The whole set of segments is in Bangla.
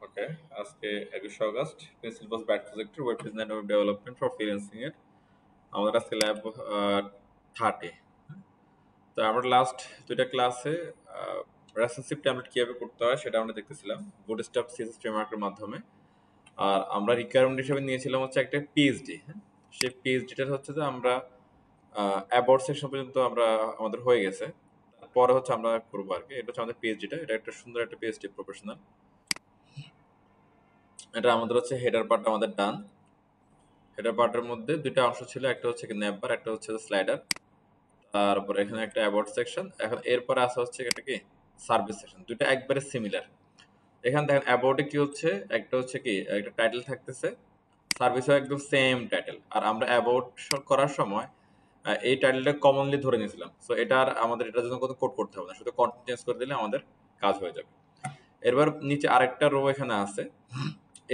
ওকে, আজকে 21 আগস্ট পেন্সিল বক্স ব্যাট প্রজেক্টের ওয়েব ডিজাইন এবং ডেভেলপমেন্ট ফর ফ্রিল্যান্সিং এর আমাদের আজকে ল্যাব 30। তো আমরা লাস্ট দুইটা ক্লাসে রেসপন্সিভ টেমপ্লেট কিভাবে করতে হয় সেটা আমরা দেখতেছিলাম বুটস্ট্র্যাপ সিএসএস ফ্রেমওয়ার্কের মাধ্যমে। আর আমরা রিকোয়ারমেন্ট হিসেবে নিয়েছিলাম হচ্ছে একটা পিএইচডি। হ্যাঁ, সেই পিএইচডিটা হচ্ছে যে আমরা অ্যাবাউট সেকশন পর্যন্ত আমাদের হয়ে গেছে। পরে হচ্ছে আমরা করবো আর কি। এটা হচ্ছে আমাদের পিএইচডিটা, এটা একটা সুন্দর একটা পিএইচডি প্রফেশনাল। এটা আমাদের হচ্ছে হেডার পার্ট আমাদের ডান। হেডার পার্টের মধ্যে দুইটা অংশ ছিল, একটা হচ্ছে কি ন্যাপ বার, একটা হচ্ছে স্লাইডার। তারপরে এখানে একটা অ্যাবাউট সেকশন। এখন এরপরে আসা হচ্ছে এটা কি সার্ভিস সেকশন। দুইটা একবারে সিমিলার। এখানে দেখেন অ্যাবাউটে কি হচ্ছে, একটা হচ্ছে কি একটা টাইটেল থাকতেছে, সার্ভিসও একদম সেম টাইটেল। আর আমরা অ্যাবাউট করার সময় এই টাইটেলটা কমনলি ধরে নিয়েছিলাম। সো আমাদের এটার জন্য কোনো কোড করতে হবে না, শুধু কন্টেন্ট চেঞ্জ করে দিলে আমাদের কাজ হয়ে যাবে। এবার নিচে আরেকটা রো এখানে আছে।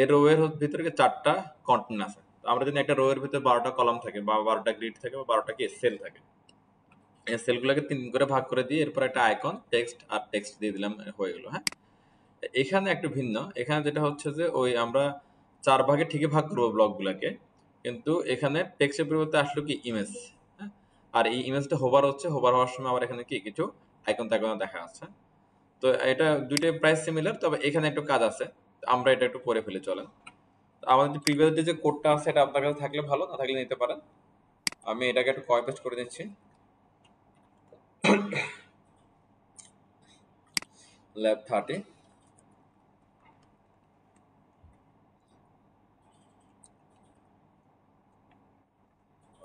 এই রো এর ভিতরে চারটা কন্টেন্ট আছে। তো আমরা যদি একটা রো এর ভিতরে 12টা কলাম থাকে বা 12টা গ্রিড থাকে বা 12টা কি সেল থাকে, এই সেলগুলোকে তিন করে ভাগ করে দিয়ে এরপর একটা আইকন টেক্সট আর টেক্সট দিয়ে দিলাম, হয়ে গেল। হ্যাঁ, এখানে একটু ভিন্ন। এখানে যেটা হচ্ছে যে ওই আমরা চার ভাগে ঠিকই ভাগ করবো ব্লকগুলোকে, কিন্তু এখানে টেক্সটের পরিবর্তে আসলো কি ইমেজ। হ্যাঁ, আর এই ইমেজটা হোভার হচ্ছে, হোভার হওয়ার সময় আবার এখানে কি কিছু আইকন টাইকন দেখা যাচ্ছে। তো এটা দুইটাই প্রায় সিমিলার, তবে এখানে একটু কাজ আছে। আমরা এটা একটু করে ফেলে চলেন। আমাদের যে প্রিভিয়াস যে কোডটা আছে এটা আপনার কাছে থাকলে ভালো, না থাকলে নিতে পারেন। আমি এটাকে একটু কপি পেস্ট করে দিচ্ছি। ল্যাব 30।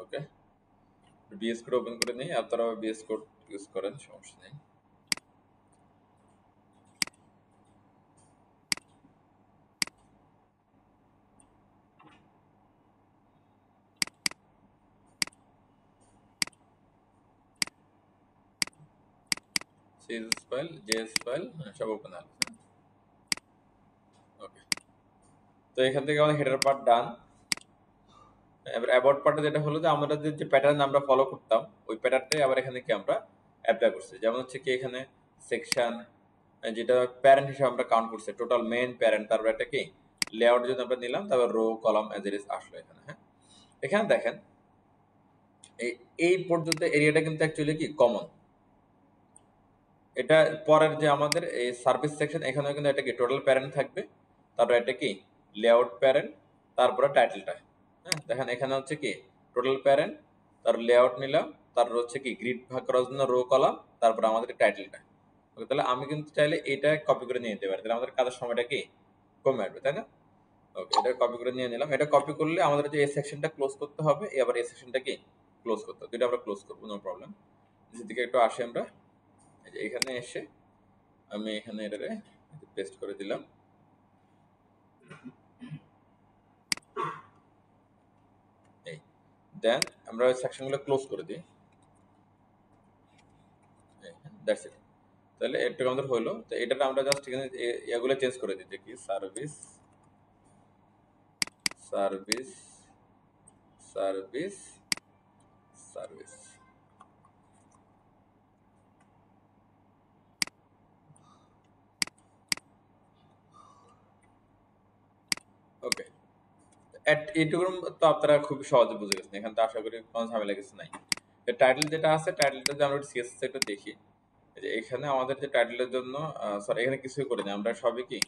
ওকে, বিএস কোড ওপেন করে নিই। আপনারা বিএস কোড ইউজ করেন, সমস্যা নেই। সিএসএস ফাইল, জেএস ফাইল সব ওপেন আছে। ওকে, তো এখান থেকে আমাদের হেডার পার্ট ডান। এবার অ্যাবাউট পার্টে যেটা হলো যে আমরা যে প্যাটার্ন আমরা ফলো করতাম ওই প্যাটার্নটাই আবার এখানে কি আমরা অ্যাপ্লাই করছি। যেমন হচ্ছে কি এখানে সেকশন, যেটা প্যারেন্ট হিসেবে আমরা কাউন্ট করছি, টোটাল মেইন প্যারেন্ট। তারপর একটা কি লেআউট যদি আমরা নিলাম, তারপর rho column as it is আসলো এখানে। হ্যাঁ, এখানে দেখেন এই এই পর্যন্ত এরিয়াটা কিন্তু অ্যাকচুয়ালি কি কমন। এটা পরের যে আমাদের এই সার্ভিস সেকশন, এখানেও কিন্তু এটা কি টোটাল প্যারেন্ট থাকবে, তারপর এটা কি লেআউট প্যারেন্ট, তারপরে টাইটেলটা। হ্যাঁ, দেখেন এখানে হচ্ছে কি টোটাল প্যারেন্ট, তারপর লেআউট নিলাম, তারপর হচ্ছে কি গ্রিড ভাগ করার জন্য রো কলাম, তারপর আমাদের টাইটেলটা। ওকে, তাহলে আমি কিন্তু চাইলে এটা কপি করে নিয়ে নিতে পারি, তাহলে আমাদের কাজের সময়টা কি কমে আসবে, তাই না? ওকে, এটা কপি করে নিয়ে নিলাম। এটা কপি করলে আমাদের যে এই সেকশনটা ক্লোজ করতে হবে, এবার এই সেকশনটা কি ক্লোজ করতে হবে। এটা আমরা ক্লোজ করবো, নো প্রবলেম। যেদিকে একটু আসি আমরা, এই যে এখানে এসে আমি এখানে এটারে পেস্ট করে দিলাম। এই দেন আমরা ওই সেকশনগুলো ক্লোজ করে দিই। That's it. তাহলে একটু আমাদের হলো। তো এটা আমরা জাস্ট এখানে এগুলো চেঞ্জ করে দিই, যে কি সার্ভিস সার্ভিস সার্ভিস সার্ভিস। ওকে, এইটুকু তো আপনারা খুব সহজে বুঝে গেছেন, এখানে তো আশা করি কোনো ঝামেলা কিছু নাই। টাইটেল যেটা আছে, টাইটেলটা যদি আমরা সিএসএস একটু দেখি, যে এখানে আমাদের যে টাইটেলের জন্য সরি এখানে কিছুই করিনি আমরা, সবই কি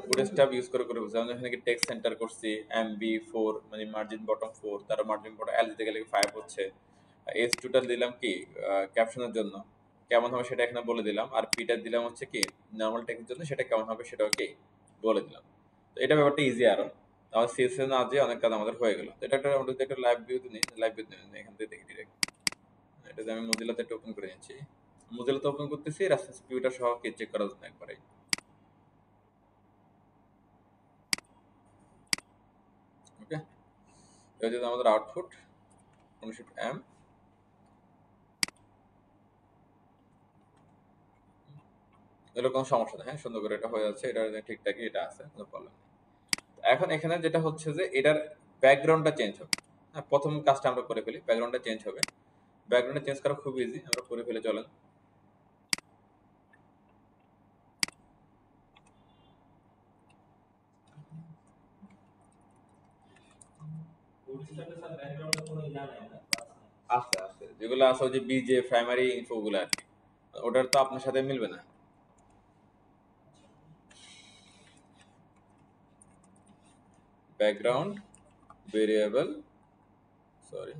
বুটস্ট্র্যাপ ইউজ করে করে বুঝছি। আমরা এখানে কি টেক্সট সেন্টার করছি, MB4 মানে মার্জিন বটম 4, তার মার্জিন বটম এল দিতে গেলে 5 হচ্ছে। এস টোটাল দিলাম কি ক্যাপশনের জন্য কেমন হবে সেটা এখানে বলে দিলাম। আর পিটা দিলাম হচ্ছে কি নরমাল টেক্সটের জন্য সেটা কেমন হবে সেটাও কি বলে দিলাম। তো এটা ব্যাপারটা ইজি আরো। আমার সিএসএস না যে অনেক কাজ আমাদের হয়ে গেল। তো এটা আমরা যদি একটা লাইভ ভিউ নিই, লাইভ ভিউ নিই এখান থেকে দেখি ডিরেক্ট। এটা যে আমি মোজিলাতে একটা ওপেন করে নিচ্ছি, মোজিলাতে ওপেন করতেছি রেসপন্সিভ ভিউটা সহ কি চেক করার জন্য একবারে। ওকে, এটা হচ্ছে আমাদের আউটপুট M। এগুলো কোনো সমস্যা নেই। হ্যাঁ, সুন্দর করে এটা হয়ে যাচ্ছে, এটা ঠিকঠাকই এটা আছে, কোনো প্রবলেম নেই। এখন এখানে যেটা হচ্ছে যে এটার ব্যাকগ্রাউন্ডটা চেঞ্জ হবে। হ্যাঁ, প্রথম কাজটা আমরা করে ফেলি, ব্যাকগ্রাউন্ডটা চেঞ্জ হবে। ব্যাকগ্রাউন্ডটা চেঞ্জ করা খুব ইজি, আমরা করে ফেলে চলেন। আছে আছে, যেগুলো আছে ওই যে বিজে প্রাইমারি ইনফোগুলো আর কি, ওটার তো আপনার সাথে মিলবে না। ব্যাকগ্রাউন্ড ভেরিয়েবল, সরি,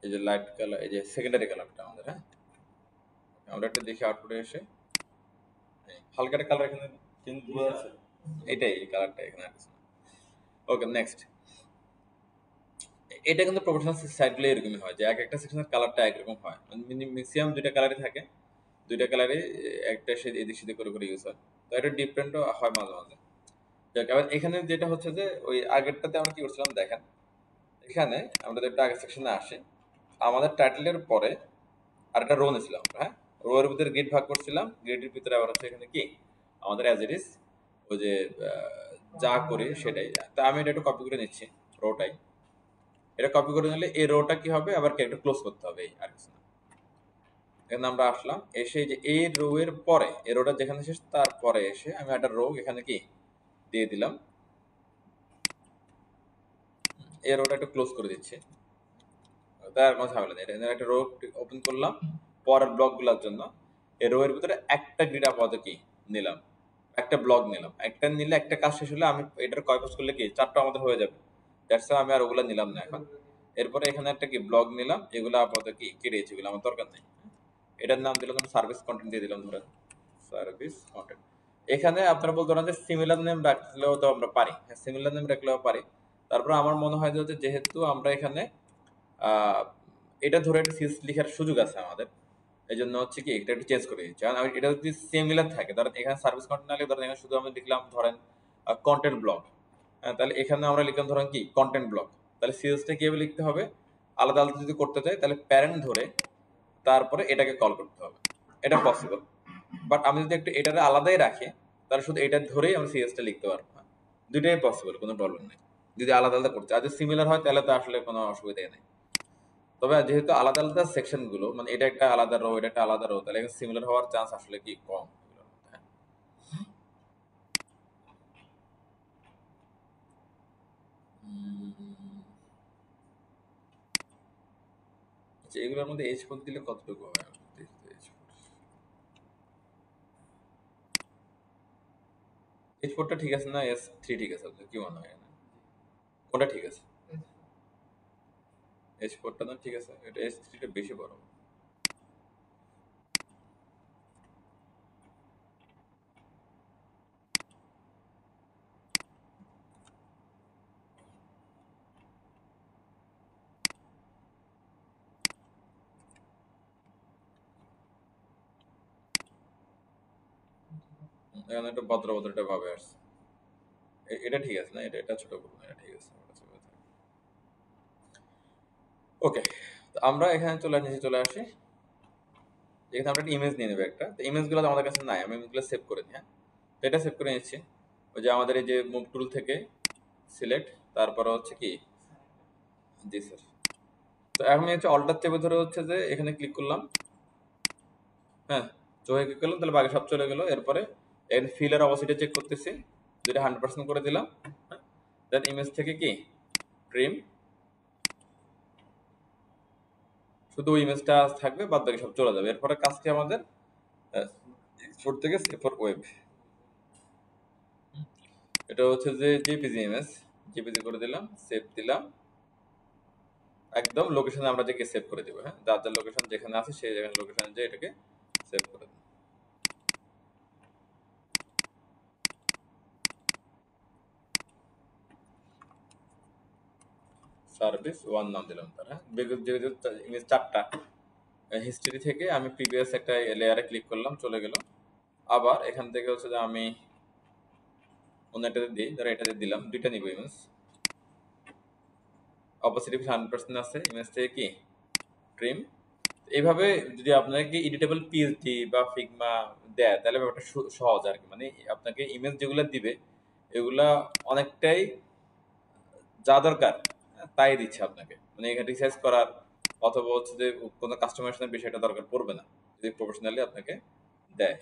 এই যে লাইট কালার, এই যে সেকেন্ডারি কালারটা আমাদের, হ্যাঁ আমরা একটু দেখি আউটপুটে এসে হালকা একটা কালার এখানে চেঞ্জ আছে, এটাই এই কালারটা এখানে আছে। ওকে নেক্সট, এটা কিন্তু প্রফেশনাল সাইটগুলো এরকমই হয় যে এক একটা সেকশনের কালারটা একরকম হয়, মানে ম্যাক্সিমাম দুইটা কালারই থাকে, দুইটা কালারে একটা সে এদিক সেদিক করে করে ইউজ হয়, তো এটা ডিফারেন্টও হয় মাঝে মাঝে। যাক, এবার এখানে যেটা হচ্ছে যে ওই আগেরটাতে আমরা কি করছিলাম দেখেন, এখানে আমরা একটা আগের সেকশনে আসি, আমাদের টাইটেলের পরে আর একটা রো নিয়েছিলাম, হ্যাঁ রো এর ভিতরে গ্রিড ভাগ করছিলাম, গ্রিডের ভিতরে আবার হচ্ছে এখানে কি আমাদের অ্যাজ ইট ইজ ওই যে যা করি সেটাই, তা আমি এটা একটু কপি করে নিচ্ছি রোটাই, এটা কপি করে নিলে এই রোটা কি হবে আবার ক্যারেক্টার ক্লোজ করতে হবে, এই আর কিছু না। এখানে আমরা আসলাম, এসে যে এই রো এর পরে এই রোটা যেখানে শেষ তারপরে এসে আমি একটা রো এখানে কি দিয়ে দিলাম, এই রোটা একটু ক্লোজ করে দিচ্ছি, তার কোনো ঝামেলা নেই। এটা একটা রো ওপেন করলাম পরের ব্লকগুলোর জন্য, এই রো এর ভিতরে একটা গ্রিড আপাতত কি নিলাম, একটা ব্লক নিলাম, একটা নিলে একটা কাজ শেষ হলে আমি এটার কয় পাস করলে কি চারটা আমাদের হয়ে যাবে, দ্যাটস আমি আর ওগুলা নিলাম না এখন। এরপরে এখানে একটা কি ব্লক নিলাম, এগুলো আপাতত কি কেটে দিয়েছি, এগুলো আমার দরকার নেই। এটার নাম দিলাম সার্ভিস কন্টেন্ট দিয়ে দিলাম, ধরেন সার্ভিস কন্টেন্ট। এখানে আপনারা বলতে পারেন যে সিমিলার নেম রাখলেও তো আমরা পারি, হ্যাঁ সিমিলার নেম রাখলেও পারি। তারপর আমার মনে হয় যে যেহেতু আমরা এখানে এটা ধরে একটা সিএস লেখার সুযোগ আছে আমাদের, এই জন্য হচ্ছে কি এটা একটু চেঞ্জ করে দিচ্ছি, কারণ এটা যদি সিমিলার থাকে, ধরেন এখানে সার্ভিস কন্টেন্ট না লিখে ধরেন এখানে শুধু আমি লিখলাম ধরেন কন্টেন্ট ব্লক, তাহলে এখানে আমরা লিখলাম ধরেন কি কন্টেন্ট ব্লক, তাহলে সিএসটা কিভাবে লিখতে হবে, আলাদা আলাদা যদি করতে চাই তাহলে প্যারেন্ট ধরে তারপরে এটাকে কল করতে হবে, এটা পসিবল। বাট আমি যদি একটু এটারে আলাদাই রাখি তাহলে শুধু এটা ধরেই আমরা সিএসটা লিখতে পারবো, দুইটাই পসিবল, কোনো প্রবলেম নেই। যদি আলাদা আলাদা করতে আর যদি সিমিলার হয় তাহলে তো আসলে কোনো অসুবিধাই নেই। তবে যেহেতু আলাদা আলাদা সেকশন গুলো, মানে এটা একটা আলাদা রো এটা একটা আলাদা রো, তাহলে সিমিলার হওয়ার চান্স আসলে কি কম। আচ্ছা, এগুলোর মধ্যে H4 দিলে কতটুকু হয়, H4টা ঠিক আছে না S3 ঠিক আছে, আপনার কি মনে হয়? কোনটা ঠিক আছে? H4টা না ঠিক আছে, এটা S3টা বেশি বড়। এখানে একটা ভদ্রটা ভাবে আসছে, এটা ঠিক আছে না, এটা এটা ছোট করুন, এটা ঠিক আছে। ওকে, তো আমরা এখানে নিচে চলে আসি, এখানে আমরা একটা ইমেজ নিয়ে নেবো একটা, তো ইমেজগুলো তো আমাদের কাছে নাই, আমি ইমেজগুলো সেভ করে নিই, হ্যাঁ তো এটা সেভ করে নিচ্ছি, ওই যে আমাদের এই যে মুভ টুল থেকে সিলেক্ট, তারপরে হচ্ছে কি, জি স্যার। তো এখন হচ্ছে অল্টার চেপে ধরে হচ্ছে যে এখানে ক্লিক করলাম, হ্যাঁ চোখে ক্লিক করলাম, তাহলে বাকি সব চলে গেল। এরপরে এখানে ফিলের অবস্থিটা চেক করতেছি, যেটা 100% করে দিলাম, দেন ইমেজ থেকে কি ট্রিম, শুধু ইমেজটা থাকবে, বাদ বাকি সব চলে যাবে। এরপরে কাজটি আমাদের এক্সপোর্ট থেকে সেভ ফর ওয়েব, এটা হচ্ছে যে জেপিজি ইমেজ, জেপিজি করে দিলাম, সেভ দিলাম, একদম লোকেশনে আমরা যেকে সেভ করে দিব, হ্যাঁ যার যার লোকেশন যেখানে আছে সেই জায়গায় লোকেশনে যে এটাকে সেভ করে দেব। সার্ভিস 1 নাম দিলাম তার, হ্যাঁ যেহেতু ইমেজ 4টা, হিস্ট্রি থেকে আমি প্রিভিয়াস একটা লেয়ারে ক্লিক করলাম, চলে গেল। আবার এখান থেকে হচ্ছে যে আমি অন্য এটাতে দিই, ধরো এটাতে দিলাম, দুইটা নিব ইমেজ, অপোজিটিভ 100% আছে, ইমেজ থেকে কি ট্রিম। এইভাবে যদি আপনাকে এডিটেবল পিএসডি বা ফিগমা দেয় তাহলে ব্যাপারটা সহজ আর কি, মানে আপনাকে ইমেজ যেগুলো দিবে এগুলা অনেকটাই যা দরকার তাই দিচ্ছে আপনাকে, মানে এখানে রিসার্চ করার অথবা হচ্ছে যে কোনো কাস্টমাইজেশনের বিষয়টা দরকার পড়বে না যদি প্রফেশনালি আপনাকে দেয়।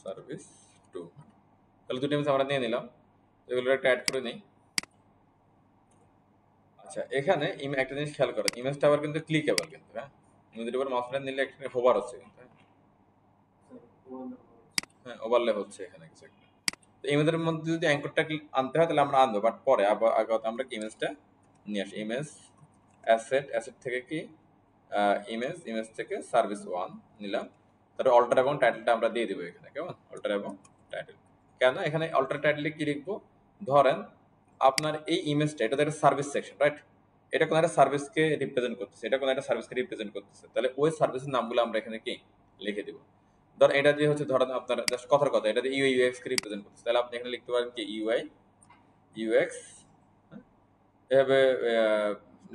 সার্ভিস 2। তাহলে দুটো ইমেজ আমরা নিয়ে নিলাম, এগুলো একটা অ্যাড করে নিই। আচ্ছা, এখানে একটা জিনিস খেয়াল করেন, ইমেজটা আবার কিন্তু ক্লিকেবল কিন্তু, হ্যাঁ, ইমেজের উপর মাউস বাটন নিলে একটা হোভার হচ্ছে কিন্তু, হ্যাঁ ওভারলে হচ্ছে এখানে কিছু একটা। তো ইমেজের মধ্যে যদি অ্যাঙ্করটা আনতে হয় তাহলে আমরা আনবো, বাট পরে আগে আমরা কি ইমেজটা নিয়ে আসি। ইমেজ অ্যাসেট থেকে কি ইমেজ থেকে সার্ভিস 1 নিলাম, তারপর অল্টার এবং টাইটেলটা আমরা দিয়ে দিব এখানে, কেমন? অল্টার এবং টাইটেল। কেন এখানে অল্টার টাইটেলে কি লিখবো? ধরেন আপনার এই ইমেজটা, এটা তো একটা সার্ভিস সেকশন, রাইট? এটা কোনো একটা সার্ভিসকে রিপ্রেজেন্ট করতেছে, এটা কোনো একটা সার্ভিসকে রিপ্রেজেন্ট করতেছে, তাহলে ওই সার্ভিসের নামগুলো আমরা এখানে কি লিখে দিব। ধর এটা দিয়ে হচ্ছে, ধরেন আপনার জাস্ট কথার কথা, এটা দিয়ে ইউআই ইউএক্স কে রিপ্রেজেন্ট করতেছে, তাহলে আপনি এখানে লিখতে পারেন কি ইউআই ইউএক্স। এভাবে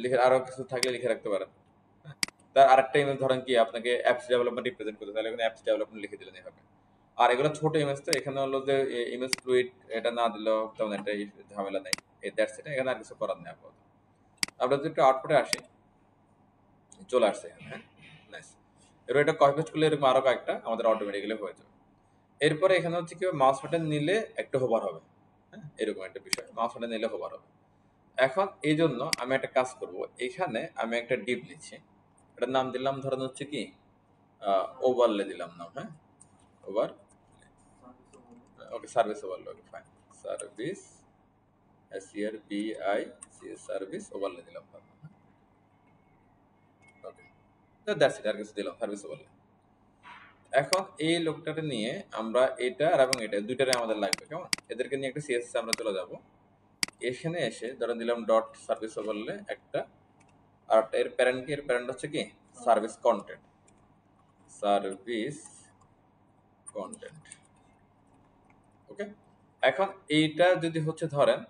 লিখে আরো কিছু থাকলে লিখে রাখতে পারেন। তার আরেকটা ইমেজ ধরেন কি আপনাকে অ্যাপস ডেভেলপমেন্ট রিপ্রেজেন্ট করতে, তাহলে এখানে অ্যাপস ডেভেলপমেন্ট লিখে দিলেন এভাবে। আর এগুলো ছোট ইমেজ, তো এখানে হলো যে ইমেজ ফ্লুইড, এটা না দিলেও তেমন একটা ঝামেলা নাই। দ্যাটস ইট, এখানে আর কিছু করার নেই আপাতত। আমরা যদি একটু আউটপুটে আসি, চলে আসছে এখানে, হ্যাঁ নাইস। এবার এটা কপি পেস্ট করলে এরকম আরো কয়েকটা আমাদের অটোমেটিক্যালি হয়ে যাবে। এরপরে এখানে হচ্ছে কি মাউস বাটন নিলে একটা হোভার হবে, হ্যাঁ এরকম একটা বিষয়, মাউস বাটন নিলে হোভার হবে। এখন এই জন্য আমি একটা কাজ করব, এখানে আমি একটা ডিপ নিচ্ছি, এটার নাম দিলাম ধরেন হচ্ছে কি ওভারলে দিলাম নাম, হ্যাঁ ওভার, ওকে service overlay, okay fine, service SERVIS service overlay দিলাম, ওকে দ্যাটস ইট, আর কিছু দিলাম সার্ভিস ওভারলে। এখন এই লোকটাকে নিয়ে আমরা এটা আর এবং এটা দুইটারে আমাদের লাগবে, কেমন? এদেরকে নিয়ে একটা CSS আমরা চলে যাব, এখানে এসে ধরেন দিলাম ডট সার্ভিস ওভারলে একটা, আর এর প্যারেন্ট কি, এর প্যারেন্ট হচ্ছে কি সার্ভিস কন্টেন্ট, সার্ভিস কন্টেন্ট, ওকে। এখন এইটা যদি হচ্ছে ধরেন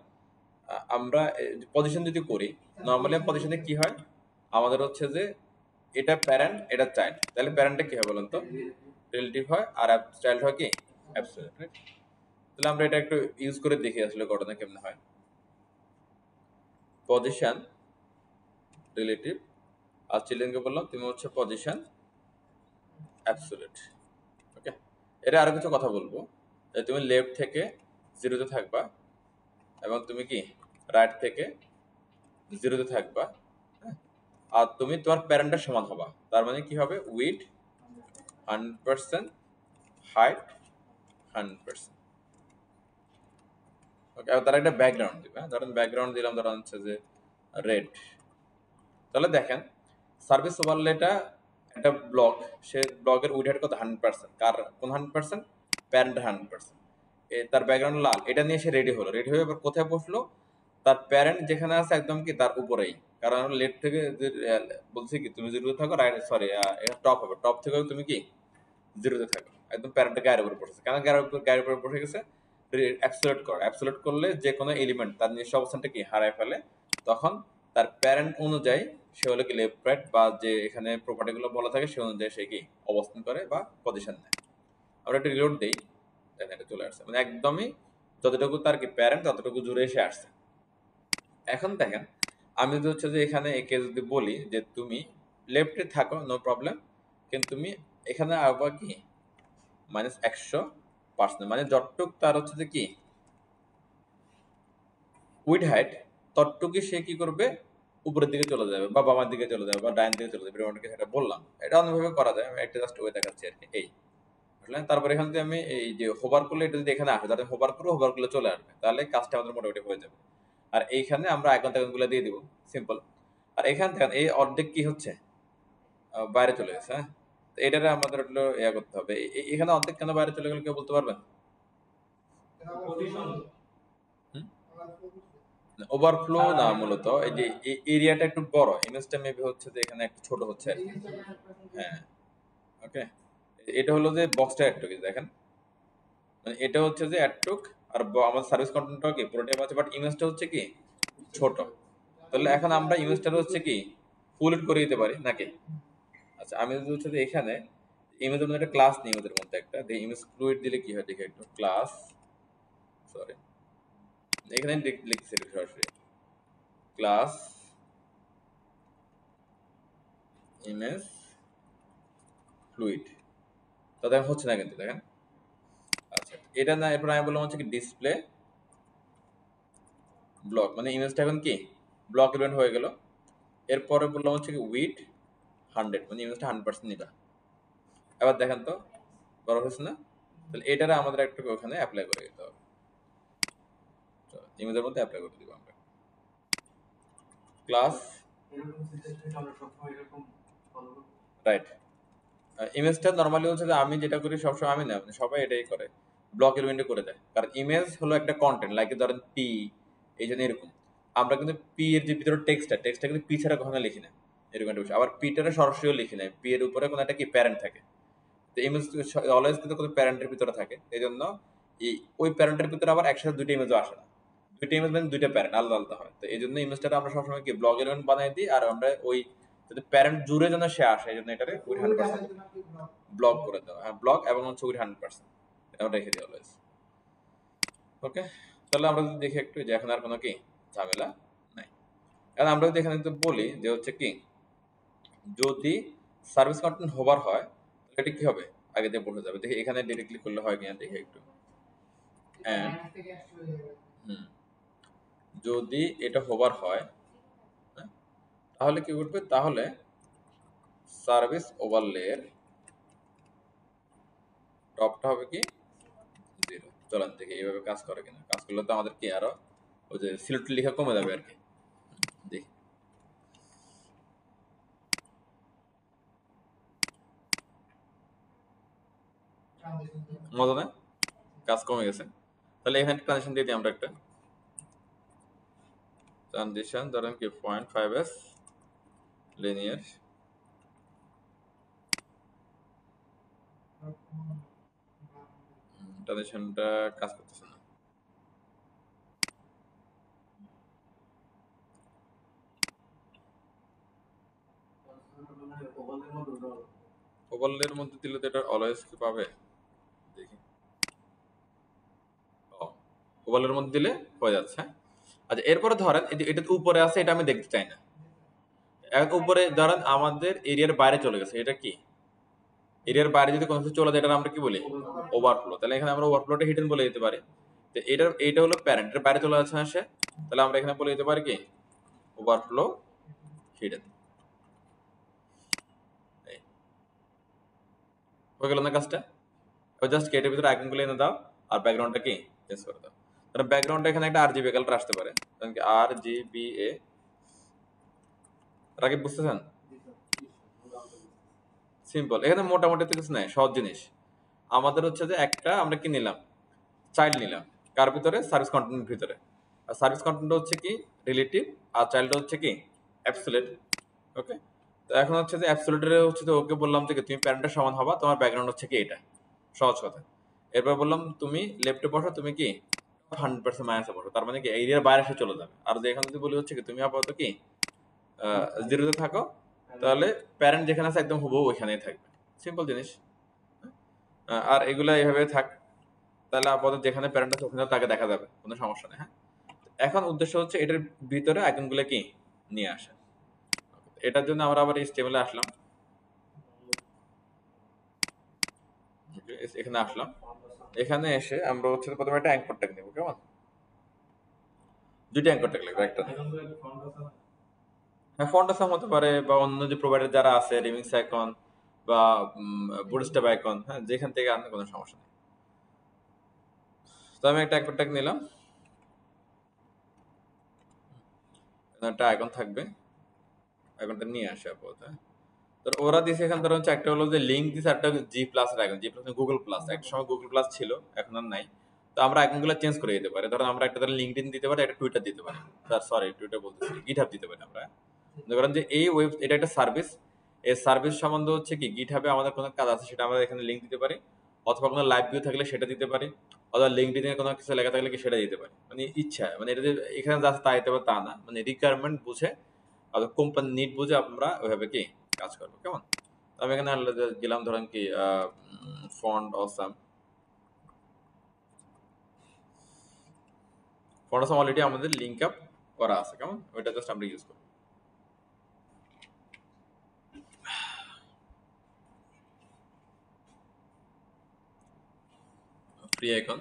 আমরা পজিশন যদি করি, নর্মালি পজিশনে কি হয় আমাদের হচ্ছে যে এটা প্যারেন্ট এটা চাইল্ড, তাহলে প্যারেন্টটা কি হয় বলুন তো, রিলেটিভ হয়, আর চাইল্ড হয় কি অ্যাবসলিউট, রাইট? তাহলে আমরা এটা একটু ইউজ করে দেখি আসলে ঘটনা কেমন হয়। পজিশন রিলেটিভ, আর চিলড্রেনকে বললাম তুমি হচ্ছে পজিশন অ্যাবসলিউট, ওকে। এটা আরো কিছু কথা বলবো, তুমি লেফট থেকে 0-তে থাকবা এবং তুমি কি রাইট থেকে 0-তে থাকবা, হ্যাঁ? আর তুমি তোমার প্যারেন্টের সমান হবা, তার মানে কি হবে উইথ 100%, হাইট 100%, ওকে। তার একটা ব্যাকগ্রাউন্ড দিবে, ধরেন ব্যাকগ্রাউন্ড দিলাম ধরেন হচ্ছে যে রেড। তাহলে দেখেন সার্ভিস ওভারলেটা একটা ব্লক, সে ব্লকের উইডথ কত 100%, কার কোন 100%? প্যারেন্ট 100%। তার ব্যাকগ্রাউন্ড লাল, এটা নিয়ে সে রেডি হলো, রেডি হয়ে এবার কোথায় বসলো, তার প্যারেন্ট যেখানে আছে একদম কি তার উপরেই, কারণ লেফট থেকে বলছি কি তুমি 0-তে থাকো, রাইট সরি টপ হবে, টপ থেকে তুমি কি 0-তে থাকো, একদম প্যারেন্টের গায়ের উপর বসেছে, কারণ গায়ের উপর বসে গেছে। অ্যাবসলিউট কর, অ্যাবসলিউট করলে যে কোনো এলিমেন্ট তার নিজস্ব অবস্থানটা কি হারায় ফেলে, তখন তার প্যারেন্ট অনুযায়ী সে হলো কি লেফট রাইট বা যে এখানে প্রপার্টিগুলো বলা থাকে সে অনুযায়ী সে কি অবস্থান করে বা পজিশন নেয়। আমরা একটা রিলোড দেই, দেখেন এটা চলে আসছে, মানে একদমই যতটুকু তার কি প্যারেন্ট ততটুকু জুড়ে এসে আসছে। এখন দেখেন আমি যদি হচ্ছে যে এখানে একে যদি বলি যে তুমি লেফটে থাকো নো প্রবলেম, কিন্তু তুমি এখানে আবার কি -100%, মানে যতটুক তার হচ্ছে যে কি উইড হাইট, ততটুকু সে কি করবে উপরের দিকে চলে যাবে বা বামার দিকে চলে যাবে বা ডাইন দিকে চলে যাবে, এরকম সেটা বললাম। এটা অন্যভাবে করা যায়, আমি একটা জাস্ট ওয়ে দেখাচ্ছি আর কি, এই বুঝলেন। তারপর এখান থেকে আমি এই যে হোভার করলে এটা যদি এখানে আসে, তাহলে হোভার করবো, হোভার করলে চলে আসবে, তাহলে কাজটা আমাদের মোটামুটি হয়ে যাবে। আর এইখানে আমরা আইকন টাইকনগুলো দিয়ে দিব, সিম্পল। আর এখান থেকে এই অর্ধেক কি হচ্ছে বাইরে চলে গেছে, হ্যাঁ। তো এটারে আমাদের হলো ইয়া করতে হবে, এখানে অর্ধেক কেন বাইরে চলে গেল কেউ বলতে পারবেন? ওভারফ্লো না, মূলত এই যে এরিয়াটা একটু বড়, ইমেজটা মেবি হচ্ছে যে এখানে একটু ছোট হচ্ছে আর কি। হ্যাঁ, ওকে। এটা হলো যে বক্সটা একটু দেখেন, মানে এটা হচ্ছে যে একটুক, আর আমাদের সার্ভিস কন্টেন্টটা কি পুরোটাই আছে, বাট ইমেজটা হচ্ছে কি ছোট। তাহলে এখন আমরা ইমেজটা হচ্ছে কি ফুল করে দিতে পারি নাকি? আচ্ছা, আমি যদি হচ্ছে যে এখানে ইমেজের মধ্যে একটা ক্লাস নিই, ইমেজের মধ্যে একটা ইমেজ ফ্লুইড দিলে কি হয় দেখি একটু, ক্লাস, সরি এখানে লিখছি সরাসরি ক্লাস ইমেজ ফ্লুইড, তো দেখেন হচ্ছে না কিন্তু, দেখেন এটা না, এরপর আমি বললাম হচ্ছে কি ডিসপ্লে ব্লক, মানে ইমেজটা এখন কি ব্লক ইভেন্ট হয়ে গেল। এরপরে বললাম হচ্ছে কি উইথ 100, মানে ইমেজটা 100% নিবা। এবার দেখেন তো বড় হয়েছে না? তাহলে এটারে আমাদের একটু ওখানে অ্যাপ্লাই করে দিতে হবে। ইমেজের মধ্যে অ্যাপ্লাই করে দিব আমরা ক্লাস, রাইট। ইমেজটা নর্মালি হচ্ছে যে আমি যেটা করি সবসময়, আমি না সবাই এটাই করে, ব্লক এলিমেন্টে করে দেয়। কারণ ইমেজ হলো একটা কন্টেন্ট, লাইক ধরেন পি, এই জন্য এরকম আমরা কিন্তু পি এর যে ভিতরে টেক্সটটা কিন্তু পি ছাড়া কখনো লিখি না, এরকম একটা বিষয়। আবার পিটারে সরাসরিও লিখি না, পি এর উপরে কোনো একটা কি প্যারেন্ট থাকে। তো ইমেজ অলওয়েজ কিন্তু কোনো প্যারেন্টের ভিতরে থাকে, এই জন্য এই ওই প্যারেন্টের ভিতরে আবার একসাথে দুইটা ইমেজও আসে না, দুইটা ইমেজ মানে দুইটা প্যারেন্ট আলাদা আলাদা হয়। তো এই জন্য ইমেজটা আমরা সবসময় কি ব্লক এলিমেন্ট বানাই দিই, আর আমরা ওই যদি প্যারেন্ট জুড়ে যেন সে আসে, এই জন্য এটারে উইথ 100% ব্লক করে দেওয়া, হ্যাঁ ব্লক এবং হচ্ছে উইথ 100% এটা রেখে দিই অলওয়েজ। ওকে, তাহলে আমরা যদি দেখি একটু যে এখন আর কোনো কি ঝামেলা নাই। এখন আমরা যদি এখানে যদি বলি যে হচ্ছে কি যদি সার্ভিস কন্টেন্ট হোভার হয় তাহলে এটা কি হবে, আগে দিয়ে বসে যাবে। দেখি এখানে ডিরেক্টলি করলে হয় কিনা দেখি একটু। যদি এটা হোভার হয়, হ্যাঁ, তাহলে কি করবে, তাহলে সার্ভিস ওভারলের টপটা হবে কি 0। চলেন দেখি এইভাবে কাজ করে কিনা। কাজ করলে তো আমাদের কি আরো ওই যে সিলেক্ট লেখা কমে যাবে আর কি। দেখি মজা না, কাজ কমে গেছে। তাহলে এখানে ট্রানজিশন দিয়ে দিই আমরা একটা ট্রানজিশন, ধরেন কি 0.5s লিনিয়ার। ট্রানজিশনটা কাজ করতেছে না। ওভারলের মধ্যে দিলে তো এটা অলওয়েজ কি পাবে, দেখি। ও, ওভারলের মধ্যে দিলে হয়ে যাচ্ছে। আচ্ছা এরপরে ধরেন এটা তো উপরে আছে, এটা আমি দেখতে চাই না। এখন উপরে ধরেন আমাদের এরিয়ার বাইরে চলে গেছে, এটা কি এরিয়ার বাইরে যদি কোনো কিছু চলে যায় এটা আমরা কি বলি ওভারফ্লো। তাহলে এখানে আমরা ওভারফ্লোটা হিডেন বলে দিতে পারি। তো এইটা হলো প্যারেন্ট, এর বাইরে চলে যাচ্ছে না সে, তাহলে আমরা এখানে বলে দিতে পারি কি ওভারফ্লো হিডেন। হয়ে গেল না কাজটা? জাস্ট এটার ভিতরে আইকনগুলো এনে দাও আর ব্যাকগ্রাউন্ডটা কি চেঞ্জ করে দাও। তাহলে ব্যাকগ্রাউন্ডটা এখানে একটা আরজিবি কালার আসতে পারে, কারণ কি RGBA। রাকিব বুঝতেছেন? সিম্পল, এখানে মোটামুটি তো কিছু নাই, সহজ জিনিস। আমাদের হচ্ছে যে একটা আমরা কি নিলাম, চাইল্ড নিলাম, কার ভিতরে সার্ভিস কন্টেন্টের ভিতরে। আর সার্ভিস কন্টেন্ট হচ্ছে কি রিলেটিভ, আর চাইল্ড হচ্ছে কি অ্যাবসলিউট। ওকে, তো এখন হচ্ছে যে অ্যাবসলিউটের হচ্ছে যে ওকে বললাম যে তুমি প্যারেন্টের সমান হবা, তোমার ব্যাকগ্রাউন্ড হচ্ছে কি এটা, সহজ কথা। এরপর বললাম তুমি লেফটে বসো, তুমি কি 100% মাইনাসে বসো, তার মানে কি এরিয়ার বাইরে এসে চলে যাবে। আর যে এখানে যদি বলি হচ্ছে কি তুমি আপাতত কি জিরোতে থাকো, তাহলে প্যারেন্ট যেখানে আছে একদম হুবহু ওইখানেই থাকবে। সিম্পল জিনিস। আর এগুলা এইভাবে থাক, তাহলে আপাতত যেখানে প্যারেন্ট আছে ওখানে তাকে দেখা যাবে, কোনো সমস্যা নেই। হ্যাঁ, এখন উদ্দেশ্য হচ্ছে এটার ভিতরে আইকনগুলো কি নিয়ে আসা। এটার জন্য আমরা আবার HTML এ আসলাম, এখানে আসলাম। এখানে এসে আমরা হচ্ছে প্রথমে একটা অ্যাঙ্কর ট্যাগ নেব, কেমন? দুইটা অ্যাঙ্কর ট্যাগ লাগবে, একটা না। হ্যাঁ, ফন্ট আসাম হতে পারে, বা অন্য যে প্রোভাইডার যারা আছে রিমিক্স আইকন বা বুটস্ট্র্যাপ আইকন, হ্যাঁ যেখান থেকে আনতে কোনো সমস্যা নেই। তো আমি একটা অ্যাঙ্কর ট্যাগ নিলাম, একটা আইকন থাকবে, আইকনটা নিয়ে আসে আপাতত। তো ওরা দিছে এখানে ধরো হচ্ছে একটা হলো যে লিঙ্ক দিছে, একটা G plus icon, G plus Google plus, একটা সময় গুগল প্লাস ছিল এখন আর নাই। তো আমরা আইকনগুলো চেঞ্জ করে দিতে পারি, ধরো আমরা একটা ধরো লিঙ্কডইন দিতে পারি, একটা টুইটার দিতে পারি, সরি টুইটার বলতেছি, গিটহাব দিতে পারি আমরা। ধরেন যে এই এটা একটা সার্ভিস, এই সার্ভিস সম্বন্ধে হচ্ছে কি গিটহাবে আমাদের কোনো কাজ আছে সেটা আমরা এখানে লিঙ্ক দিতে পারি, অথবা কোনো লাইভ ভিউ থাকলে সেটা দিতে পারি, অথবা লিঙ্কডইনে কোনো কিছু লেখা থাকলে কি সেটা দিতে পারি। মানে ইচ্ছা, মানে এটা যে এখানে যা আছে তাই দিতে পারে তা না, মানে রিকোয়ারমেন্ট বুঝে অথবা কোম্পানি নিড বুঝে আমরা ওইভাবে কি কাজ করবো, কেমন? আমি এখানে গেলাম ধরেন কি font awesome, font awesome already আমাদের লিঙ্ক আপ করা আছে, কেমন? ওইটা জাস্ট আমরা ইউজ করবো। Free icon.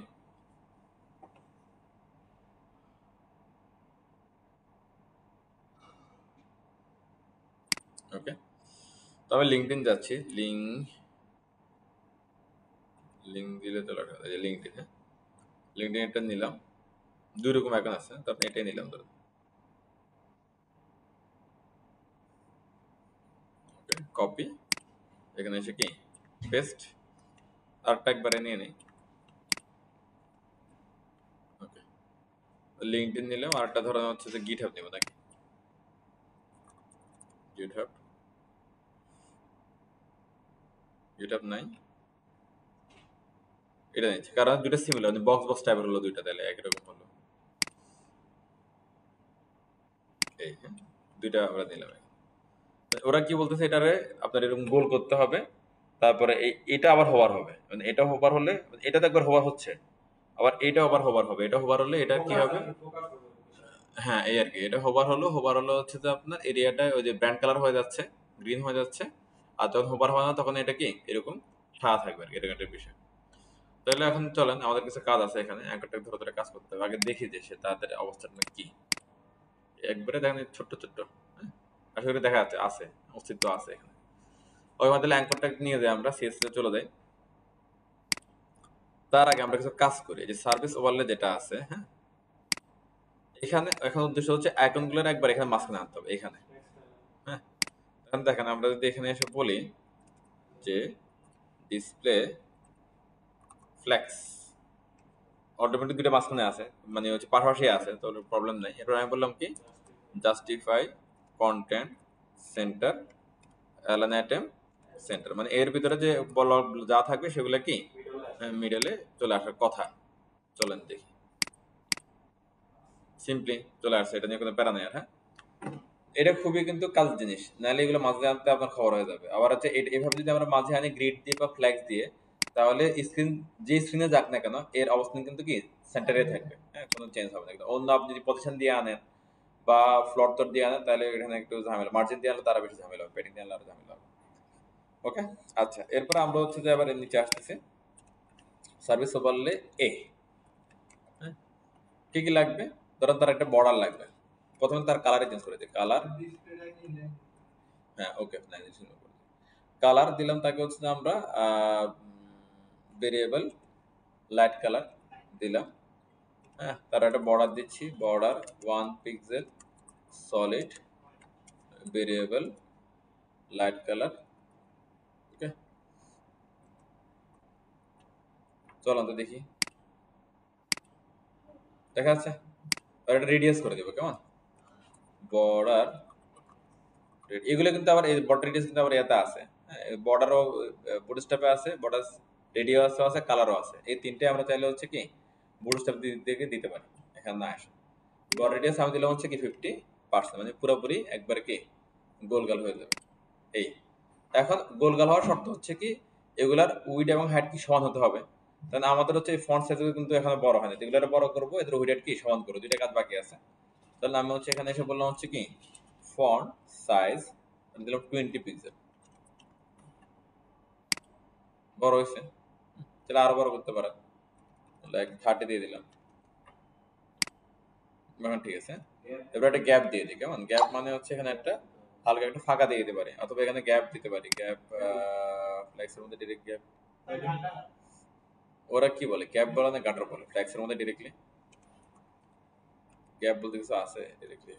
ওকে, তবে লিঙ্কডইন যাচ্ছি। লিঙ্ক দিলে তো লিঙ্কডইন, হ্যাঁ লিঙ্কডইন এটা নিলাম। দুই রকম আইকন আছে, তো আপনি এটাই নিলাম ধরুন। ওকে, কপি, এখানে এসে কি পেস্ট, আরেকটা একবারে নিয়ে নিই। ওকে, লিঙ্কডইন নিলাম, আরেকটা ধরুন হচ্ছে যে গিটহাব নেব নাকি, গিটহাব নাই, এটা নিচ্ছি কারণ দুটো সিমিলার, বক্স বক্স টাইপের হলো দুইটা, তাহলে একই রকম হলো। এই হ্যাঁ, দুইটা আমরা নিলাম। ওরা কি বলতেছে, এটারে আপনার এরকম গোল করতে হবে, তারপরে এটা আবার হোভার হবে, মানে এটা হোভার হলে এটা তো একবার হোভার হচ্ছে, আবার এটা আবার হোভার হবে, এটা হোভার হলে এটা কি হবে, হ্যাঁ এই আর কি, এটা হোভার হলো হচ্ছে যে আপনার এরিয়াটা ওই যে ব্র্যান্ড কালার হয়ে যাচ্ছে, গ্রিন হয়ে যাচ্ছে, আর যখন হোভার হয় না তখন এটা কি এরকম সাদা থাকবে আর কি, এটা একটা বিষয়। তাহলে এখন চলেন, আমাদের কিছু কাজ আছে এখানে, অ্যাঙ্কারটা ধরে ধরে কাজ করতে হবে, আগে দেখি যে সে তাদের অবস্থাটা কি। একবারে দেখেন ছোট্ট ছোট্ট, হ্যাঁ আশা করি দেখা যাচ্ছে আছে, অস্তিত্ব আছে এখানে। ওই মাধ্যমে অ্যাঙ্করটা নিয়ে যাই আমরা, সিএসএস চলে যাই। তার আগে আমরা কিছু কাজ করি, যে সার্ভিস ওভারলে যেটা আছে, হ্যাঁ এখানে এখন উদ্দেশ্য হচ্ছে আইকনগুলোর একবার এখানে মাঝখানে আনতে হবে এখানে, হ্যাঁ এখন দেখেন আমরা যদি এখানে এসে বলি যে ডিসপ্লে ফ্লেক্স, অটোমেটিক দুটো মাঝখানে আছে, মানে হচ্ছে পাশাপাশি আছে, তো প্রবলেম নাই। এরপর আমি বললাম কি justify content center align item center, মানে এর ভিতরে যে যা থাকবে সেগুলো কি মিডলে চলে আসার কথা। চলেন দেখি, সিম্পলি চলে আসছে, এটা নিয়ে কোনো প্যারা নেই আর। হ্যাঁ এটা খুবই কিন্তু কাজ জিনিস, নাহলে এগুলো মাঝে আনতে আপনার খবর হয়ে যাবে। আবার হচ্ছে এভাবে যদি আমরা মাঝে আনি গ্রিড দিয়ে বা ফ্ল্যাক্স দিয়ে, তাহলে স্ক্রিন যে স্ক্রিনে যাক না কেন এর অবস্থান কিন্তু কি সেন্টারে থাকবে, হ্যাঁ কোনো চেঞ্জ হবে না। কিন্তু অন্য আপনি যদি পজিশন দিয়ে আনেন বা ফ্লোর তোর দিয়ে আনেন, তাহলে এখানে একটু ঝামেলা, মার্জিন দিয়ে আনলে তারা বেশি ঝামেলা হবে, পেটিং দিয়ে আনলে আরো ঝামেলা হবে। ওকে, আচ্ছা এরপরে আমরা হচ্ছে যে আবার এর নিচে আসতেছি, সার্ভিস ওভারলে এ, হ্যাঁ কি কি লাগবে, ধরেন তার একটা বর্ডার লাগবে, প্রথমে তার কালারে চেঞ্জ করে দিই, কালার, হ্যাঁ ওকে কালার দিলাম তাকে হচ্ছে যে আমরা ভেরিয়েবল লাইট কালার দিলাম, হ্যাঁ তার একটা বর্ডার দিচ্ছি, border 1 pixel solid variable light colour. Okay, চলুন তো দেখি, দেখা যাচ্ছে। আর এটা রেডিয়াস করে দেবো কেমন, বর্ডার, এগুলো কিন্তু আবার এই বর্ডার রেডিয়াস কিন্তু আবার এতে আছে, হ্যাঁ বর্ডারও বুটস্ট্র্যাপে আছে, বর্ডার রেডিয়াসও আছে, কালারও আছে, এই তিনটে আমরা চাইলে হচ্ছে কি বুটস্ট্র্যাপ থেকে দিতে পারি, এখানে না আসে। বর্ডার রেডিয়াস আমি দিলাম হচ্ছে কি 50%, মানে পুরোপুরি একবারে কি গোলগাল হয়ে যাবে। এই এখন গোলগাল হওয়ার শর্ত হচ্ছে কি এগুলার উইড এবং হাইট কি সমান হতে হবে, তাহলে আমাদের হচ্ছে ফন্ট সাইজ কিন্তু এখানে বড় হয় না, এগুলো বড় করবো, এদের উইড হাইট কি সমান করবো, দুইটা কাজ বাকি আছে। তাহলে আমি হচ্ছে এখানে এসে বললাম হচ্ছে কি ফন্ট সাইজ দিলাম 20 পিক্সেল, বড় হয়েছে, তাহলে আরো বড় করতে পারেন, লাইক 30 দিয়ে দিলাম, এখন ঠিক আছে। এবার একটা গ্যাপ দিয়ে দিই কেমন, গ্যাপ মানে হচ্ছে এখানে একটা হালকা একটা ফাঁকা দিয়ে দিতে পারি, অথবা এখানে গ্যাপ দিতে পারি, গ্যাপ ফ্লেক্সের মধ্যে ডিরেক্ট গ্যাপ, ওরা কি বলে গ্যাপ বলে না গাটার বলে, ফ্লেক্সের মধ্যে ডিরেক্টলি গ্যাপ বলতে কিছু আছে ডিরেক্টলি,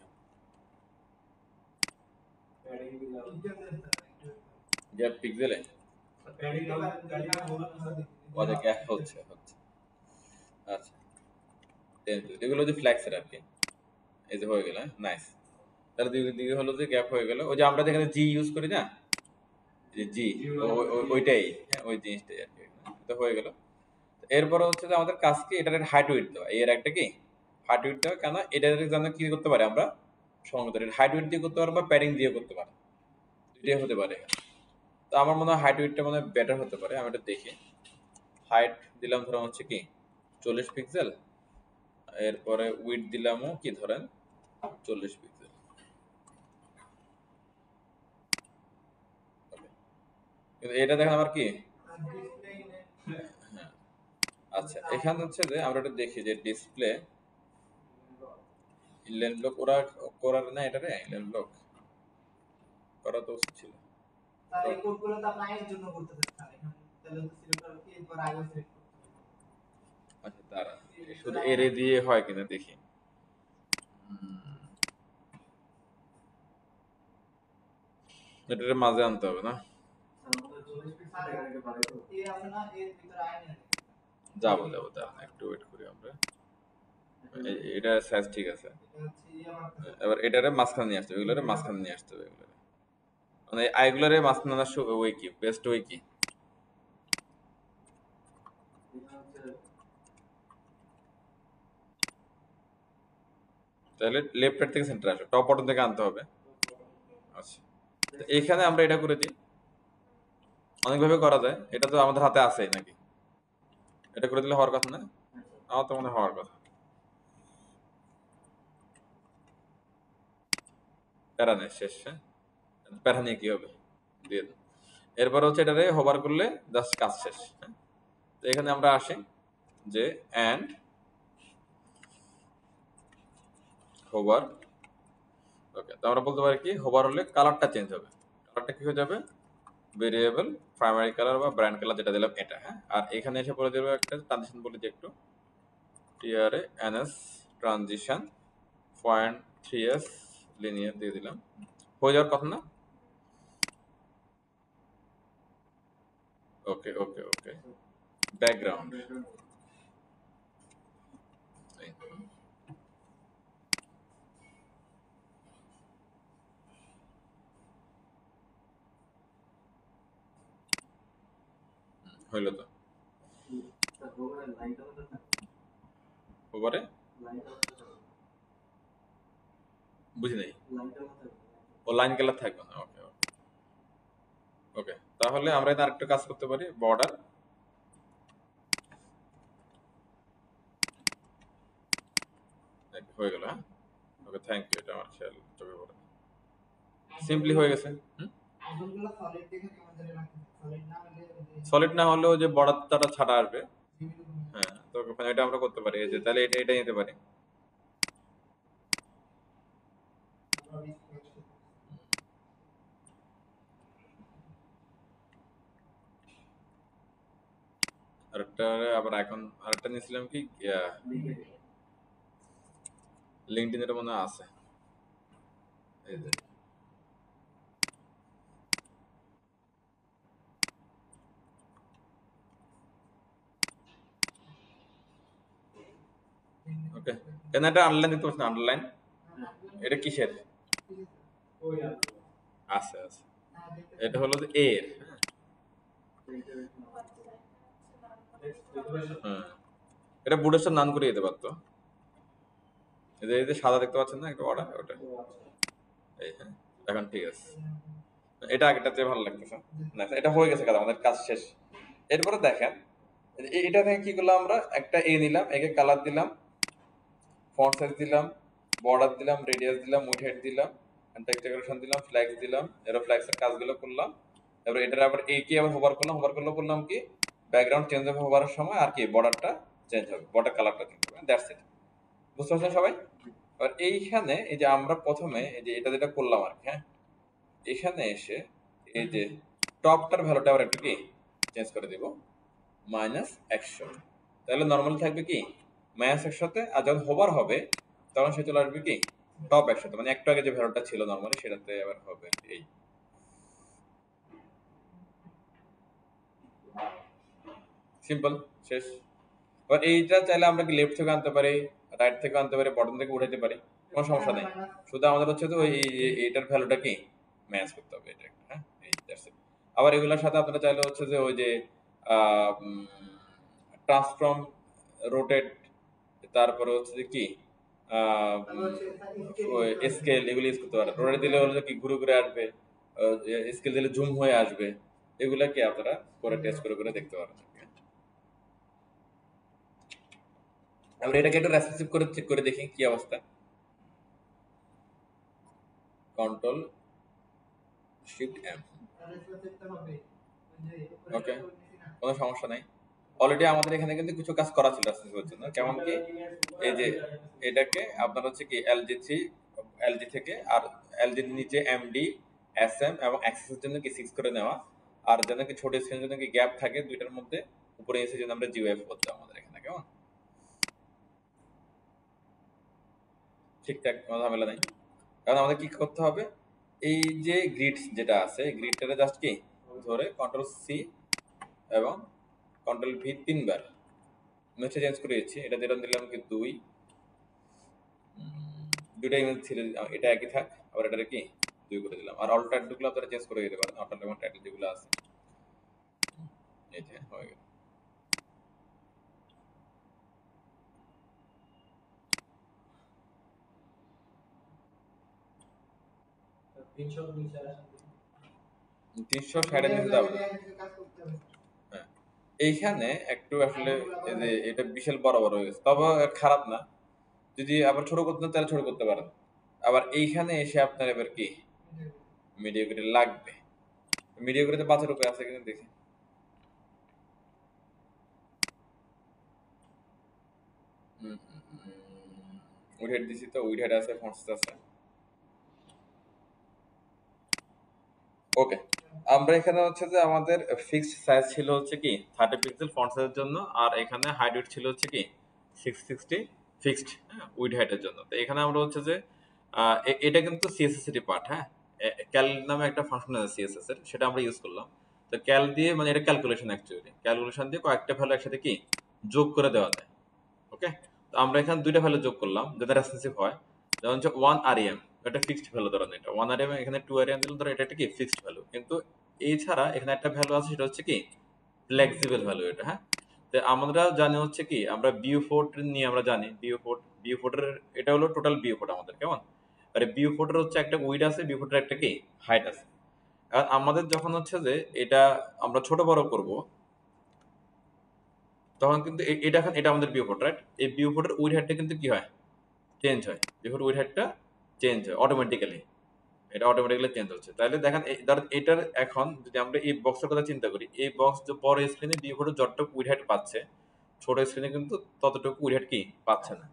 গ্যাপ পিক্সেলে ওদের গ্যাপ হচ্ছে হচ্ছে। আচ্ছা এগুলো যে ফ্লেক্সের আর কি, এই যে হয়ে গেল, নাইস। তাহলে দিকে হলো যে গ্যাপ হয়ে গেল, ওই যে আমরা যেখানে জি ইউজ করি না, যে জি ওইটাই, হ্যাঁ ওই জিনিসটাই আর কি, এটা হয়ে গেল। এরপরে হচ্ছে যে আমাদের কাজ কি এটার হাইট উইডথ দেওয়া, এর একটা কি হাইট উইডথ দেওয়া, কেন এটা যেন কি করতে পারি আমরা সঙ্গত, হাইট উইডথ দিয়ে করতে পারবো বা প্যাডিং দিয়ে করতে পারি, দুইটাই হতে পারে। তো আমার মনে হয় হাইট উইডথটা মনে হয় বেটার হতে পারে, আমি এটা দেখি। হাইট দিলাম ধরুন হচ্ছে কি 40 পিক্সেল, এরপরে উইডথ দিলামও কি ধরেন 40 পিক্সেল। কিন্তু এটা দেখেন আমার কি, হ্যাঁ আচ্ছা, এখানে হচ্ছে যে আমরা একটু দেখি যে ডিসপ্লে ইনলাইন ব্লক ওরা করার না, এটা রে ইনলাইন ব্লক করা তো উচিত ছিল। স্যার এই কোডগুলো তো আপনি এর জন্য করতে চাচ্ছেন এখানে, তাহলে তো সিলেক্ট করার কি এরপর আইও সিলেক্ট করতে হবে। আচ্ছা দাঁড়া, শুধু এরে দিয়ে হয় কিনা দেখি। এটার মাঝে আনতে হবে না? যাবো যাবো, দাঁড়ান একটু ওয়েট করি আমরা। এটা সাইজ ঠিক আছে। এবার এটারে মাঝখানে নিয়ে আসতে হবে, এগুলোরে মাঝখানে নিয়ে আসতে হবে, এগুলোরে মানে আইগুলোরে মাঝখানে আনার ওই কি বেস্ট ওই কি? তাহলে লেফট সাইড থেকে সেন্টার আসবে, টপ বটন থেকে আনতে হবে। আচ্ছা, তো এইখানে আমরা এটা করে দিই, অনেকভাবে করা যায়, এটা তো আমাদের হাতে আছে নাকি? এটা করে দিলে হওয়ার কথা না? আমার তো মনে হয় হওয়ার কথা। প্যারা নেই, শেষ। হ্যাঁ, প্যারা নিয়ে কি হবে, দিয়ে দিন। এরপর হচ্ছে এটারে হোভার করলে জাস্ট কাজ শেষ। হ্যাঁ, তো এখানে আমরা আসি যে অ্যান্ড হোভার। ওকে, তো আমরা বলতে পারি কি হোভার হলে কালারটা চেঞ্জ হবে। কালারটা কি হয়ে যাবে? ভেরিয়েবল প্রাইমারি কালার বা ব্র্যান্ড কালার যেটা দিলাম এটা। হ্যাঁ, আর এখানে এসে বলে দেবো একটা ট্রানজিশন বলে দিই একটু, TRA NS transition 0.3s linear দিয়ে দিলাম, হয়ে যাওয়ার কথা না? ওকে ওকে ওকে, ব্যাকগ্রাউন্ড হইলো তো। ওভারে বুঝি নাই, ও লাইন কালার থাকবে না। ওকে ওকে ওকে, তাহলে আমরা এটা আরেকটু কাজ করতে পারি, বর্ডার হয়ে গেল। হ্যাঁ, ওকে থ্যাংক ইউ, এটা আমার খেয়াল চোখে পড়ে, সিম্পলি হয়ে গেছে। সলিড না হলেও যে বর্ডারটা ছাড়া আসবে। হ্যাঁ, তো ওখানে এটা আমরা করতে পারি, এই যে তাহলে এটা এটা নিতে পারি। আরেকটা আবার এখন আরেকটা নিয়েছিলাম কি লিঙ্কডইন, এটা মনে হয় আছে, এই যে ওকে। কেন এটা আন্ডারলাইন দিতে পারছি না? আন্ডারলাইন এটা কিসের? আছে আছে, এটা হলো যে এর। হ্যাঁ, এটা বুডেস্টার নান করে দিতে পারতো। এই যে সাদা দেখতে পাচ্ছেন না একটা অর্ডার, ওটা এই। হ্যাঁ, এখন ঠিক আছে, এটা আগেটাতে ভালো লাগতেছে না, এটা হয়ে গেছে কাজ, আমাদের কাজ শেষ। এরপরে দেখেন এটা থেকে কি করলাম, আমরা একটা এ নিলাম, একে কালার দিলাম, ফন্ট সাইজ দিলাম, বর্ডার দিলাম, রেডিয়াস দিলাম, উইডথ হাইট দিলাম, টেক্সট ডেকোরেশন দিলাম, ফ্ল্যাগস দিলাম, এরো ফ্ল্যাগসের কাজগুলো করলাম। তারপর এটার আবার এই কি আবার হোভার করলাম, হোভার করলে করলাম কি ব্যাকগ্রাউন্ড চেঞ্জ হবে হোভারের সময়, আর কি বর্ডারটা চেঞ্জ হবে, বর্ডার কালারটা চেঞ্জ হবে, দ্যাটস ইট। বুঝতে পারছেন সবাই? আর এইখানে এই যে আমরা প্রথমে এই যে এটা যেটা করলাম আর কি, হ্যাঁ, এখানে এসে এই যে টপটার ভ্যালুটা আবার একটু কি চেঞ্জ করে দিব, -100। তাহলে নর্মালি থাকবে কি -100তে, আর যখন হোভার হবে তখন সে চলে আসবে কি টপ 100তে, মানে একটু আগে যে ভ্যালুটা ছিল নর্মালি সেটাতে আবার হবে। এই সিম্পল, শেষ। এবার এইটা চাইলে আমরা কি লেফট থেকে আনতে পারি, রাইট থেকে আনতে পারি, বটম থেকে উঠাইতে পারি, কোনো সমস্যা নেই। শুধু আমাদের হচ্ছে তো ওই এইটার ভ্যালুটা কি ম্যাচ করতে হবে, এটা একটা। হ্যাঁ, এই দ্যাটস ইট। আবার এগুলোর সাথে আপনারা চাইলে হচ্ছে যে ওই যে ট্রান্সফর্ম, রোটেট, তারপরে হচ্ছে যে কি স্কেল, এগুলো ইউজ করতে পারেন। রোটেট দিলে হলো কি ঘুরে ঘুরে আসবে, স্কেল দিলে জুম হয়ে আসবে, এগুলা কি আপনারা করে টেস্ট করে করে দেখতে পারেন। আমরা এটাকে একটু রেসপন্সিভ করে চেক করে দেখি কি অবস্থা। কন্ট্রোল শিফট এম, ওকে, কোনো সমস্যা নাই। অলরেডি আমাদের এখানে কিন্তু কিছু কাজ করা ছিল রেসপন্সিভের জন্য, কেমন কি এই যে এটাকে আপনার হচ্ছে কি এলজি থেকে আর এলজির নিচে এমডি এসএম এবং অ্যাক্সেসের জন্য কি 6 করে নেওয়া, আর যেন কি ছোট স্ক্রিনের জন্য কি গ্যাপ থাকে দুইটার মধ্যে, উপরে এসে জন্য আমরা জিওএফ করতে আমাদের এখানে, কেমন ঠিকঠাক কোনো ঝামেলা নাই। কারণ আমাদের কি করতে হবে, এই যে গ্রিড যেটা আছে গ্রিডটারে জাস্ট কি ধরে কন্ট্রোল সি এবং কন্ট্রোল ভি তিনবার ইমেজটা চেঞ্জ করে দিচ্ছি। এটা যেটা দিলাম কি দুইটা ইমেজ ছিল, এটা একই থাক, আবার এটা কি 2 করে দিলাম। আর অল টাইটেলগুলো আপনারা চেঞ্জ করে দিতে পারেন, অল্টার এবং টাইটেল যেগুলো আছে। এই যে হয়ে গেল। তিনশো নিচে আসেন 360 নিতে যাবে না। কাজ করতে হবে। হ্যাঁ, এইখানে একটু আসলে এই যে এটা বিশাল বড় বড় হয়ে গেছে, তবে খারাপ না। যদি আবার ছোট করতে চান তাহলে ছোট করতে পারেন। আবার এইখানে এসে আপনার এবার কি মিডিয়া করে লাগবে, মিডিয়া করে তো বাঁচার উপায় আছে কিনা দেখি। উইডহেড দিছি তো, উইডহেড আছে, ফন্টস আছে। ওকে, আমরা এখানে হচ্ছে যে আমাদের ফিক্সড সাইজ ছিল হচ্ছে কি 30 পিক্সেল ফন্ট সাইজের জন্য, আর এখানে হাইট উইডথ ছিল হচ্ছে কি 660 ফিক্সড, হ্যাঁ, উইড হাইটের জন্য। তো এখানে আমরা হচ্ছে যে এটা কিন্তু সিএসএস এর পার্ট, হ্যাঁ, ক্যাল নামে একটা ফাংশন আছে সিএসএস এর, সেটা আমরা ইউজ করলাম। তো ক্যাল দিয়ে মানে এটা ক্যালকুলেশন, অ্যাকচুয়ালি ক্যালকুলেশন দিয়ে কয়েকটা ভ্যালু একসাথে কি যোগ করে দেওয়া যায়। ওকে, তো আমরা এখানে দুইটা ভ্যালু যোগ করলাম যাতে রেসপন্সিভ হয়। যেমন হচ্ছে 1 আরইএম, এটা ফিক্সড ভ্যালু ধরেন, এটা 1 আরইএম, এখানে 2 আরইএম দিলাম, ধরো এটা একটা কি ফিক্সড ভ্যালু। কিন্তু এছাড়া এখানে একটা ভ্যালু আছে, সেটা হচ্ছে কি ফ্লেক্সিবল ভ্যালু এটা, হ্যাঁ। তো আমরা জানি হচ্ছে কি, আমরা বিউ ফোর্ট নিয়ে আমরা জানি বিউ ফোর্টের এটা হলো টোটাল বিউ ফোর্ট আমাদের, কেমন। আরে বিউ ফোর্টের হচ্ছে একটা উইড আছে, বিউ ফোর্টের একটা কি হাইট আছে। আর আমাদের যখন হচ্ছে যে এটা আমরা ছোট বড় করব, তখন কিন্তু এটা এখন এটা আমাদের বিউ ফোর্ট, রাইট। এই বিউ ফোর্টের উইড হাইটটা কিন্তু কি হয়, চেঞ্জ হয়। বিফোর উইড হেডটা চেঞ্জ হয় অটোমেটিক্যালি, এটা অটোমেটিক্যালি চেঞ্জ হচ্ছে। তাহলে দেখেন ধরেন এটার এখন যদি আমরা এই বক্সের কথা চিন্তা করি, এই বক্স যে বড় স্ক্রিনে বিফোর যতটুকু উইড হেড পাচ্ছে, ছোট স্ক্রিনে কিন্তু ততটুকু উইড হেড কি পাচ্ছে না।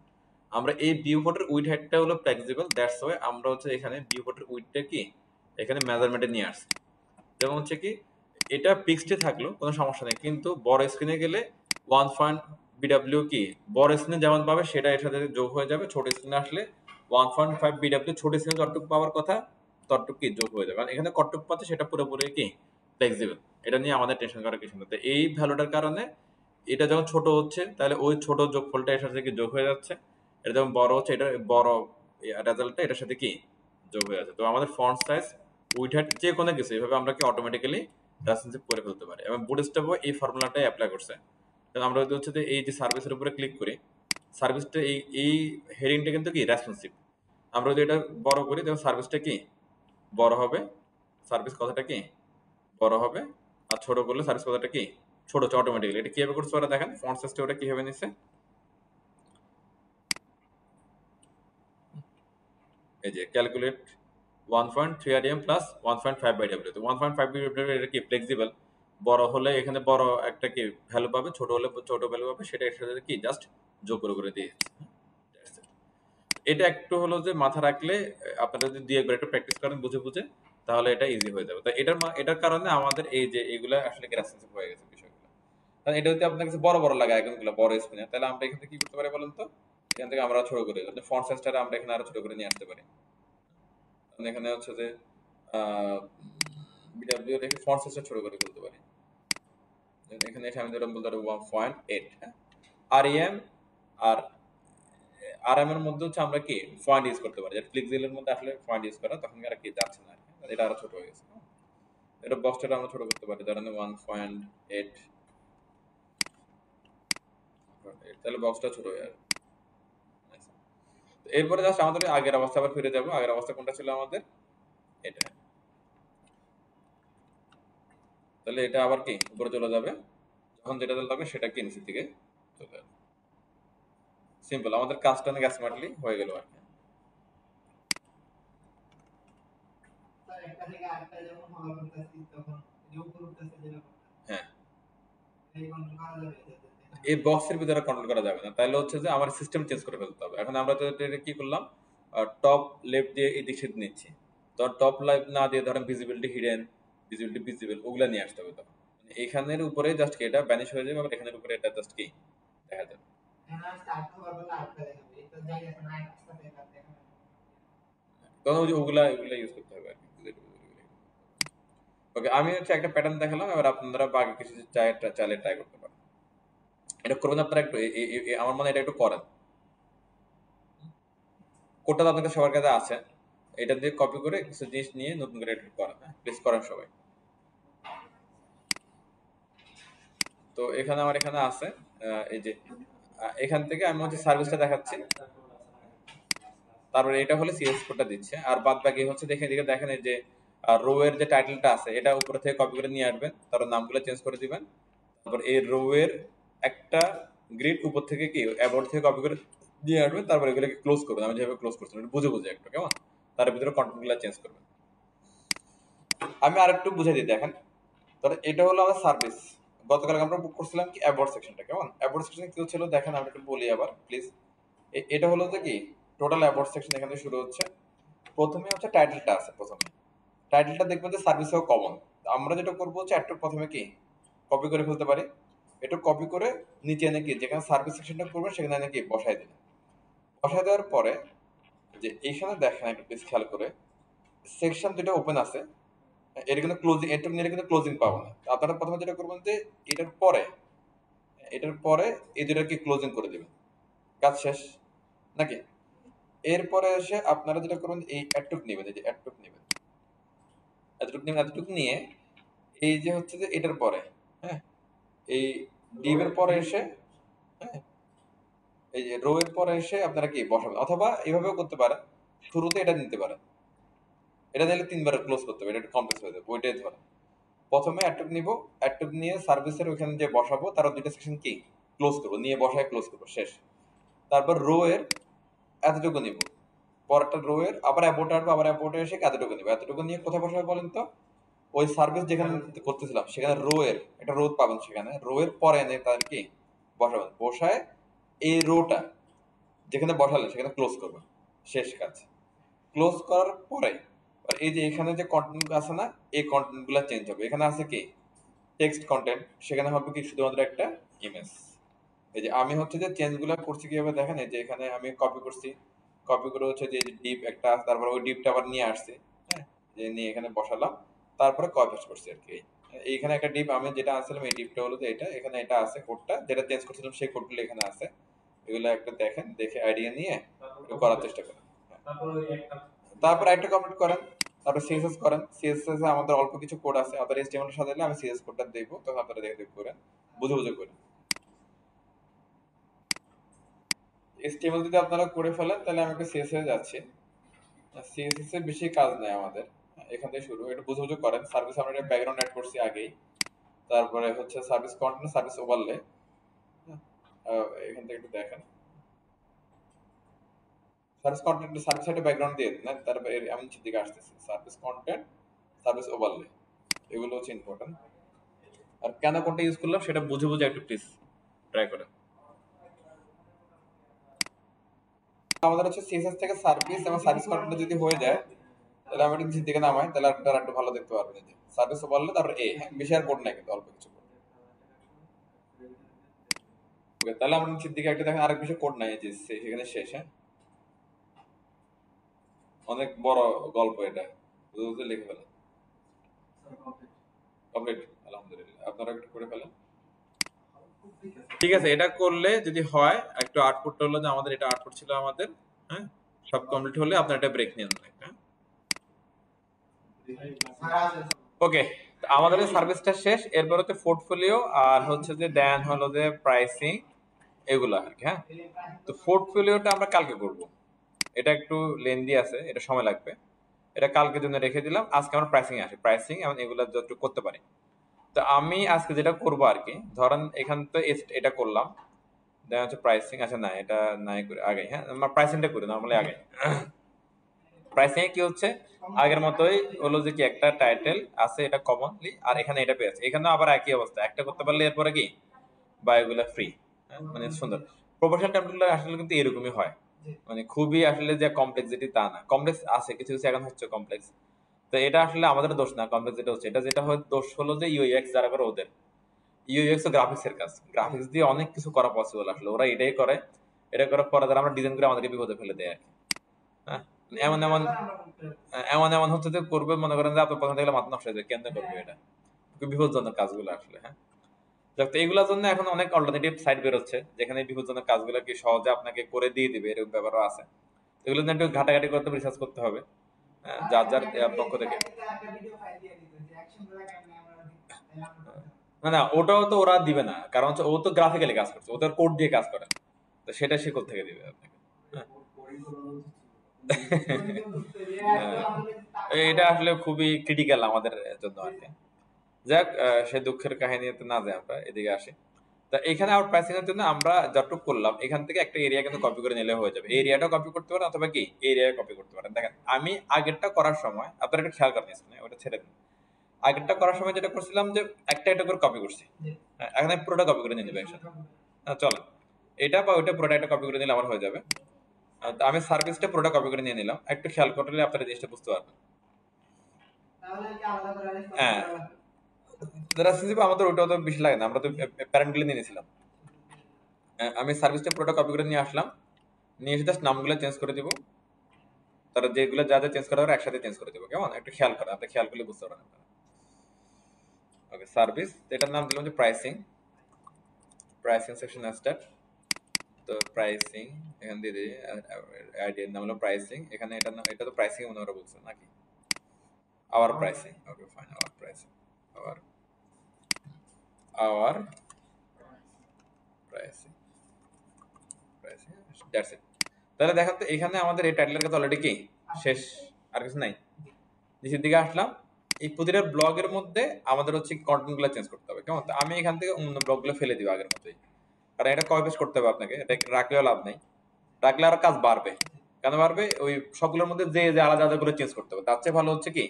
আমরা এই বিউফোর্টের উইড হেডটা হলো ফ্লেক্সিবল, দ্যাটস ওয়াই আমরা হচ্ছে এখানে বিউফোর্টের উইডটা কি এখানে মেজারমেন্টে নিয়ে আসছি। যেমন হচ্ছে কি এটা পিক্সডে থাকলো কোনো সমস্যা নেই, কিন্তু বড় স্ক্রিনে গেলে 1.BW কি বড় স্ক্রিনে যেমন পাবে সেটা এর সাথে যোগ হয়ে যাবে, ছোট স্ক্রিনে আসলে 1.5 BW ছোট স্ক্রিনে যতটুকু পাওয়ার কথা ততটুকু কি যোগ হয়ে যাবে। কারণ এখানে কতটুকু পাচ্ছে সেটা পুরোপুরি কি ফ্লেক্সিবল, এটা নিয়ে আমাদের টেনশন করার কিছু নেই। তো এই ভ্যালুটার কারণে এটা যখন ছোট হচ্ছে তাহলে ওই ছোট যোগফলটা এর সাথে কি যোগ হয়ে যাচ্ছে, এটা যখন বড় হচ্ছে এটা বড় রেজাল্টটা এটার সাথে কি যোগ হয়ে যাচ্ছে। তো আমাদের ফন্ট সাইজ উইড হাইট যে কোনো কিছু এভাবে আমরা কি অটোমেটিক্যালি রেসপন্সিভ করে ফেলতে পারি, এবং বুটস্ট্র্যাপও এই ফর্মুলাটাই অ্যাপ্লাই করছে। কারণ আমরা যদি হচ্ছে যে এই যে সার্ভিসের উপরে ক্লিক করি, সার্ভিসটা এই হেডিংটা কিন্তু কি রেসপন্সিভ। আমরা যদি এটা বড় করি তখন সার্ভিসটা কি বড় হবে, সার্ভিস কথাটা কি বড় হবে। আর ছোট করলে সার্ভিস কথাটা কি ছোট হচ্ছে অটোমেটিক্যালি। এটা কিভাবে করছে ওরা দেখেন, ফন্ট সাইজটা ওটা কিভাবে নিচ্ছে, এই যে calculate 1.3 RDM plus 1.5 by W. তো 1.5 বাই ডাব্লিউ এটা কি ফ্লেক্সিবল, বড় হলে এখানে বড় একটা কি ভ্যালু পাবে, ছোট হলে ছোট ভ্যালু পাবে, সেটা এর সাথে কি জাস্ট যোগ করে দিয়েছে। এটা একটু হলো যে মাথা রাখলে আপনারা যদি দুই একবার একটু প্র্যাকটিস করেন বুঝে বুঝে, তাহলে এটা ইজি হয়ে যাবে। তো এটার কারণে আমাদের এই যে এগুলা আসলে কি রেসপন্সিভ হয়ে গেছে বিষয়গুলো। কারণ এটা যদি আপনার কাছে বড় বড় লাগে আইকনগুলো বড় স্ক্রিনে, তাহলে আমরা এখান থেকে কি করতে পারি বলেন তো, এখান থেকে আমরা ছোট করে ফন্ট সাইজটা আমরা এখানে আরো ছোট করে নিয়ে আসতে পারি। এখানে হচ্ছে যে বিডব্লিউ রেখে ফন্ট সাইজটা ছোট করে ফেলতে পারি। এখানে এসে আমি যেরকম বলতে পারি 1.8, হ্যাঁ। আরইএম আর আরএম এর মধ্যে হচ্ছে আমরা কি পয়েন্ট ইউজ করতে পারি, যেটা ফ্লিক্সিলের মধ্যে আসলে পয়েন্ট ইউজ করা তখন আর কি যাচ্ছে না, এটা আরো ছোট হয়ে গেছে। এটা বক্সটা আমরা ছোট করতে পারি, ধরেন 1.8, তাহলে বক্সটা ছোট হয়ে যাবে। এরপরে জাস্ট আমাদের আগের অবস্থা আবার ফিরে যাবো। আগের অবস্থা কোনটা ছিল আমাদের, এটা। তাহলে এটা আবার কি উপরে চলে যাবে, যখন যেটা লাগবে সেটা কি নিচের দিকে চলে যাবে। সিম্পল, আমাদের কাজটা অনেক স্মার্টলি হয়ে গেল আর কি। স্যার একটা থেকে আরেকটা যখন ভালো করতেছি তখন যোগ করতেছে যেরকম হ্যাঁ, এই কন্ট্রোল করা যাবে এই বক্সের ভিতরে কন্ট্রোল করা যাবে না, তাহলে হচ্ছে যে আমার সিস্টেম চেঞ্জ করে ফেলতে হবে। এখন আমরা তো এটা কি করলাম, টপ লেফট দিয়ে এই দিকে নিচ্ছি, তো টপ লেফট না দিয়ে ধরেন ভিজিবিলিটি হিডেন, ভিজিবিলিটি ভিজিবল ওগুলা নিয়ে আসতে হবে। তখন এখানের উপরে জাস্ট কি এটা ভ্যানিশ হয়ে যাবে, আবার এখানের উপরে এটা জাস্ট কি দেখা যাবে। হ্যাঁ স্টার্ট করার পর আরেকটা দেখাবে এটা জায়গা এখন আরেকটা দেখাবে। তখন ওই যে ওগুলা ইউজ করতে হবে আর কি। ওকে, আমি হচ্ছে একটা প্যাটার্ন দেখালাম, এবার আপনারা বাকি কিছু চাইলে ট্রাই করতে পারেন। এটা করবেন আপনারা একটু আমার মনে হয় এটা একটু করেন। কোডটা তো আপনাদের সবার কাছে আছে, এটা দিয়ে কপি করে কিছু জিনিস নিয়ে নতুন করে এডিট করেন। হ্যাঁ, প্লিজ করেন সবাই। তো এখানে আমার এখানে আছে এই যে এখান থেকে আমি হচ্ছে সার্ভিসটা দেখাচ্ছি, তারপরে এটা হলে সিএস কোডটা দিচ্ছে, আর বাদ বাকি হচ্ছে দেখে এদিকে দেখেন এই যে রো এর যে টাইটেলটা আছে এটা উপরে থেকে কপি করে নিয়ে আসবেন, তারপর নামগুলো চেঞ্জ করে দিবেন, তারপর এই রো এর একটা গ্রিড উপর থেকে কি অ্যাবাউট থেকে কপি করে নিয়ে আসবেন, তারপর এগুলোকে ক্লোজ করবেন। আমি যেভাবে ক্লোজ করছি বুঝে বুঝে একটু কেমন, তার ভিতরে কন্টেন্টগুলো চেঞ্জ করবেন। আমি আরেকটু বুঝাই দিই দেখেন। তাহলে এটা হলো আমার সার্ভিস, গতকাল আমরা বুক করছিলাম কি অ্যাবাউট সেকশনটা, কেমন অ্যাবাউট সেকশন কি ছিল দেখেন, আমি একটু বলি আবার প্লিজ। এটা হলো যে কি টোটাল অ্যাবাউট সেকশন এখান থেকে শুরু হচ্ছে। প্রথমে হচ্ছে টাইটেলটা আছে, প্রথমে টাইটেলটা দেখবেন যে সার্ভিসেও কমন। আমরা যেটা করবো হচ্ছে একটু প্রথমে কি কপি করে ফেলতে পারি, একটু কপি করে নিচে এনে কি যেখানে সার্ভিস সেকশনটা করবেন সেখানে এনে কি বসাই দিলেন। বসাই দেওয়ার পরে যে এইখানে দেখেন একটু প্লিজ খেয়াল করে, সেকশন দুটো ওপেন আছে, এটা কিন্তু ক্লোজিং, এটা নিয়ে কিন্তু ক্লোজিং পাবো না। আপনারা প্রথমে যেটা করবেন যে এটার পরে এই দুটাকে ক্লোজিং করে দিবেন, কাজ শেষ নাকি। এরপরে এসে আপনারা যেটা করবেন এই এতটুক নেবেন, এই যে এতটুক নেবেন, এতটুক নেবেন, এতটুক নিয়ে এই যে হচ্ছে যে এটার পরে, হ্যাঁ এই ডিভের পরে এসে, হ্যাঁ এই যে রো এর পরে এসে আপনারা কি বসাবেন, অথবা এভাবেও করতে পারেন, শুরুতে এটা নিতে পারেন, এটা নিলে তিনবার ক্লোজ করতে হবে, এটা একটু কমপ্লেক্স হয়ে যাবে, ওইটাই ধরেন। প্রথমে অ্যাটক নিব, অ্যাটক নিয়ে সার্ভিসের ওখানে যে বসাবো তার দুইটা সেকশন কি ক্লোজ করবো, নিয়ে বসায় ক্লোজ করবো, শেষ। তারপর রো এর এতটুকু নিব, পরেরটা রো এর আবার অ্যাবোর্টে আসবো, আবার অ্যাবোর্টে এসে এতটুকু নিব, এতটুকু নিয়ে কোথায় বসাবো বলেন তো, ওই সার্ভিস যেখানে করতেছিলাম সেখানে রো এর একটা রো পাবেন, সেখানে রো এর পরে এনে তাদের কি বসাবেন, বসায় এই রোটা যেখানে বসালেন সেখানে ক্লোজ করবেন, শেষ কাজ। ক্লোজ করার পরে এই যে এখানে যে কন্টেন্ট আছে না, এই কন্টেন্ট গুলা চেঞ্জ হবে। এখানে আছে কি টেক্সট কন্টেন্ট, সেখানে হবে কি শুধুমাত্র একটা ইমেজ। এই যে আমি হচ্ছে যে চেঞ্জ গুলা করছি কিভাবে দেখেন, এই যে এখানে আমি কপি করছি, কপি করে হচ্ছে যে ডিপ একটা, তারপর ওই ডিপটা আবার নিয়ে আসছি, হ্যাঁ যে নিয়ে এখানে বসালাম, তারপরে কপি পেস্ট করছি আর কি। এইখানে একটা ডিপ আমি যেটা আনছিলাম এই ডিপটা হলো যে এটা, এখানে এটা আছে কোডটা যেটা চেঞ্জ করছিলাম সেই কোডগুলো এখানে আছে, এগুলো একটা দেখেন, দেখে আইডিয়া নিয়ে একটু করার চেষ্টা করেন। তারপর একটা কমপ্লিট করেন, তারপর সিএসএস করেন। সিএসএস এ আমাদের অল্প কিছু কোড আছে, আপনারা এইচটিএমএল এর সাথে দিলে আমি সিএসএস কোডটা দেব, তখন আপনারা দেখে দেখে করেন, বুঝে বুঝে করেন। এইচটিএমএল যদি আপনারা করে ফেলেন তাহলে আমি একটা সিএসএস যাচ্ছি। সিএসএস এ বেশি কাজ নেই আমাদের, এখান থেকে শুরু, এটা বুঝে বুঝে করেন। সার্ভিস আমরা একটা ব্যাকগ্রাউন্ড অ্যাড করছি আগেই, তারপরে হচ্ছে সার্ভিস কন্টেন্ট, সার্ভিস ওভারলে, এখান থেকে একটু দেখেন সার্ভিস কন্টেন্ট, সার্ভিস একটা ব্যাকগ্রাউন্ড দিয়ে দিন, তারপরে আমি নিচের দিকে আসতেছি, সার্ভিস কন্টেন্ট, সার্ভিস ওভারলে, এগুলো হচ্ছে ইম্পর্টেন্ট। আর কেন কোনটা ইউজ করলাম সেটা বুঝে বুঝে একটু প্লিজ ট্রাই করেন। আমাদের হচ্ছে সিএসএস থেকে সার্ভিস এবং সার্ভিস কন্টেন্ট যদি হয়ে যায় তাহলে আমি একটু নিচের দিকে নামাই, তাহলে আপনারা একটু ভালো দেখতে পারবেন। এই যে সার্ভিস ওভারলে, তারপর হ্যাঁ বেশি আর কোড নাই কিন্তু অল্প কিছু কোড। ওকে, তাহলে আমরা নিচের দিকে একটা দেখেন আরেক বিষয় কোড নাই, এই যে সেখানে শেষ। হ্যাঁ অনেক বড় গল্প এটা, বুঝে বুঝে লিখে ফেলেন। কমপ্লিট, আলহামদুলিল্লাহ, আপনারা একটু করে ফেলেন। ঠিক আছে, এটা করলে যদি হয় একটু আউটপুটটা হলো যে আমাদের এটা আউটপুট ছিল আমাদের, হ্যাঁ সব কমপ্লিট হলে আপনার এটা ব্রেক নিয়ে নেন। হ্যাঁ ওকে, আমাদের সার্ভিসটা শেষ, এরপর হচ্ছে পোর্টফোলিও আর হচ্ছে যে দেন হলো যে প্রাইসিং, এগুলো আর কি। হ্যাঁ তো পোর্টফোলিওটা আমরা কালকে করব, এটা একটু লেন্দি আছে, এটা সময় লাগবে, এটা কালকের জন্য রেখে দিলাম। আজকে আমরা প্রাইসিং আসি, প্রাইসিং এবং এগুলো যতটুকু করতে পারি। তো আমি আজকে যেটা করবো আর কি, ধরেন এখান তো এটা করলাম, দেখা হচ্ছে প্রাইসিং, আচ্ছা না এটা নাই করে আগে, হ্যাঁ আমরা প্রাইসিংটা করি নরমালি আগে। প্রাইসিং এ কি হচ্ছে আগের মতোই হলো যে কি একটা টাইটেল আছে, এটা কমনলি, আর এখানে এটা পেয়েছে, এখানে আবার একই অবস্থা, একটা করতে পারলে এরপরে কি বায়োগুলা ফ্রি। মানে সুন্দর প্রফেশনাল টেমপ্লেট আসলে কিন্তু এরকমই হয়, মানে খুবই আসলে যে কমপ্লেক্সিটি তা না, কমপ্লেক্স আছে কিছু কিছু এখন হচ্ছে কমপ্লেক্স। তো এটা আসলে আমাদের দোষ না, কমপ্লেক্স যেটা হচ্ছে, এটা যেটা হয় দোষ হলো যে ইউএক্স যারা করে ওদের, ইউএক্স ও গ্রাফিক্স এর কাজ, গ্রাফিক্স দিয়ে অনেক কিছু করা পসিবল, আসলে ওরা এটাই করে, এটা করার পরে যারা আমরা ডিজাইন করে আমাদেরকে বিপদে ফেলে দেয় আর কি। হ্যাঁ, এমন এমন এমন এমন হচ্ছে যে করবে, মনে করেন যে আপনার পছন্দ গেলে মাথা নষ্ট হয়ে যায়, কেন করবে এটা, খুব বিপজ্জনক কাজগুলো আসলে। হ্যাঁ, যাক, তো এগুলোর জন্য এখন অনেক অল্টারনেটিভ সাইট বেরোচ্ছে যেখানে বিপজ্জনক কাজগুলো কি সহজে আপনাকে করে দিয়ে দিবে, এরকম ব্যাপারও আছে। এগুলো নিয়ে একটু ঘাটাঘাটি করতে, রিসার্চ করতে হবে যার যার পক্ষ থেকে। না না, ওটাও তো ওরা দিবে না, কারণ হচ্ছে ও তো গ্রাফিক্যালি কাজ করছে, ওদের কোড দিয়ে কাজ করে, তো সেটা সে কোথা থেকে দিবে আপনাকে? হ্যাঁ, এটা আসলে খুবই ক্রিটিক্যাল আমাদের জন্য আর কি। যাক, সে দুঃখের কাহিনীতে না যায়, আমরা এদিকে আসি। তা এখানে আউট প্রাইসিং এর জন্য আমরা যতটুকু করলাম, এখান থেকে একটা এরিয়া কিন্তু কপি করে নিলে হয়ে যাবে, এরিয়াটা কপি করতে পারেন অথবা কি এরিয়া কপি করতে পারেন। দেখেন আমি আগেরটা করার সময় আপনারা একটা খেয়াল করেন, ওটা ছেড়ে দিন, আগেরটা করার সময় যেটা করছিলাম যে একটা একটা করে কপি করছি, এখন আমি পুরোটা কপি করে নিয়ে নেবো একসাথে। চলো, এটা বা ওইটা পুরোটা একটা কপি করে নিলে আমার হয়ে যাবে। তো আমি সার্ভিসটা পুরোটা কপি করে নিয়ে নিলাম, একটু খেয়াল করলে আপনারা জিনিসটা বুঝতে পারবেন। হ্যাঁ, রেসিপি আমাদের ওইটা তো বেশি লাগে না, আমরা তো প্যারেন্ট গুলো নিয়ে নিয়েছিলাম। আমি সার্ভিসটা পুরোটা কপি করে নিয়ে আসলাম, নিয়ে এসে জাস্ট নামগুলো চেঞ্জ করে দিব, তারা যেগুলো যা যা চেঞ্জ করা হবে একসাথে চেঞ্জ করে দিব, কেমন একটু খেয়াল করেন, আপনি খেয়াল করলে বুঝতে পারবেন আপনারা। ওকে, সার্ভিস, এটার নাম দিলাম যে প্রাইসিং, প্রাইসিং সেকশন স্টার্ট। তো প্রাইসিং এখান দিয়ে দিই, আইডিয়ার নাম হলো প্রাইসিং, এখানে এটা এটা তো প্রাইসিং মনে হয় বলছে নাকি, our pricing. Okay fine, our pricing, our our pricing, pricing, that's it. তাহলে দেখেন তো এখানে আমাদের এই টাইটেলের কাছে অলরেডি কি শেষ, আর কিছু নাই। নিচের দিকে আসলাম, এই প্রতিটা ব্লগের মধ্যে আমাদের হচ্ছে কন্টেন্ট গুলো চেঞ্জ করতে হবে, কেমন? তো আমি এখান থেকে অন্য ব্লগ গুলো ফেলে দিব আগের মতোই, কারণ এটা কপি পেস্ট করতে হবে আপনাকে, এটা রাখলেও লাভ নাই, রাখলে আর কাজ বাড়বে। কেন বাড়বে? ওই সবগুলোর মধ্যে যে যে আলাদা আলাদা করে চেঞ্জ করতে হবে, তার চেয়ে ভালো হচ্ছে কি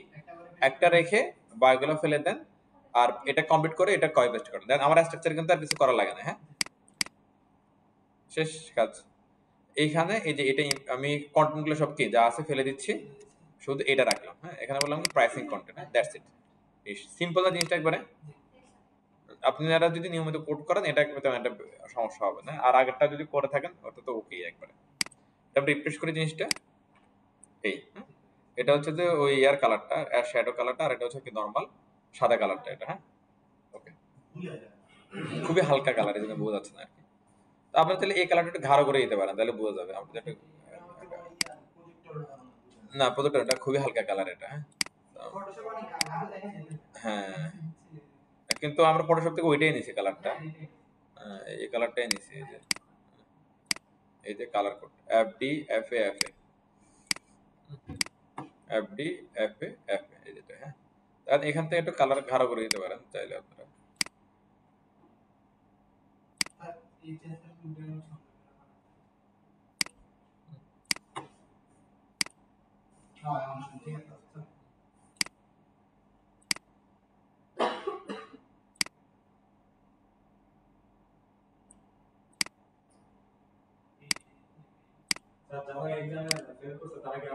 একটা রেখে বায়োগুলো ফেলে দেন, আর এটা কমপ্লিট করে এটা কপি পেস্ট করেন, দেন আমার স্ট্রাকচার কিন্তু আর কিছু করা লাগে না। হ্যাঁ, শেষ কাজ। এইখানে এই যে এটা আমি কন্টেন্ট গুলো সব কি যা আছে ফেলে দিচ্ছি, শুধু এটা রাখলাম। হ্যাঁ, এখানে বললাম pricing content, that's it. Simple না জিনিসটা একবারে, আপনারা যদি নিয়মিত কোড করেন এটা তেমন একটা সমস্যা হবে না, আর আগেরটা যদি করে থাকেন ওটা তো ওকে একবারে। তারপর রিফ্রেশ করে জিনিসটা, এই এটা হচ্ছে যে ওই ইয়ার কালারটা, শ্যাডো কালারটা, আর এটা হচ্ছে কি নরমাল সাদা কালারটা এটা। হ্যাঁ, ওকে, খুবই হালকা কালার, এই জন্য বোঝা যাচ্ছে না আর কি। তো আপনি তাহলে এই কালারটা একটু গাঢ় করে দিতে পারেন, তাহলে বোঝা যাবে। আপনি একটু, না প্রদত্ত এটা খুবই হালকা কালার এটা। হ্যাঁ, হ্যাঁ, কিন্তু আমরা ফটোশপ থেকে ওইটাই নিছি কালারটা, এই কালারটাই নিছি, এই যে colour code FD FA FA FD FA FA, এই যেটা। হ্যাঁ, তাহলে এখান থেকে একটু কালার গাঢ় করে দিতে পারেন চাইলে আপনারা।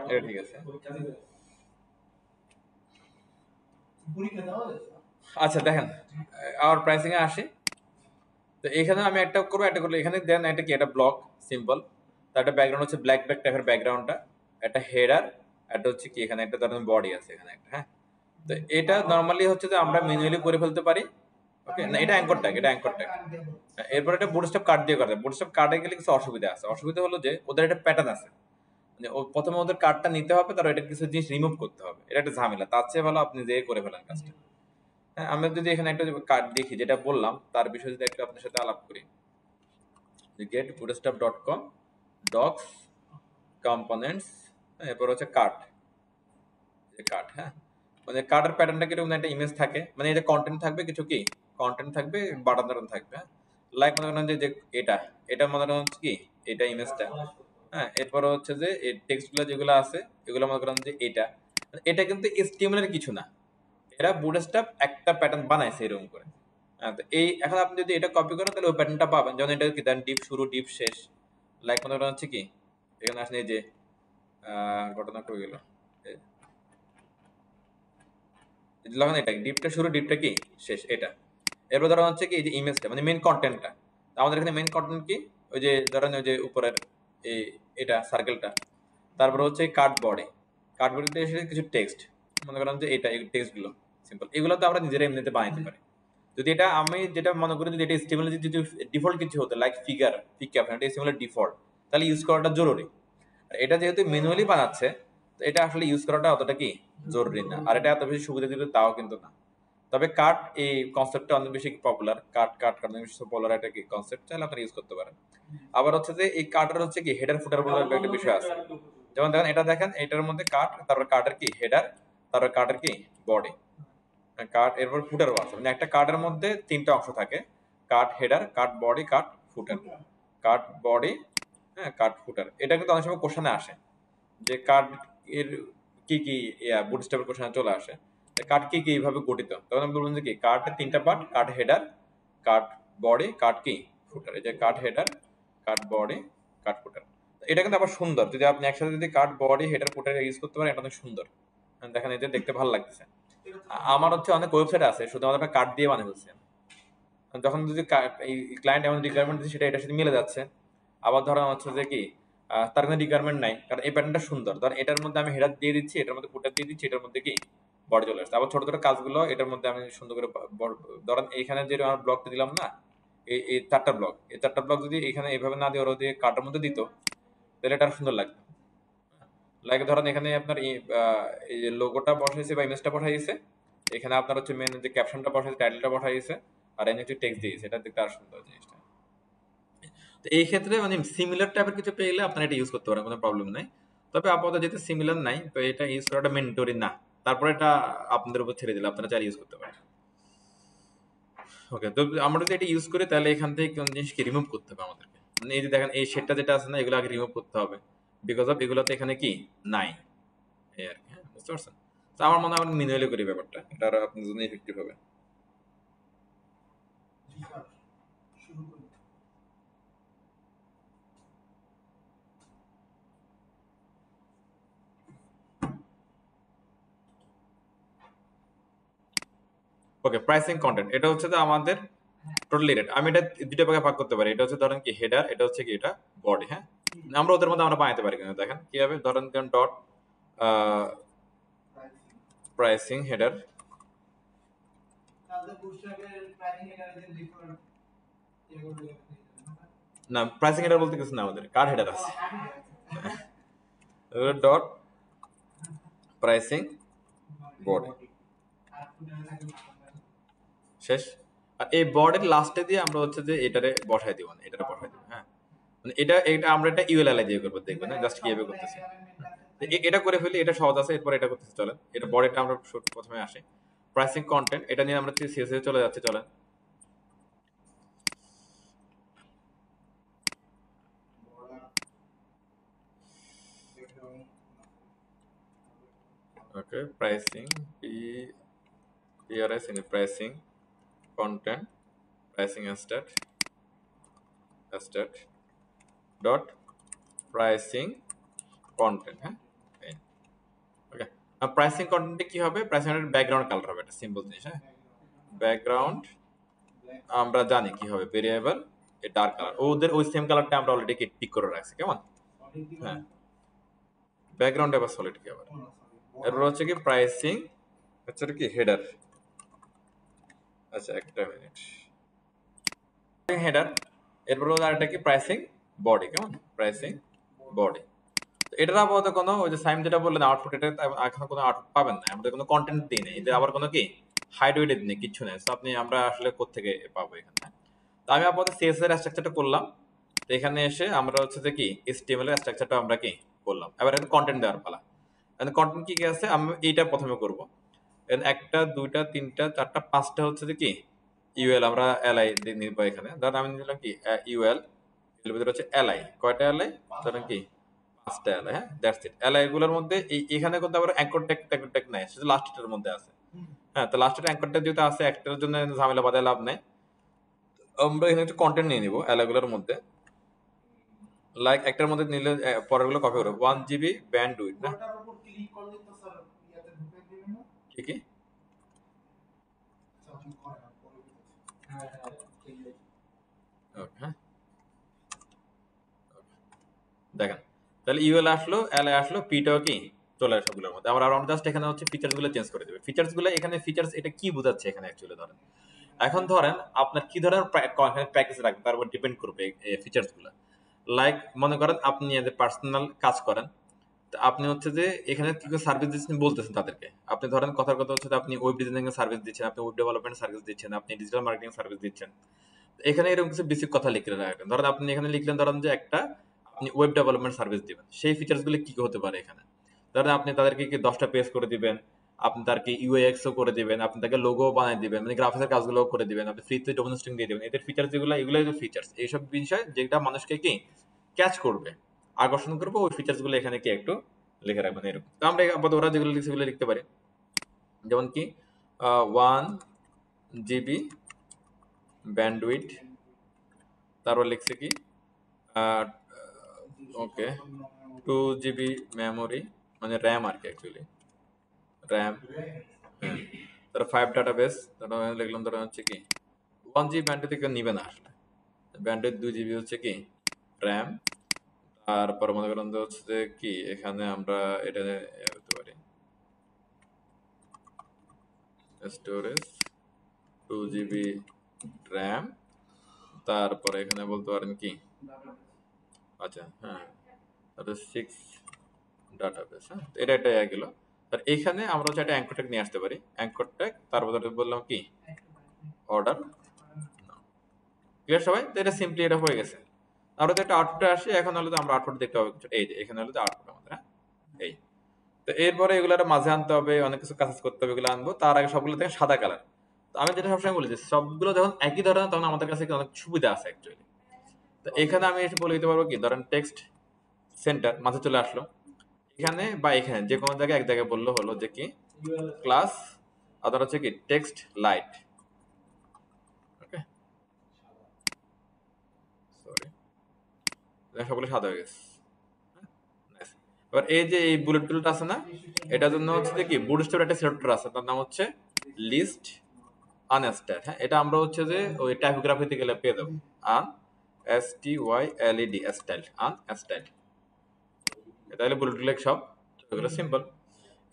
এটা ঠিক আছে। আচ্ছা দেখেন, আমার প্রাইসিং এ আসি। তো এখানে আমি একটা করবো, একটা করলে এখানে দেন এটা কি, এটা ব্লক সিম্পল, তার একটা ব্যাকগ্রাউন্ড হচ্ছে ব্ল্যাক ব্যাক টাইপের ব্যাকগ্রাউন্ডটা, একটা হেডার, একটা হচ্ছে কি এখানে একটা ধরেন বডি আছে এখানে একটা। হ্যাঁ, তো এটা নরমালি হচ্ছে যে আমরা ম্যানুয়ালি করে ফেলতে পারি। ওকে, না এটা অ্যাঙ্কর ট্যাগ, এটা অ্যাঙ্কর ট্যাগ। এরপর এটা বুটস্ট্র্যাপ কার্ড দিয়ে করে, বুটস্ট্র্যাপ কার্ডে গেলে কিছু অসুবিধা আছে। অসুবিধা হলো যে ওদের একটা প্যাটার্ন আছে, মানে প্রথমে ওদের কার্ডটা নিতে হবে, তারপর এটা কিছু জিনিস রিমুভ করতে হবে, এটা একটা ঝামেলা। তার চেয়ে ভালো আপনি যে করে ফেলেন কাজটা। হ্যাঁ, আমরা যদি এখানে একটা কার্ড দেখি যেটা বললাম, তার বিষয়ে যদি একটু আপনার সাথে আলাপ করি, get bootstrap.com docs components, এরপর হচ্ছে কার্ড, কার্ড। হ্যাঁ, মানে কার্ডের প্যাটার্নটা কিরকম, একটা ইমেজ থাকে, মানে এটা কন্টেন্ট থাকবে, কিছু কি কন্টেন্ট থাকবে, বাটন টাটন থাকবে। হ্যাঁ, লাইক মনে করেন যে এটা এটা মনে করেন হচ্ছে কি এটা ইমেজটা। হ্যাঁ, এরপর হচ্ছে যে এই টেক্সট গুলো যেগুলো আছে এগুলো মনে করেন যে এটা এটা কিন্তু HTML এর কিছু না, এরা বুটস্ট্র্যাপ একটা প্যাটার্ন বানাইছে এরকম করে। তো এই এখন আপনি যদি এটা কপি করেন তাহলে ওই প্যাটার্নটা পাবেন, যেমন এটা কি দেন ডিপ শুরু ডিপ শেষ, লাইক মনে করেন হচ্ছে কি এখানে আসলে এই যে ঘটনা কই গেল, যখন এটা ডিপটা শুরু ডিপটা কি শেষ এটা। এরপর ধরেন হচ্ছে কি এই যে ইমেজটা মানে মেইন কন্টেন্টটা, আমাদের এখানে মেইন কন্টেন্ট কি ওই যে ধরেন ওই যে উপরের এই এটা সার্কেলটা, তারপর হচ্ছে কার্ডবোর্ডে, কার্ডবোর্ডে এসে কিছু টেক্সট, মনে করেন যে এটা এই টেক্সটগুলো সিম্পল, এগুলো তো আমরা নিজেরা এমনিতে বানাইতে পারি। যদি এটা আমি যেটা মনে করি যদি এটা HTML যদি ডিফল্ট কিছু হতো লাইক ফিগার পিক ক্যাপশন, এটা HTML এর ডিফল্ট, তাহলে ইউজ করাটা জরুরি। আর এটা যেহেতু ম্যানুয়ালি বানাচ্ছে তো এটা আসলে ইউজ করাটা অতটা কি জরুরি না, আর এটা এত বেশি সুবিধা দিবে তাও কিন্তু না। তবে কাট এই কনসেপ্টটা অনেক বেশি পপুলার, কাট কাট অনেক বেশি পপুলার একটা কি কনসেপ্ট, চাইলে আপনারা ইউজ করতে পারেন। আবার হচ্ছে যে এই কার্টের হচ্ছে কি হেডার ফুটার বলে একটা বিষয় আছে, যেমন দেখেন এটা দেখেন এটার মধ্যে কাট, তারপর কার্টের কি হেডার, তারপর কার্টের কি বডি, কার্ট এরপর ফুটারও আছে, মানে একটা কার্ডের মধ্যে তিনটা অংশ থাকে, cart header, cart body, cart footer. Cart body, হ্যাঁ কার্ট ফুটার, এটা কিন্তু অনেক সময় কোশ্চেনে আসে যে কার্ড এর কি কি বুটস্ট্র্যাপের কোশ্চেনে চলে আসে, কার্ড কি কি এইভাবে গঠিত, তখন আমি বললাম যে কি কার্টের তিনটা part, cart header, cart body, cart কি ফুটার। এই যে cart header, cart body, cart footer, এটা কিন্তু আবার সুন্দর, যদি আপনি একসাথে যদি cart body header footer use করতে পারেন এটা অনেক সুন্দর, দেখেন এটা দেখতে ভালো লাগতেছে। আমার হচ্ছে অনেক ওয়েবসাইট আছে শুধুমাত্র একটা কার্ড দিয়ে বানিয়ে ফেলছে, যখন যদি এই ক্লায়েন্ট এমন রিকোয়ারমেন্ট দিচ্ছে সেটা এটার সাথে মিলে যাচ্ছে। আবার ধরেন হচ্ছে যে কি তার কোনো রিকোয়ারমেন্ট নাই, কারণ এই প্যাটার্নটা সুন্দর, ধর এটার মধ্যে আমি হেডার দিয়ে দিচ্ছি, এটার মধ্যে ফুটার দিয়ে দিচ্ছি, এটার মধ্যে কি বডি চলে আসছে। আবার ছোট ছোট কাজগুলো এটার মধ্যে আমি সুন্দর করে ধরেন এইখানে যে আমার ব্লকটা দিলাম না, এই চারটা ব্লক, এই চারটা ব্লক যদি এখানে এইভাবে না দিয়ে ওরা দিয়ে কার্ডের মধ্যে দিত তাহলে এটা আরো সুন্দর লাগতো। লাইক ধরেন এখানে আপনার এই যে লোগোটা বসাইছে বা ইমেজটা বসাইছে, এখানে আপনার হচ্ছে মেন যে ক্যাপশনটা বসাইছে, টাইটেলটা বসাইছে, আর এনে একটু টেক্সট দিয়েছে, এটা দেখতে আরো সুন্দর জিনিসটা। তো এই ক্ষেত্রে মানে সিমিলার টাইপের কিছু পেলে আপনারা এটা ইউজ করতে পারেন, কোনো প্রবলেম নাই। তবে আপাতত যেহেতু সিমিলার নাই তো এটা ইউজ করাটা ম্যান্ডেটরি না, তারপরে এটা আপনাদের উপর ছেড়ে দিলে আপনারা চাইলে ইউজ করতে পারেন। ওকে, তো আমরা যদি এটা ইউজ করি তাহলে এখান থেকে কোন জিনিসকে রিমুভ করতে হবে আমাদেরকে, মানে এই যে দেখেন এই শেডটা যেটা আছে না এগুলো আগে রিমুভ করতে হবে, বিকজ অফ এগুলোতে এখানে কি নাই, এই আর কি, হ্যাঁ বুঝতে পারছেন। তো আমার মনে হয় আমি ম্যানুয়ালি করি ব্যাপারটা, এটা আরো আপনার জন্য ইফেক্টিভ হবে। শুরু করি। ওকে, প্রাইসিং কন্টেন্ট এটা হচ্ছে যে আমাদের টোটালি রেট, আমি এটা দুটো ভাগে ভাগ করতে পারি, এটা হচ্ছে ধরেন কি হেডার, এটা হচ্ছে কি এটা বডি, হ্যাঁ আমরা ওদের মধ্যে আমরা বানাতে পারি, কিন্তু দেখেন কিভাবে, ধরেন ডট প্রাইসিং হেডার, তাহলে বুটস্ট্র্যাপের প্রাইসিং এটার যে ডিফল্ট এগুলো না প্রাইসিং হেডার বলতে কিছু না, আমাদের কার হেডার আছে, ডট প্রাইসিং বডি শেষ। আর এই বডির লাস্টে দিয়ে আমরা হচ্ছে যে এটারে বসাই দিব, না এটারে বসাই দিব, হ্যাঁ মানে এটা আমরা এটা ইউএলএল দিয়ে করব, দেখবেন না জাস্ট কিভাবে করতেছি। এটা করে ফেলি, এটা সহজ আছে, এরপর এটা করতেছি চলেন, এটা বডিটা আমরা প্রথমে আসি, প্রাইসিং কন্টেন্ট এটা নিয়ে আমরা সিএসএস চলে যাচ্ছি চলেন। ওকে, pricing PRS in pricing content pricing stat dot pricing content, হ্যাঁ ওকে। আর প্রাইসিং কন্টেন্টে কি হবে, প্রাইসিং এর ব্যাকগ্রাউন্ড কালার হবে, এটা সিম্পল জিনিস, হ্যাঁ ব্যাকগ্রাউন্ড আমরা জানি কি হবে, ভেরিয়েবল এ ডার্ক কালার, ওদের ওই সেম কালারটা আমরা অলরেডি পিক করে রাখছি, কেমন, হ্যাঁ ব্যাকগ্রাউন্ড এবার সলিড কি হবে, এরপর হচ্ছে কি প্রাইসিং হচ্ছে কি হেডার, আচ্ছা একটা মিনিট, হেডার, এরপর আর এটা কি প্রাইসিং বডি, কেমন প্রাইসিং বডি। এটার আপাতত কোনো ওই যে সাইম যেটা বললেন আউটপুট, এটা এখন কোনো আউটপুট পাবেন না, আমাদের কোনো কন্টেন্ট দিই নেই, এতে আবার কোনো কি হাইড ওয়েটেড নেই, কিছু নেই, তো আপনি আমরা আসলে কোত্থেকে পাবো এখানে। তো আমি আপাতত সিএসএস এর স্ট্রাকচারটা করলাম, তো এখানে এসে আমরা হচ্ছে যে কি এইচটিএমএল এর স্ট্রাকচারটা আমরা কি করলাম, এবার এটা কন্টেন্ট দেওয়ার পালা। কন্টেন্ট কি কি আছে আমি এইটা প্রথমে করব, একটা দুইটা তিনটা চারটা পাঁচটা হচ্ছে যে কি ইউএল আমরা এলআই নিব, এখানে ধরেন আমি নিলাম কি ইউএল, এর ভিতরে হচ্ছে এলআই, কয়টা এলআই ধরেন কি পাঁচটা এলাই, হ্যাঁ দ্যাটস ইট। এলাই গুলোর মধ্যে এখানে কিন্তু আবার অ্যাঙ্কর ট্যাগ নাই, সেটা লাস্টটার মধ্যে আছে। হ্যাঁ, তো লাস্টের অ্যাঙ্কর ট্যাগ যেহেতু আছে, একটার জন্য ঝামেলা বাঁধায় লাভ নাই। আমরা এখানে একটা কন্টেন্ট নিয়ে নিব এলাইগুলোর মধ্যে, লাইক একটার মধ্যে নিলে পরেরগুলো কপি করবো 1 GB ব্যান্ডউইথ না ওটার উপর ক্লিক করলে তো স্যার ইয়াতে ঢুকে দিবে না? কি কি আচ্ছা, আপনি করেন, আমি করে দিতেছি। হ্যাঁ, হ্যাঁ, ঠিক আছে। ওকে, হ্যাঁ দেখেন, তাহলে ইউএল আসলো, এলআই আসলো, পিটাও কি চলে আসলো সবগুলোর মধ্যে। আমরা জাস্ট এখানে হচ্ছে ফিচার্স গুলো চেঞ্জ করে দেবে। ফিচার্স গুলো এখানে ফিচার্স এটা কি বোঝাচ্ছে এখানে অ্যাকচুয়ালি ধরেন, এখন ধরেন আপনার কি ধরনের প্র্যাকটিস রাখবেন তার উপর ডিপেন্ড করবে এই ফিচার্স গুলো। লাইক মনে করেন আপনি এজ পার্সোনাল কাজ করেন, তো আপনি হচ্ছে যে এখানে কি করে সার্ভিস দিচ্ছেন বলতেছেন তাদেরকে। আপনি ধরেন কথার কথা হচ্ছে যে আপনি ওয়েব ডিজাইনিং এর সার্ভিস দিচ্ছেন, আপনি ওয়েব ডেভেলপমেন্ট সার্ভিস দিচ্ছেন, আপনি ডিজিটাল মার্কেটিং সার্ভিস দিচ্ছেন। তো এখানে এরকম কিছু বেসিক কথা লিখে রাখবেন। ধরেন আপনি এখানে লিখলেন ধরেন যে একটা আপনি ওয়েব ডেভেলপমেন্ট সার্ভিস দিবেন, সেই ফিচার্স গুলো কি কি হতে পারে এখানে। ধরেন আপনি তাদেরকে কি 10টা পেজ করে দিবেন, আপনি তাদেরকে ইউএক্স ও করে দিবেন, আপনি তাকে লোগো বানিয়ে দিবেন, মানে গ্রাফিক্সের কাজগুলো করে দিবেন, আপনি ফ্রিতে ডোমেন হোস্টিং দিয়ে দিবেন। এদের ফিচার্স যেগুলো, এগুলো ফিচার্স, এইসব বিষয় যেটা মানুষকে কি ক্যাচ করবে, আকর্ষণ করবে, ওই ফিচার্স গুলো এখানে কি একটু লিখে রাখবেন এরকম। তো আমরা আপাতত ওরা যেগুলো লিখছে সেগুলো লিখতে পারি, যেমন কি 1 GB ব্যান্ডউইথ, তারপর লিখছে কি ওকে 2 GB মেমোরি, মানে র্যাম আর কি অ্যাকচুয়ালি র্যাম। হ্যাঁ, তারপর 5 ডাটাবেস, তারপর লিখলাম ধরো হচ্ছে কি 1 GB ব্যান্ডউইথ থেকে নিবে না আসলে, ব্যান্ডউইথ 2 GB হচ্ছে কি র্যাম। তারপর মনে করেন যে হচ্ছে যে কি এখানে আমরা এটা করতে পারি স্টোরেজ 2 GB র্যাম, তারপরে এখানে বলতে পারেন কি আচ্ছা হ্যাঁ তারপরে 6 ডাটাবেস। হ্যাঁ, তো এটা একটা গেল। আর এখানে আমরা হচ্ছে একটা অ্যাঙ্কর ট্যাগ নিয়ে আসতে পারি, অ্যাঙ্কর ট্যাগ, তারপরে বললাম কি অর্ডার। ক্লিয়ার সবাই? তো এটা সিম্পলি এটা হয়ে গেছে। আমরা তো একটা আউটপুটে আসি, এখন হলো তো আমরা আউটপুট দেখতে হবে কিছু, এই যে এখানে হলো তো আউটপুট আমাদের। হ্যাঁ, এই তো এরপরে এগুলো একটা মাঝে আনতে হবে, অনেক কিছু কাজ করতে হবে, এগুলো আনবো। তার আগে সবগুলো থেকে সাদা কালার। তো আমি যেটা সবসময় বলি যে সবগুলো যখন একই ধরনের তখন আমাদের কাছে অনেক সুবিধা আছে অ্যাকচুয়ালি। তো এখানে আমি এসে বলে দিতে পারবো কি ধরেন টেক্সট সেন্টার মাঝে চলে আসলো, এখানে বা এখানে যে কোনো জায়গায় এক জায়গায় বললো হলো যে কি ক্লাস, আদার হচ্ছে কি টেক্সট লাইট। ওকে, সরি, সবগুলো সাদা হয়ে গেছে। Nice. এবার এই যে এই বুলেট টুলটা আছে না, এটার জন্য হচ্ছে যে কি বুটস্ট্র্যাপ একটা সিলেক্টর আছে, তার নাম হচ্ছে লিস্ট আনস্ট্যাট। হ্যাঁ, এটা আমরা হচ্ছে যে ওই টাইপোগ্রাফিতে গেলে পেয়ে যাবো, আন STYLED স্টাইল, আন স্টাইল। এটা হলো বুলেট টুলের সব, এগুলো সিম্পল।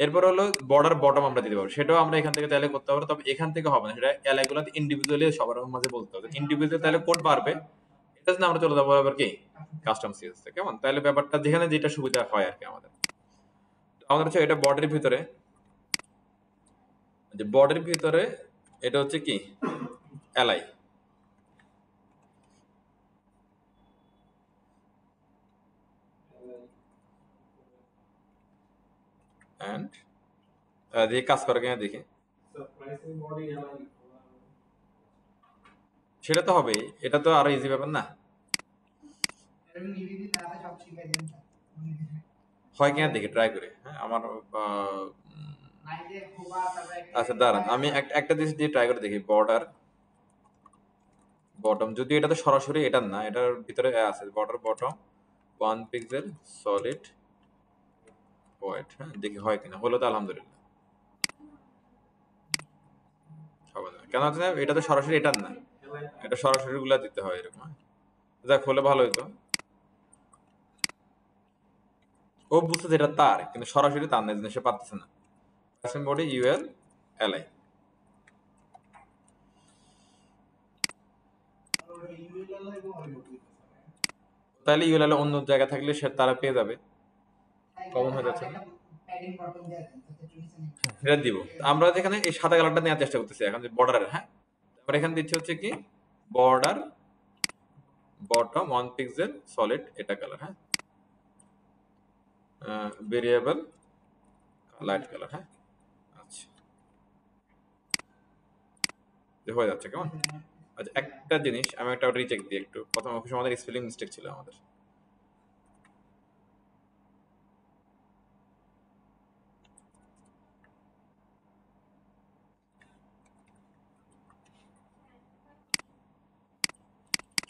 এরপর হলো বর্ডার বটম আমরা দিতে পারবো, সেটাও আমরা এখান থেকে চাইলে করতে পারবো, তবে এখান থেকে হবে না, সেটা এলাইগুলো ইন্ডিভিজুয়ালি সবার মাঝে বলতে হবে, ইন্ডিভিজুয়াল তাহলে কোড পারবে। এটা না আমরা চলে যাবো এবার কি কাস্টম সিএস, কেমন তাহলে ব্যাপারটা যেখানে যেটা সুবিধা হয় আর কি আমাদের। আমাদের হচ্ছে এটা বর্ডারের ভিতরে, যে বর্ডারের ভিতরে এটা হচ্ছে কি এলাই, এন্ড দিয়ে কাজ করে কিনা দেখি, সেটা তো হবেই, এটা তো আরো ইজি ব্যাপার না, এরকম নিবিদি তাতে সব শিখাই দেন স্যার। হয় কিনা দেখি ট্রাই করে। হ্যাঁ আমার নাই যে খোবা তারপরে একটা আচ্ছা দাঁড়ান, আমি একটা জিনিস দিয়ে ট্রাই করে দেখি, বর্ডার বটম, যদি এটা তো সরাসরি এটা না, এটার ভিতরে আছে border bottom 1 pixel solid white. হ্যাঁ দেখি হয় কিনা, হলো তো আলহামদুলিল্লাহ। হবে না কেন হচ্ছে না, এটা তো সরাসরি এটার না, এটা সরাসরি গুলা দিতে হয় এরকম। হ্যাঁ, যাক হলে ভালো হইতো। ও বুঝতেছে এটা তার, কিন্তু সরাসরি তার না, এই জিনিসটা পারতেছে না। বডি ইউএল এলআই, ইউএল এবং হলিউড। তাহলে ইউএল অন্য জায়গা থাকলে সে তারা পেয়ে যাবে, কমন হয়ে যাচ্ছে না। প্যাডিং বাটন দেয়া দেন তাতে চুইছে নেই। এটা দিব। আমরা যেখানে এই সাদা কালারটা নেওয়ার চেষ্টা করতেছি এখন, যে বর্ডারের। হ্যাঁ, আমরা এখানে দিচ্ছি হচ্ছে কি বর্ডার বটম 1 পিক্সেল সলিড এটা কালার। হ্যাঁ, ভেরিয়েবল লাইট কালার। হ্যাঁ, আচ্ছা হয়ে যাচ্ছে কেমন। আচ্ছা একটা জিনিস আমি একটা রিচেক দিই একটু, প্রথম অফিসে আমাদের স্পেলিং মিস্টেক ছিল আমাদের,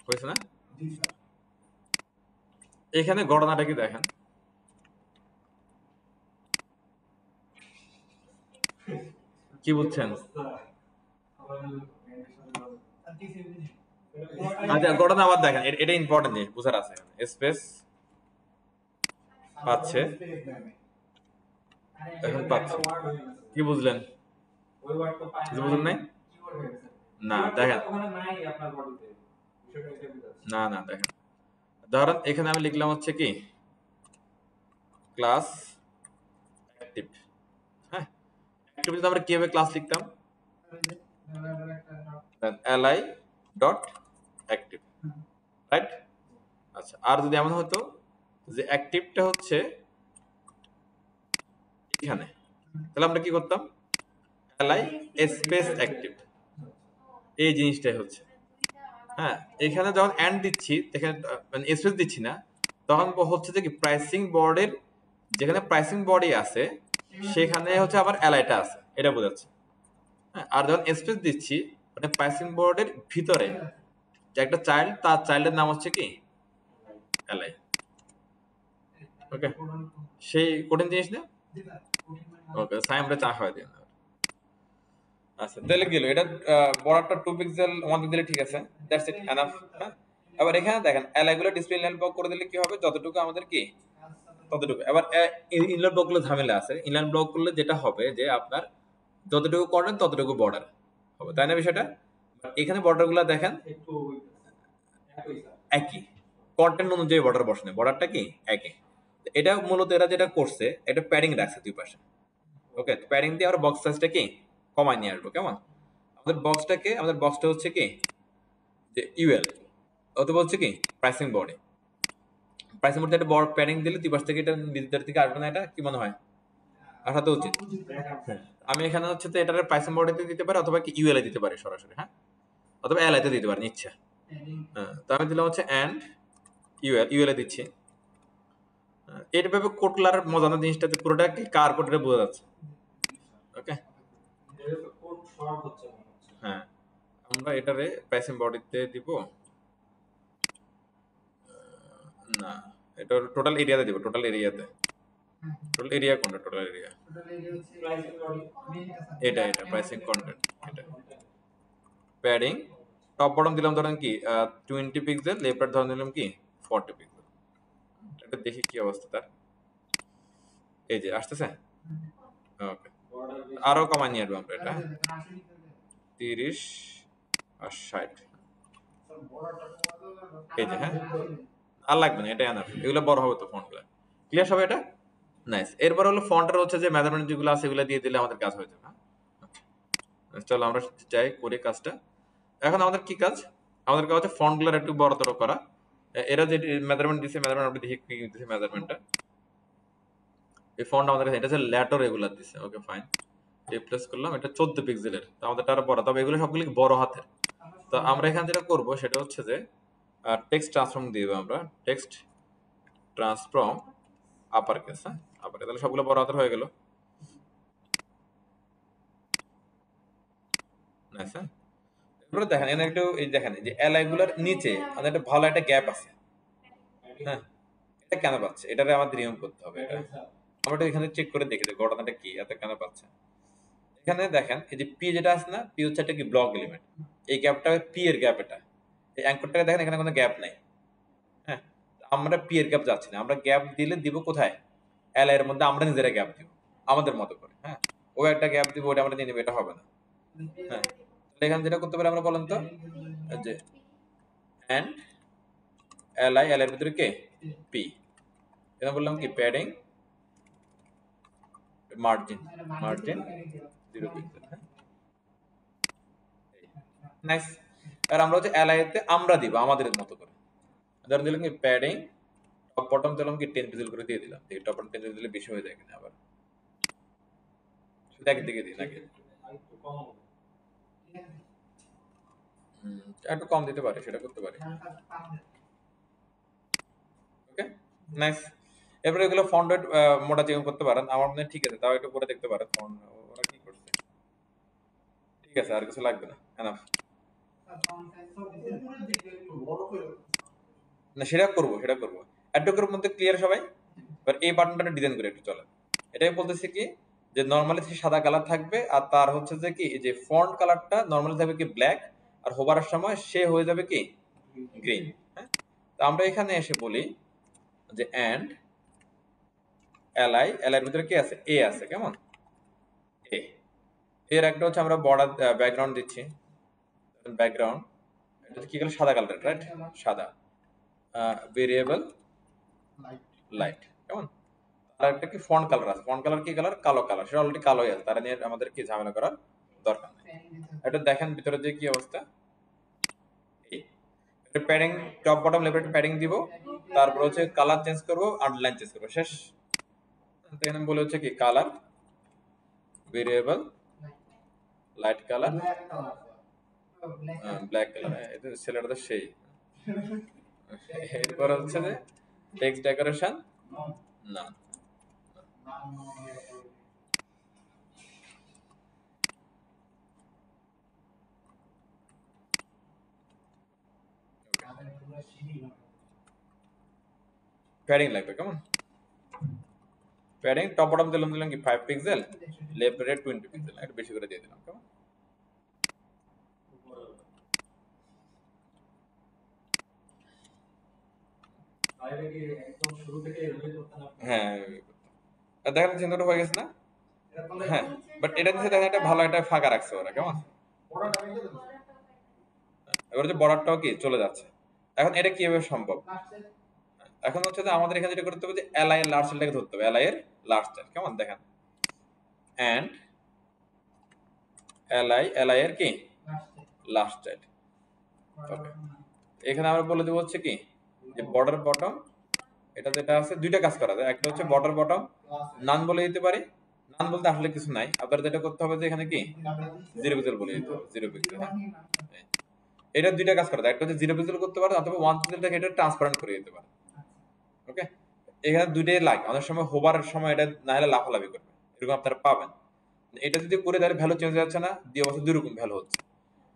হয়েছে না? জি স্যার। এখানে ঘটনাটা কি দেখেন, কি বুঝছেন? স্যার কি সিভিল? আচ্ছা ঘটনা আবার দেখেন, এটা ইম্পর্টেন্ট জিনিস বুঝার আছে। স্পেস পাচ্ছে, এখন পাচ্ছে, কি বুঝলেন? কিছু বুঝলেন নাই? না দেখেন, না না দেখেন, ধরেন এখানে আমি লিখলাম হচ্ছে কি ক্লাস অ্যাক্টিভ। হ্যাঁ, অ্যাক্টিভ যদি আমরা কিভাবে ক্লাস লিখতাম, li ডট অ্যাক্টিভ, রাইট? আচ্ছা, আর যদি এমন হতো যে অ্যাক্টিভটা হচ্ছে এখানে, তাহলে আমরা কি করতাম, li স্পেস অ্যাক্টিভ, এই জিনিসটাই হচ্ছে। হ্যাঁ, এখানে যখন এন্ড দিচ্ছি, এখানে মানে স্পেস দিচ্ছি না, তখন হচ্ছে যে কি প্রাইসিং বোর্ডের যেখানে প্রাইসিং বডি আছে সেখানে হচ্ছে আবার অ্যালাইটা আছে, এটা বোঝাচ্ছে। হ্যাঁ, আর যখন স্পেস দিচ্ছি মানে প্রাইসিং বোর্ডের ভিতরে যে একটা চাইল্ড, তার চাইল্ডের নাম হচ্ছে কি অ্যালাই। ওকে, সেই কঠিন জিনিস না? ওকে, সাই আমরা চা খাওয়াই দিই। আচ্ছা তাহলে গেল এটা, বর্ডারটা 2 পিক্সেল 1 পিক্সেল ঠিক আছে, দ্যাটস ইট এনাফ। হ্যাঁ, এবার এখানে দেখেন অ্যালাইগুলো ডিসপ্লে ইনলাইন ব্লক করে দিলে কি হবে, যতটুকু আমাদের কি ততটুকু। এবার ইনলাইন ব্লক গুলো ঝামেলা আছে, ইনলাইন ব্লক করলে যেটা হবে যে আপনার যতটুকু করেন ততটুকু বর্ডার হবে, তাই না বিষয়টা? এখানে বর্ডার গুলো দেখেন একই, কন্টেন্ট অনুযায়ী বর্ডার বসানো, বর্ডারটা কি একই। এটা মূলত এরা যেটা করছে, এটা প্যাডিং রাখছে দুই পাশে। ওকে, প্যাডিং দিয়ে আমরা বক্স সাইজটা কি কমায় নিয়ে আসবো। কেমন? আমাদের বক্সটা হচ্ছে কি যে ইউএল, অথবা হচ্ছে কি প্রাইসিং বডি। প্রাইসিং বডি একটা বড় প্যাডিং দিলে দুই পাশ থেকে এটা ভিতর থেকে আসবে না, এটা কি মনে হয়? আসা তো উচিত। আমি এখানে হচ্ছে তো এটার প্রাইসিং বডিতে দিতে পারি, অথবা কি ইউএল এ দিতে পারি সরাসরি। হ্যাঁ, অথবা এল তে দিতে পারি ইচ্ছা। হ্যাঁ, তো আমি দিলাম হচ্ছে এন্ড ইউএল এ দিচ্ছি। এটা ভাবে কোটলার মজাদার জিনিসটাতে পুরোটা কি কার কোডে বোঝা যাচ্ছে। ওকে, হ্যাঁ, আমরা এটারে প্রাইসিং বডিতে দিব না, এটা টোটাল এরিয়াতে দিব, টোটাল এরিয়াতে। টোটাল এরিয়া কোনটা? টোটাল এরিয়া এটা, এটা প্রাইসিং কন্টেন্ট, এটা প্যাডিং টপ বটম দিলাম ধরেন কি 20 পিক্সেল, লেফট রাইট ধরে নিলাম কি 40 পিক্সেল। এটা দেখি কি অবস্থা তার, এই যে আসতেছে। ওকে, আরো কমাই নিয়ে আসবো আমরা এটা 30 আর 60, এই যে। হ্যাঁ, আর লাগবে না, এটা এনাফ, এগুলো বড় হবে তো ফন্টগুলো, ক্লিয়ার হবে এটা। নাইস। এরপর হলো ফন্টের হচ্ছে যে মেজারমেন্ট যেগুলো আছে এগুলো দিয়ে দিলে আমাদের কাজ হয়ে যাবে। চলো আমরা যাই করি কাজটা। এখন আমাদের কি কাজ, আমাদের কাজ হচ্ছে ফন্টগুলোর একটু বড়তর করা। এরা যে মেজারমেন্ট দিছে, মেজারমেন্ট আমরা দেখি কি দিছে মেজারমেন্টটা। এই ফন্ট আমাদের কাছে এটা হচ্ছে ল্যাটো রেগুলার দিছে। ওকে ফাইন, রিপ্লেস করলাম, এটা 14 পিক্সেলের, তো আমাদের আরো বড়, তবে এগুলো সবগুলো বড় হাতের। তো আমরা এখানে যেটা করব সেটা হচ্ছে যে টেক্সট ট্রান্সফর্ম দিয়ে দেবো আমরা, টেক্সট ট্রান্সফর্ম আপার কেস। হ্যাঁ, আপার কেস, তাহলে সবগুলো বড় হাতের হয়ে গেল। নাইস। হ্যাঁ, এরপরে দেখেন এখানে একটু এই দেখেন যে এলআই গুলার নিচে আমাদের একটা ভালো একটা গ্যাপ আছে। হ্যাঁ, এটা কেন পাচ্ছে, এটারে আমাদের রিমুভ করতে হবে। এটা আমরা একটু এখানে চেক করে দেখি যে ঘটনাটা কি, এত কেন পাচ্ছে। এখানে দেখেন এই যে পি যেটা আছে না, পি হচ্ছে একটা কি ব্লক এলিমেন্ট, এই গ্যাপটা পি এর গ্যাপ। এটা এই অ্যাঙ্করটাকে দেখেন এখানে কোনো গ্যাপ নাই। হ্যাঁ, আমরা পি এর গ্যাপ যাচ্ছি না, আমরা গ্যাপ দিলে দিব কোথায়, এল এর মধ্যে আমরা নিজেরা গ্যাপ দিব আমাদের মতো করে। হ্যাঁ, ও একটা গ্যাপ দিব, ওটা আমরা নিয়ে নেবো, এটা হবে না। হ্যাঁ, এখানে যেটা করতে পারি আমরা বলেন তো, যে এন্ড এল এর ভিতরে কে পি, এটা বললাম কি প্যাডিং মার্জিন 0 পিক্সেল। নাইস। আর আমরা হচ্ছে এল তে আমরা দিব আমাদের মতো করে, ধরেন দিলাম কি প্যাডিং টপ বটম দিলাম কি 10 পিক্সেল করে দিয়ে দিলাম, দেখি টপ বটম 10 পিক্সেল দিলে বেশি হয়ে যায় কিনা। আবার শুধু একদিকে দিই নাকি একটু কম দিতে পারি, সেটা করতে পারি। ওকে, নাইস। এরপরে এগুলো ফন্ট রেট মোটা চেঞ্জ করতে পারেন, আমার মনে হয় ঠিক আছে, তাও একটু পরে দেখতে পারেন ফন্ট ওরা কি করছে। ঠিক আছে, আর কিছু লাগবে না, এনাফ। ফন্ট সাইজ সব দিতে উপরে দিকে একটু বড় করে না, সেটা করবো, সেটা করবো। এতটুকুর মধ্যে ক্লিয়ার সবাই? এবার এই বাটনটা ডিজাইন করে একটু চলে। এটাই বলতেছি কি যে নর্মালি সাদা কালার থাকবে, আর তার হচ্ছে যে কি এই যে ফন্ট কালারটা নর্মালি থাকবে কি ব্ল্যাক, আর হোভারের সময় সে হয়ে যাবে কি গ্রিন। হ্যাঁ, তো আমরা এখানে এসে বলি যে এন্ড এলআই, এলআইয়ের ভিতরে কি আছে, এ আছে, কেমন এ। এর একটা হচ্ছে আমরা বর্ডার ব্যাকগ্রাউন্ড দিচ্ছি, ব্যাকগ্রাউন্ড এটা কি কালার, সাদা কালার, রাইট, সাদা। ভেরিয়েবল লাইট লাইট, কেমন। আর একটা কি ফন্ট কালার আছে, ফন্ট কালার কি কালার, কালো কালার, সেটা অলরেডি কালোই আছে, তারা নিয়ে আমাদের কি ঝামেলা করার দরকার নেই। পেন দিতে এটা দেখেন ভিতরে যে কি অবস্থা, এই এটা padding, top bottom left padding দিব, তারপর হচ্ছে কালার চেঞ্জ করব, আন্ডারলাইন চেঞ্জ করব, শেষ। তো এখানে বলে হচ্ছে কি colour variable light colour, black colour black colour, এটা ছেলেটা তো সেই। এরপর হচ্ছে যে টেক্সট ডেকোরেশন না, প্যাডিং লাগবে, কেমন প্যাডিং টপ বটম দিলাম কি 5 পিক্সেল, লেফট রাইট 20 পিক্সেল, একটু বেশি করে দিয়ে দিলাম, কেমন। হ্যাঁ, আর দেখেন চিন্তাটা হয়ে গেছে না। হ্যাঁ, বাট এটা নিচে দেখেন একটা ভালো একটা ফাঁকা রাখছে ওরা, কেমন। এবার যে বর্ডারটাও কি চলে যাচ্ছে। এখন এটা কিভাবে সম্ভব, এখন হচ্ছে যে আমাদের এখানে যেটা করতে হবে যে এলআই এর লার্জ সেলটাকে ধরতে হবে, এলআই এর লার্জ সেল, কেমন দেখেন এন্ড এলআই এর কি লাস্ট সেল। ওকে, এখানে আমরা বলে দেব হচ্ছে কি যে বর্ডার বটম, এটা যেটা আছে দুইটা কাজ করা যায়, একটা হচ্ছে বর্ডার বটম নান বলে দিতে পারি, নান বলতে আসলে কিছু নাই, আপনার যেটা করতে হবে যে এখানে কি জিরো পিক্সেল বলে দিতে হবে, জিরো পিক্সেল। হ্যাঁ, এটা দুইটা কাজ করা যায়, একটা হচ্ছে জিরো পিক্সেল করতে পারেন অথবা 1 পিক্সেলটাকে এটা ট্রান্সপারেন্ট করে দিতে পারেন। ওকে, এখানে দুইটাই লাগে, অনেক সময় হোভারের সময় এটা না হলে লাফালাফি করবে, এরকম আপনারা পাবেন। এটা যদি করে তাহলে ভ্যালু চেঞ্জ হয়ে যাচ্ছে না, দুই অবস্থা দুই রকম ভ্যালু হচ্ছে।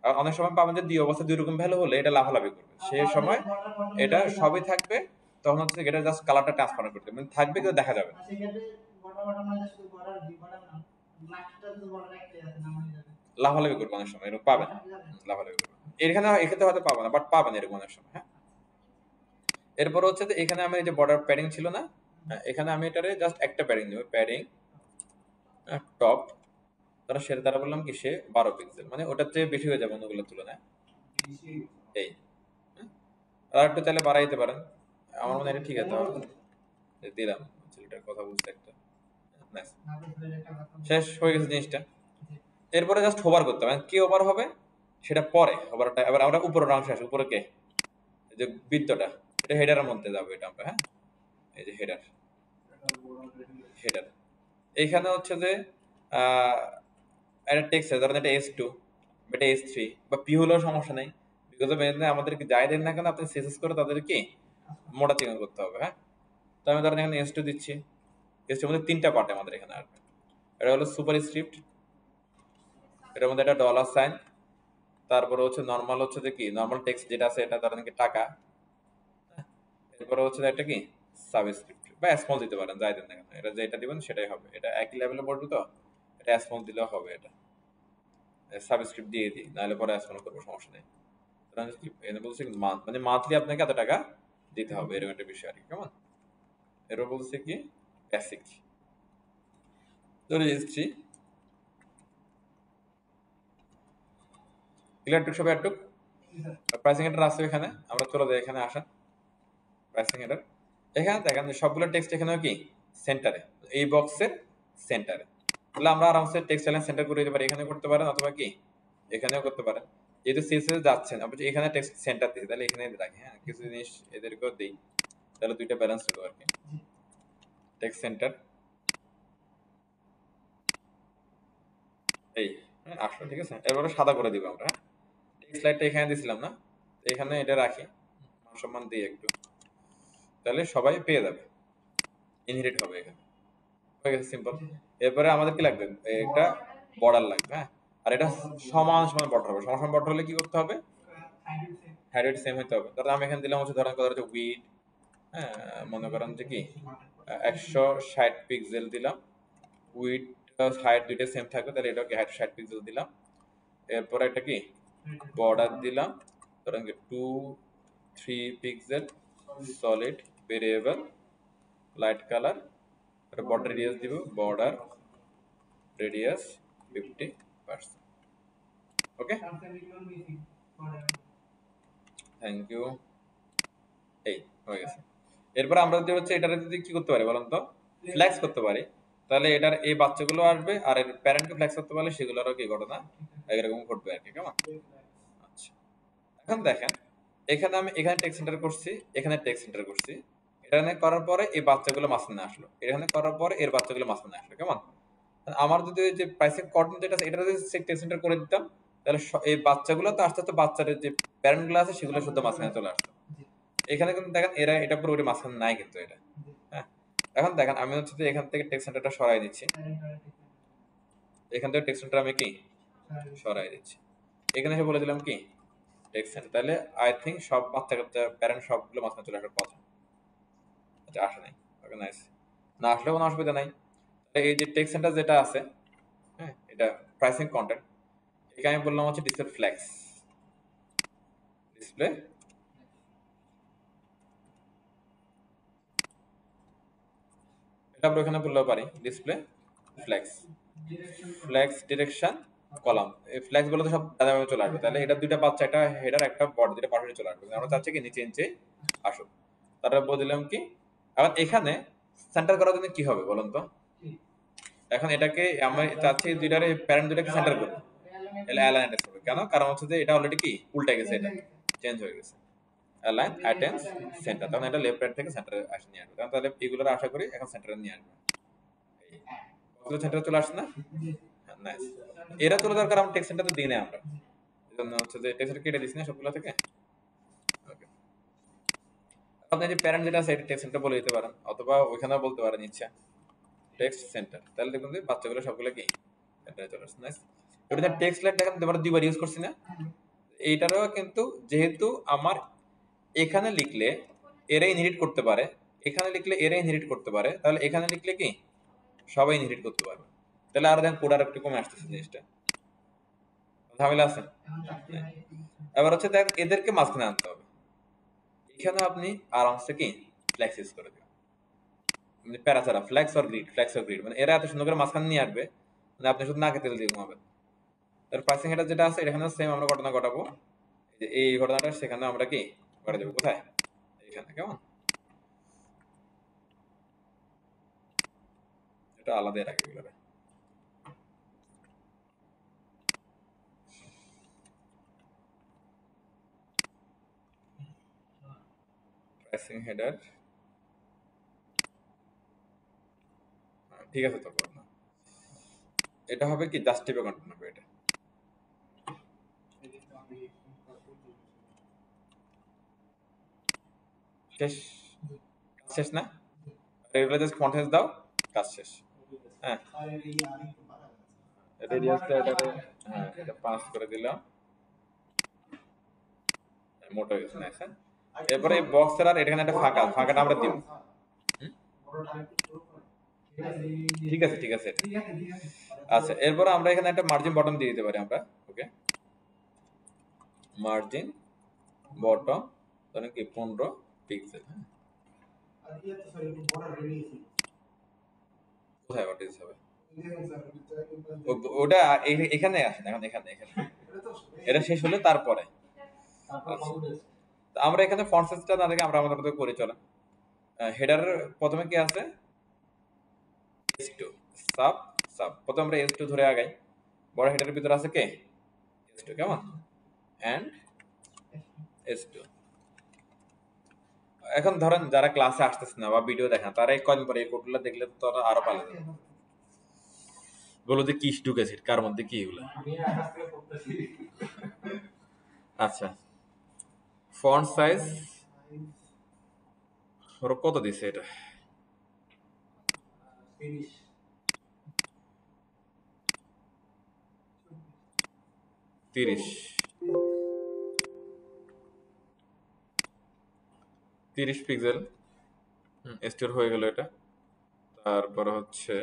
আর অনেক সময় পাবেন যে দুই অবস্থা দুই রকম ভ্যালু হলে এটা লাফালাফি করবে, সেই সময় এটা সবই থাকবে, তখন হচ্ছে এটা জাস্ট কালারটা ট্রান্সফার করতে মানে থাকবে, কিন্তু দেখা যাবে না। লাফালাফি করবে অনেক সময়, এরকম পাবেন লাফালাফি করবে, এখানে এক্ষেত্রে হয়তো পাবেন না, বাট পাবেন এরকম অনেক সময়। হ্যাঁ, এরপর হচ্ছে যে এখানে আমি এই যে বর্ডার প্যাডিং ছিল না, এখানে আমি এটারে জাস্ট একটা প্যাডিং দেব, প্যাডিং টপ, তারা সেটা তারা বললাম কি সে 12 পিক্সেল, মানে ওটার চেয়ে বেশি হয়ে যাবে অন্যগুলোর তুলনায়। এই আর একটু চাইলে বাড়াই দিতে পারেন, আমার মনে হয় এটা ঠিক আছে, দিলাম, ছেলেটার কথা বলছে একটা, নাইস, শেষ হয়ে গেছে জিনিসটা। এরপরে জাস্ট হোভার করতে হবে, কি ওভার হবে সেটা পরে, হোভারটা এবার আমরা উপরের অংশে আসি, উপরে কে এই যে বৃত্তটা, এটা হেডারের মধ্যে যাবে এটা আমরা। হ্যাঁ, এই যে হেডার, হেডার এইখানে হচ্ছে যে একটা টেক্সট আছে, ধরেন এটা S2 বা এটা S3 বা P হলেও সমস্যা নেই, বিকজ অফ এখানে আমাদেরকে যাই দেন না কেন আপনি সেসেস করে তাদেরকে মোটা চিকন করতে হবে। হ্যাঁ, তো আমি ধরেন এখানে S2 দিচ্ছি, S2 এর মধ্যে তিনটা পার্ট আমাদের এখানে আসবে, এটা হলো সুপার স্ক্রিপ্ট, এটার মধ্যে একটা ডলার সাইন, তারপরে হচ্ছে নর্মাল হচ্ছে যে কি নর্মাল টেক্সট যেটা আছে এটা ধরেন কি টাকা, এরপরে হচ্ছে একটা কি সাবস্ক্রিপ্ট বা স্মল দিতে পারেন, যাই দেন না কেন, এটা যেটা দিবেন সেটাই হবে, এটা একই লেভেলে পড়বে, তো এটা স্মল দিলেও হবে, এটা সাবস্ক্রিপ্ট দিয়ে দিই, নাহলে পরে স্মল করবো, সমস্যা নেই। এখানে বলছে মানে মান্থলি আপনাকে এত টাকা দিতে হবে, এরকম একটা বিষয় আর কি, কেমন। এরপর বলছে কি বেসিক, ধরে এসছি ইলেকট্রিক সব একটু প্রাইসিং এটার আছে এখানে, আমরা চলে যাই এখানে, আসেন প্রাইসিং এটার, এখানে দেখেন সবগুলো টেক্সট এখানেও কি সেন্টারে, এই বক্সের সেন্টারে, তাহলে আমরা আরামসে টেক্সট লাইন সেন্টার করে দিতে পারি, এখানে করতে পারেন অথবা কি এখানেও করতে পারেন, যেহেতু সিএসএস যাচ্ছেন আপনি এখানে টেক্সট সেন্টার দিই, তাহলে এখানে রাখি। হ্যাঁ, কিছু জিনিস এদেরকেও দিই, তাহলে দুইটা ব্যালেন্স হলো আর কি, টেক্সট সেন্টার এই আসলো, ঠিক আছে। এরপরে সাদা করে দিব আমরা। টেক্সট লাইটটা এখানে দিছিলাম না, এখানে এটা রাখি, মান সম্মান দিই একটু, তাহলে সবাই পেয়ে যাবে, ইনহেরিট হবে এখানে, হয়ে গেছে সিম্পল। এরপরে আমাদের কি লাগবে, একটা বর্ডার লাগবে। হ্যাঁ, আর এটা সমান সমান বর্ডার হবে, সমান সমান বর্ডার হলে কি করতে হবে, হাইট সেম হইতে হবে। তাহলে আমি এখানে দিলাম হচ্ছে ধরেন কথা হচ্ছে উইড, হ্যাঁ মনে করেন যে কি 160 পিক্সেল দিলাম, উইড হাইট দুইটা সেম থাকবে, তাহলে এটাকে হাইট 60 পিক্সেল দিলাম। এরপর একটা কি বর্ডার দিলাম ধরেন 2-3 pixel solid variable light colour, একটা বর্ডার রেডিয়াস দিব, border radius 50%। Okay, thank you. এই হয়ে গেছে। এরপর আমরা যদি হচ্ছে এটার যদি কি করতে পারি বলেন তো, ফ্ল্যাক্স করতে পারি, তাহলে এটার এই বাচ্চাগুলো আসবে আর এর প্যারেন্টকে ফ্ল্যাক্স করতে পারলে সেগুলোরও কি ঘটনা এরকম ঘটবে আর কি। কেমন? আচ্ছা, এখন দেখেন এখানে আমি এখানে টেক্সট সেন্টার করছি, এখানে টেক্সট সেন্টার করছি, এখানে করার পরে এই বাচ্চাগুলো মাঝখানে আসলো, এখানে করার পরে এর বাচ্চাগুলো মাঝখানে আসলো। কেমন? আমার যদি ওই যে প্রাইসিং কর্ডিনেট যেটা আছে এটা যদি টেক্সট সেন্টার করে দিতাম, তাহলে এই বাচ্চাগুলো তো আস্তে আস্তে বাচ্চাদের যে প্যারেন্ট গুলো আছে সেগুলো শুধু মাঝখানে চলে আসতো। এখানে কিন্তু দেখেন এরা এটা পুরোপুরি মাঝখানে নাই কিন্তু এটা। হ্যাঁ, এখন দেখেন আমি হচ্ছে যে এখান থেকে টেক্সট সেন্টারটা সরাই দিচ্ছি, এখান থেকে টেক্সট সেন্টার আমি কি সরাই দিচ্ছি, এখানে এসে বলে দিলাম কি টেক্সট সেন্টার, তাহলে আই থিঙ্ক সব বাচ্চা কাচ্চা প্যারেন্ট সবগুলো মাঝখানে চলে আসার কথা। আচ্ছা আসে নাই, ওকে নাইস, না আসলেও কোনো অসুবিধা নাই। এই যে টেক্সট সেন্টার যেটা আছে, হ্যাঁ এটা প্রাইসিং কন্টেন্ট, এখানে আমি বললাম হচ্ছে ডিসপ্লে ফ্ল্যাক্স, ডিসপ্লে এটা আমরা এখানে বললেও পারি display flax, flax direction column. এই ফ্ল্যাক্স গুলো তো সব দাদাভাবে চলে আসবে, তাহলে এটা দুইটা বাচ্চা, একটা হেডার একটা বডি, দুটো পাশাপাশি চলে আসবে। আমরা চাচ্ছি কি নিচে নিচে আসুক, তারপর বলে দিলাম কি এখন এখানে সেন্টার করার জন্য কি হবে বলুন তো, এখন এটাকে আমি চাচ্ছি দুইটারে প্যারেন্ট দুইটাকে সেন্টার করব, তাহলে অ্যালাইন অ্যাটেন্স হবে কেন, কারণ হচ্ছে যে এটা অলরেডি কি উল্টে গেছে, এটা চেঞ্জ হয়ে গেছে, অ্যালাইন অ্যাটেন্স সেন্টার, তখন এটা লেফট রাইট থেকে সেন্টারে আসে নিয়ে আসবে, তাহলে এগুলোর আশা করি এখন সেন্টারে নিয়ে আসবে। সেন্টারে চলে আসছে না? নাইস, এরা চলে যাওয়ার কারণ টেক্সট সেন্টার তো দিই না আমরা, এজন্য হচ্ছে যে টেক্সট সেন্টার কেটে দিছি না সবগুলো থেকে। ওকে, আপনি যে প্যারেন্ট যেটা আছে এটা টেক্সট সেন্টার বলে দিতে পারেন, অথবা ওইখানেও বলতে পারেন ইচ্ছা টেক্সট সেন্টার, তাহলে দেখুন যে বাচ্চাগুলো সবগুলো কি সেন্টারে চলে আসছে। নাইস, এটা যে টেক্সট লাইট দেখেন আমরা দুইবার ইউজ করছি না, এইটারও কিন্তু যেহেতু আমার এখানে লিখলে এরাই ইনহেরিট করতে পারে, এখানে লিখলে এরাই ইনহেরিট করতে পারে, তাহলে এখানে লিখলে কি সবাই ইনহেরিট করতে পারবে, তাহলে আরো দেখেন কোড আর একটু কমে আসতেছে জিনিসটা, ঝামেলা আছে। এবার হচ্ছে দেখ এদেরকে মাঝখানে আনতে হবে, এখানে আপনি আরামসে কি ফ্ল্যাক্স ইউজ করে দিবেন, মানে প্যারাচারা flex or grid, flex or grid, মানে এরা এত সুন্দর করে মাঝখানে নিয়ে আসবে, মানে আপনি শুধু নাকে তেল দিয়ে ঘুমাবেন। তার প্রাইসিং হেডার যেটা আছে এখানে সেম আমরা ঘটনা ঘটাবো, যে এই ঘটনাটা সেখানে আমরা কি করে দেবো, কোথায় এখানে। কেমন? এটা আলাদা রাখবে এগুলো, প্রাইসিং হেডার ঠিক আছে তো না, এটা হবে কি জাস্ট টিপে কন্টেন্ট হবে, এটা শেষ, শেষ না, এগুলো জাস্ট কন্টেন্ট দাও, কাজ শেষ। হ্যাঁ রেডিয়াসটা এটাকে হ্যাঁ এটা পাস করে দিলাম, মোটা হয়ে গেছে। নাইস, হ্যাঁ এরপরে এই বক্সের আর এখানে একটা ফাঁকা, ফাঁকাটা আমরা দিব। ঠিক আছে ঠিক আছে, আচ্ছা এরপর আমরা এখানে একটা মার্জিন বটন দিয়ে দিতে পারি আমরা। ওকে, মার্জিন বটম ধরেন কি 15 পিক্সেল। হ্যাঁ কোথায় বাটিস হবে ওটা এখানে আসে এখন, এখানে এখানে এটা শেষ হলে তারপরে আমরা এখানে ফন্ট সাইজটা না দেখে আমরা আমাদের মতো করে চলেন। হেডারের প্রথমে কি আছে S2 সাব, সাব প্রথমে আমরা S2 ধরে আগাই, বড় হেডারের ভিতরে আছে কে S2, কেমন এন্ড S2। এখন ধরেন যারা ক্লাসে আসতেছে না বা ভিডিও দেখেন তারা এই কয়েকদিন পরে এই কোডগুলো দেখলে তো তারা আরো ভালো যাবে, বলো যে কি ঢুকেছে কার মধ্যে কি এগুলো। আচ্ছা ফন্ট সাইজ ওরা কত দিছে এটা, 30, 30 পিক্সেল। স্টোর হয়ে গেল এটা। তারপর হচ্ছে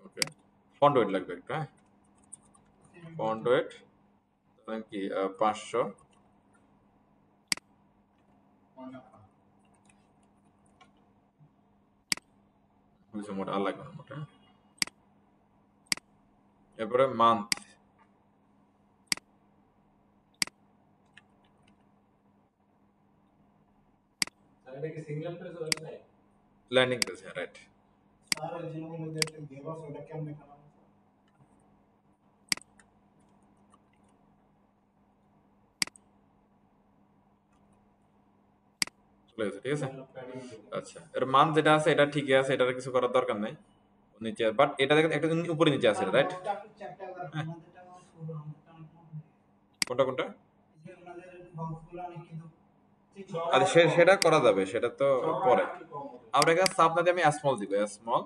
ওকে, ফন্ট ওয়েট লাগবে একটু। হ্যাঁ, ফন্ট ওয়েট কি 500। বুঝছো, মোটা আর লাগবে না মোটা। এরপরে মান্থ, ল্যান্ডিং পেজ। হ্যাঁ, রাইট। চলে গেছে, ঠিক আছে। আচ্ছা, এর মান যেটা আছে এটা ঠিকই আছে, এটার কিছু করার দরকার নাই। নিচে বাট এটা দেখেন একটা উপরে নিচে আছে, রাইট। হ্যাঁ, কোনটা কোনটা? আচ্ছা, সেটা করা যাবে, সেটা তো পরে। আমরা এখানে সাব না দিয়ে আমি স্মল দিব, স্মল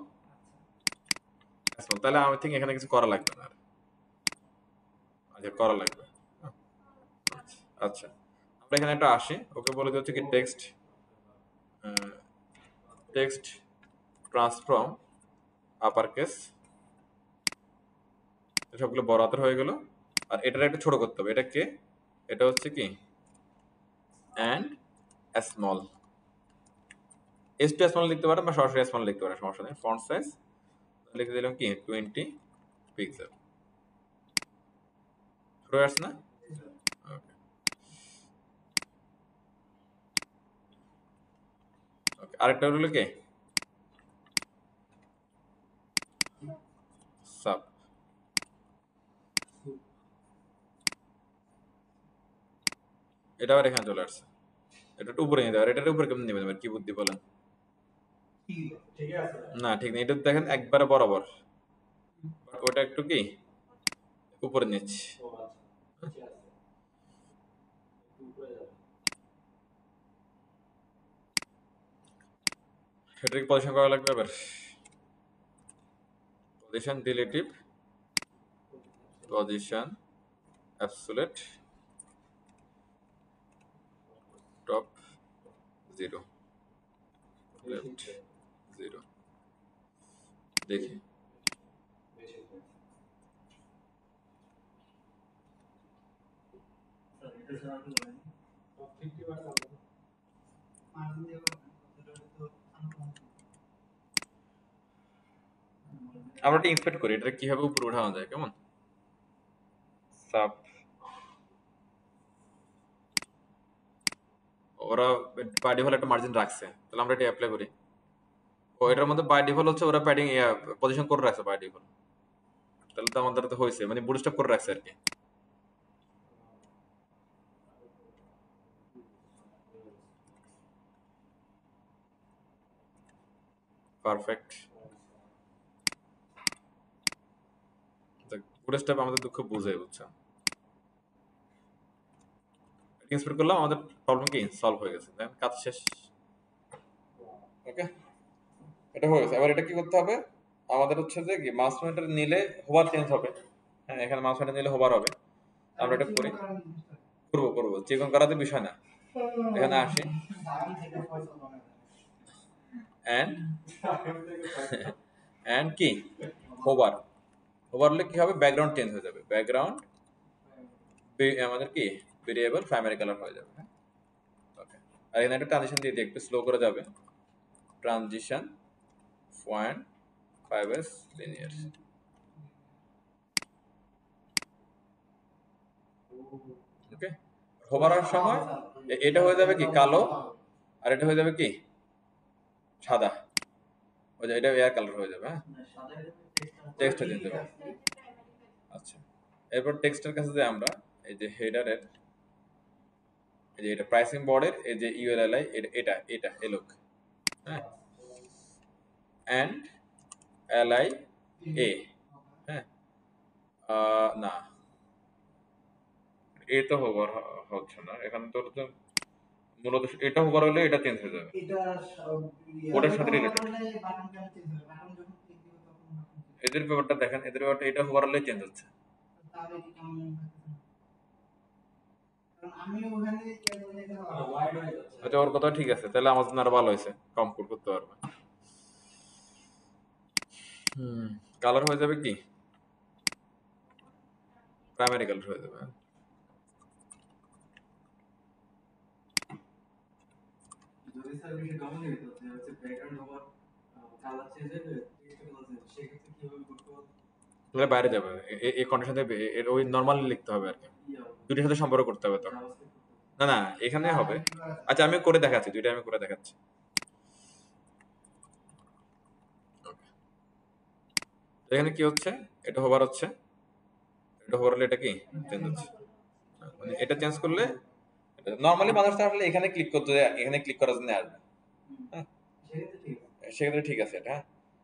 স্মল। তাহলে আমি থিঙ্ক এখানে কিছু করা লাগবে না আর। আচ্ছা, করা লাগবে। আচ্ছা, আমরা এখানে একটা আসি, ওকে বলে দিচ্ছি কি text text transform upper case, সবগুলো বড় হাতের হয়ে গেল। আর এটার একটু ছোট করতে হবে। এটা কে? এটা হচ্ছে কি and small. S to small লিখতে পারেন বা সরাসরি স্মল লিখতে পারেন, সমস্যা নেই। ফন্ট সাইজ লিখে দিলাম কি 20 পিক্সেল। ছোট আসছে না? ওকে ওকে। আরেকটা হলো কি সাব। এটা আবার এখানে চলে আসছে। এটা একটু উপরে নিয়ে দেওয়ার, এটার উপরে কেমন নেবেন এবার, কি বুদ্ধি বলেন? না ঠিক নেই, এটা দেখেন একবারে বরাবর, ওটা একটু কি উপরে নিচ্ছি। সেটাকে পজিশন করা লাগবে এবার। Position relative, position absolute, top 0, left 0। দেখি আমরা একটা ইন্সপেক্ট করি এটা কিভাবে উপরে উঠানো যায়, কেমন? সাব, ওরা বাই ডিফল্ট একটা মার্জিন রাখছে, তাহলে আমরা এটা অ্যাপ্লাই করি। ও এটার মধ্যে বাই ডিফল্ট হচ্ছে ওরা প্যাডিং পজিশন করে রাখছে বাই ডিফল্ট, তাহলে তো আমাদের তো হয়েছে, মানে বুটস্ট্র্যাপ করে রাখছে আর কি। পারফেক্ট। বুটস্ট্র্যাপ আমাদের দুঃখ বুঝে, বুঝছো। ইন্সপেক্ট করলাম, আমাদের প্রবলেম কি সলভ হয়ে গেছে, দেন কাজ শেষ। ওকে, এটা হয়ে গেছে। এবার এটা কি করতে হবে আমাদের, হচ্ছে যে কি মাউস পয়েন্টার নিলে হোভার চেঞ্জ হবে। হ্যাঁ, এখানে মাউস পয়েন্টার নিলে হোভার হবে। আমরা এটা করি, করবো করবো, চিকন করাতে বিষয় না। এখানে আসি এন্ড এন্ড কি হোভার, হোভার হলে কি হবে, ব্যাকগ্রাউন্ড চেঞ্জ হয়ে যাবে। ব্যাকগ্রাউন্ড আমাদের কি ভেরিয়েবল প্রাইমারি কালার হয়ে যাবে। ওকে, আর এখানে একটা ট্রানজিশন দিয়ে দিই, একটু স্লো করে যাবে। Transition 0.5s linear. ওকে, হোভার হওয়ার সময় এটা হয়ে যাবে কি কালো, আর এটা হয়ে যাবে কি সাদা। ওই যে এটা এয়ার কালার হয়ে যাবে। হ্যাঁ, টেক্সট হয়ে যাবে। আচ্ছা, এরপর টেক্সটের কাছে যে আমরা এই যে হেডারের, এই যে এটা প্রাইসিং বোর্ডের এই যে ইউআরএলআই, এটা এটা এলোক। হ্যাঁ, এন্ড এলআই এ। হ্যাঁ, না, এ তো হোভার হচ্ছে না এখানে, তো মূলত এটা হোভার হলে এটা চেঞ্জ হয়ে যাবে, ওটার সাথে রিলেটেড। এদের ব্যাপারটা দেখেন, এদের ব্যাপারটা এটা হোভার হলে চেঞ্জ হচ্ছে। আমি ওখানে ওয়াইড হয়ে যাচ্ছে। আচ্ছা, ওর কথা ঠিক আছে, তাহলে আমার জন্য আরো ভালো হয়েছে, কম কোড করতে পারবে। কালার হয়ে যাবে কি, প্রাইমারি কালার হয়ে যাবে। যদি স্যার বিষয় কেমন হইতো যে হচ্ছে ব্যাকগ্রাউন্ড ওভার কালার চেঞ্জ হবে টেক্সট কালার চেঞ্জ সেক্ষেত্রে কিভাবে করতে হবে? তাহলে বাইরে যাবে, এই কন্ডিশন ওই নর্মালি লিখতে হবে আর কি, দুটির সাথে সম্পর্ক করতে হবে তখন। না না, এখানে হবে। আচ্ছা, আমি করে দেখাচ্ছি, দুইটা আমি করে দেখাচ্ছি। এখানে কি হচ্ছে, এটা হোভার হচ্ছে, এটা হোভার হলে এটা কি চেঞ্জ হচ্ছে, মানে এটা চেঞ্জ করলে নর্মালি মানুষ তো আসলে এখানে ক্লিক করতে, এখানে ক্লিক করার জন্য আসবে, হ্যাঁ সেক্ষেত্রে ঠিক আছে এটা, হ্যাঁ।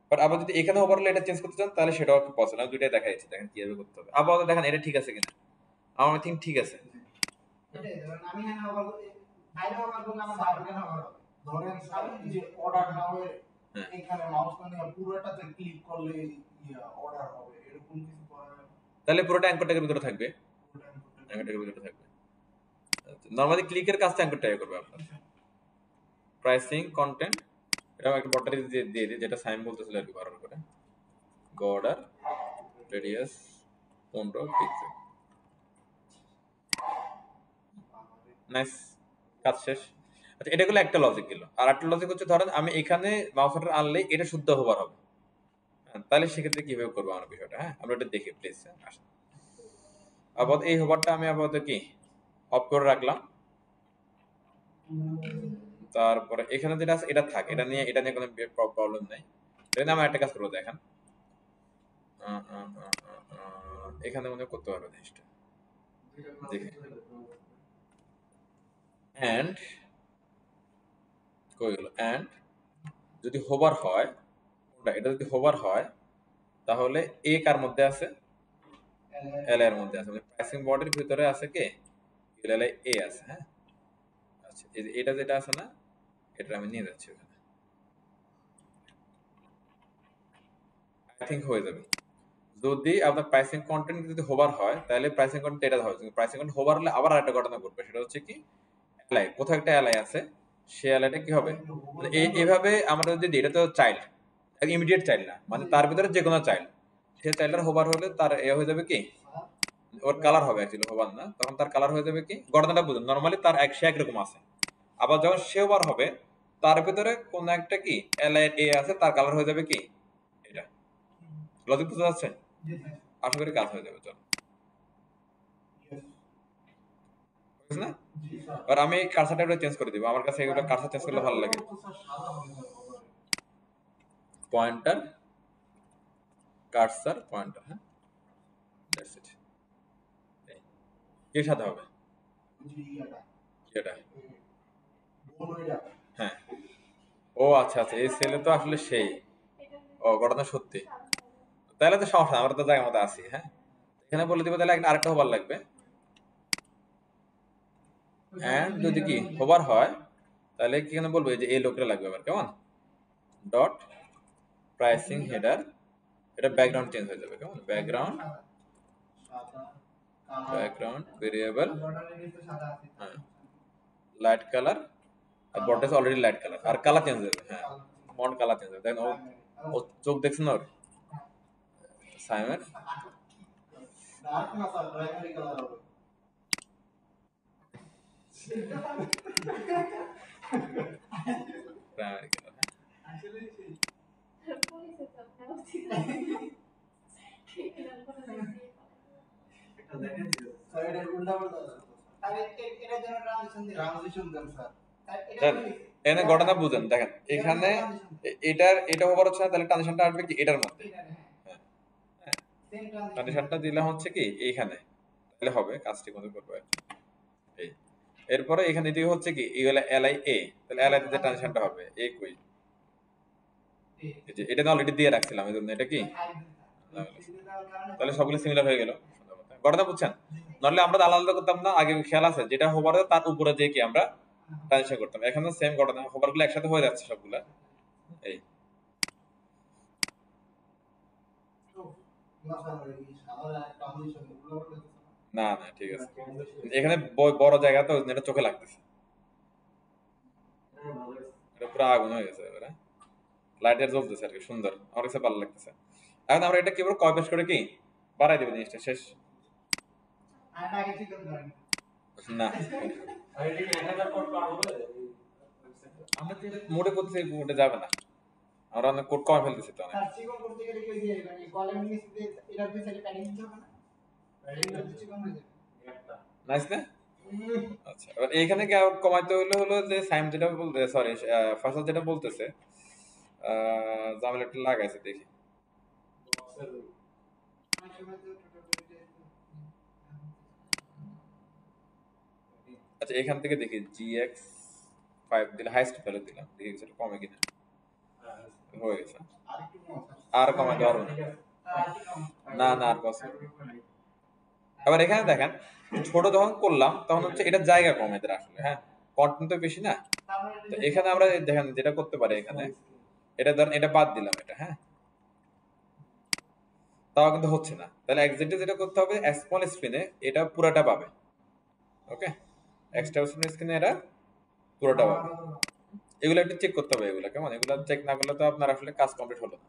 বাট আবার যদি এখানে হোভার হলে এটা চেঞ্জ করতে চান তাহলে সেটাও পসিবল। আমি দুইটাই দেখাইছি, দেখেন কিভাবে করতে হবে। আপাতত দেখেন এটা ঠিক আছে কিনা, আমার থিঙ্ক ঠিক আছে। এটাই ধরেন আমি এখানে ওভার বাইরে ওভার করলে আমার বাইরে কেন ওভার হবে? ধরেন স্যার যে অর্ডার না হয়ে এখানে মাউস নিয়ে পুরোটাতে ক্লিক করলে অর্ডার হবে এরকম কিছু করা যাবে? তাহলে পুরোটা অ্যাঙ্কর ট্যাগের ভিতরে থাকবে, অ্যাঙ্কর ট্যাগের ভিতরে থাকবে। নরমালি ক্লিকের কাজটা অ্যাঙ্কর ট্যাগে করবে আপনার। প্রাইসিং কন্টেন্ট, এটা একটা বটটা দিয়ে দিই, যেটা সাইম বলতেছিল আর কি, বারবার করে বর্ডার রেডিয়াস 15 পিক্সেল। নাইস, কাজ শেষ। আচ্ছা, এটা গুলো একটা লজিক গেল। আর একটা লজিক হচ্ছে, ধরেন আমি এখানে মাউসারটা আনলে এটা শুদ্ধ হোভার হবে, তাহলে সেক্ষেত্রে কিভাবে করবো আমার বিষয়টা, হ্যাঁ আমরা এটা দেখি প্লিজ। আসেন, আপাতত এই হোভারটা আমি আপাতত কি অফ করে রাখলাম। তারপরে এখানে যেটা আছে এটা থাক, এটা নিয়ে কোনো প্রবলেম নাই। এটা আমার একটা কাজ করবো, দেখেন এখানে মনে করতে পারবে জিনিসটা, দেখে এন্ড কই গেল, এন্ড যদি হোভার হয়, এটা যদি হোভার হয় তাহলে এ কার মধ্যে আছে, এল এর মধ্যে আছে, মানে প্রাইসিং বডির ভিতরে আছে কে, এল এ আছে, হ্যাঁ। আচ্ছা, এটা যেটা আছে না, এটা আমি নিয়ে যাচ্ছি ওখানে, আই থিংক হয়ে যাবে। যদি আপনার প্রাইসিং কন্টেন্ট যদি হোভার হয় তাহলে প্রাইসিং কন্টেন্ট এটা হয়, প্রাইসিং কন্টেন্ট হোভার হলে আবার একটা ঘটনা ঘটবে, সেটা হচ্ছে কি এলআই, কোথাও একটা এলআই আছে, সে এলআইটা কি হবে, মানে এইভাবে আমরা যদি, এটা তো চাইল্ড, ইমিডিয়েট চাইল্ড না, মানে তার ভিতরে যে কোনো চাইল্ড, সে চাইল্ডের হোভার হলে তার এ হয়ে যাবে কি, ওর কালার হবে, অ্যাকচুয়ালি হোভার না, তখন তার কালার হয়ে যাবে কি, ঘটনাটা বুঝুন, নরমালি তার সে একরকম আছে, আবার যখন সে ওভার হবে তার ভিতরে কোন একটা কি এলআই এ আছে, তার কালার হয়ে যাবে কি এটা। লজিক বুঝতে যাচ্ছে, আশা করি কাজ হয়ে যাবে। চল, বুঝছ না? আর আমি কার্সারটা একটু চেঞ্জ করে দিব, আমার কাছে এগুলো কার্সার চেঞ্জ করলে ভালো লাগে। পয়েন্টার, কার্সার, পয়েন্টার, হ্যাঁ, দ্যাটস ইট। কি সাথে হবে এটা, হ্যাঁ। ও আচ্ছা আচ্ছা, এই সেলে তো আসলে সেই, ও ঘটনা সত্যি, তাহলে তো সমস্যা, আমরা তো জায়গার মতো আছি, হ্যাঁ। এখানে বলে দিব তাহলে আরেকটা হোভার লাগবে, এন্ড যদি কি হোভার হয় তাহলে কি এখানে বলবো যে এই লোকটা লাগবে আবার, কেমন, ডট প্রাইসিং হেডার, এটা ব্যাকগ্রাউন্ড চেঞ্জ হয়ে যাবে, কেমন, ব্যাকগ্রাউন্ড ভেরিয়েবল, হ্যাঁ, লাইট কালার, আর বডিস অলরেডি লাইট কালার, আর কালার চেঞ্জ হবে, হ্যাঁ, ফন্ট কালার চেঞ্জ হবে, দেখেন ও চোখ দেখছেন ওর, সাইমের ডার্ক না স্যার প্রাইমারি কালার হবে। প্রাইমারি কালার, আসলে সেই এটা দেখেন স্যার এটা উল্টা পাল্টা স্যার এটা জন্য ট্রানজিশন দেন স্যার এটা এখানে ঘটনা বুঝেন, দেখেন এখানে এটা ওভার হচ্ছে না, তাহলে ট্রানজিশনটা আসবে কি এটার মধ্যে, হ্যাঁ, ট্রানজিশনটা দিলাম হচ্ছে কি এইখানে, তাহলে হবে, কাজটি মতো করবো আর কি। এই এরপরে এখানে দিকে হচ্ছে কি এগুলা এলআই এ, তাহলে এলআই তে ট্রানজিশনটা হবে এ কই, এই যে এটা অলরেডি দিয়ে রাখছিলাম, এই জন্য এটা কি, তাহলে সবগুলো সিমিলার হয়ে গেল, ঘটনা বুঝছেন। নাহলে আমরা আলাদা আলাদা করতাম না, আগে খেয়াল আছে, যেটা হোভার তার উপরে দিয়ে কি আমরা ট্রানজিশন করতাম, এখন তো সেম ঘটনা, হোভার গুলো একসাথে হয়ে যাচ্ছে সবগুলা, এই না স্যার এই সাদা ট্রানজিশন এগুলো না না ঠিক আছে, এখানে বড় জায়গা তো এটা চোখে লাগতেছে, এটা পুরো আগুন হয়ে গেছে এবারে, লাইটার জ্বলতেছে আর কি, সুন্দর, আমার কাছে ভালো লাগতেছে। এখন আমরা এটা কি করবো, কয় পেশ করে কি বাড়াই দেবো জিনিসটা শেষ। আর আগে চিকন করেন না আমরা যে মোডে করতেছি মোডে যাবে না, আমরা অনেক কোড কমে ফেলতেছি তো অনেক। তার চিকন করতে গেলে কি দিয়ে মানে কলের নিচে এটার দুই সাইডে প্যাডিং দিতে হবে না, প্যাডিং করতে চিকন হয়ে যাবে। নাইস না? আচ্ছা এবার এইখানে কি আবার কমাইতে হইলো হলো যে সাইম যেটা বলতে, সরি ফসল যেটা বলতেছে, জামেলা একটু লাগাইছে দেখি। আমার সময় তো টোটাল আচ্ছা এখান থেকে দেখি GX5 দিলে হাইস্ট ভ্যালু দিলাম, দেখি সেটা কমে কিনা, হয়ে গেছে। আরেকটু কম আছে। আর কমাইতে পারবো না, আরেকটু কম। না না আর পসিবল। আবার এখানে দেখেন ছোট যখন করলাম তখন হচ্ছে এটা জায়গা কম এদের আসলে, হ্যাঁ কন্টেন্ট তো বেশি না, তো এখানে আমরা দেখেন যেটা করতে পারি এখানে, এটা ধরেন এটা বাদ দিলাম এটা, হ্যাঁ তাও কিন্তু হচ্ছে না, তাহলে এক্সাক্টলি যেটা করতে হবে স্মল স্ক্রিনে এটা পুরোটা পাবে, ওকে এক্সট্রা স্ক্রিনে এটা পুরোটা পাবে। এগুলো একটু চেক করতে হবে, এগুলো কেমন, এগুলো চেক না করলে তো আপনার আসলে কাজ কমপ্লিট হলো না।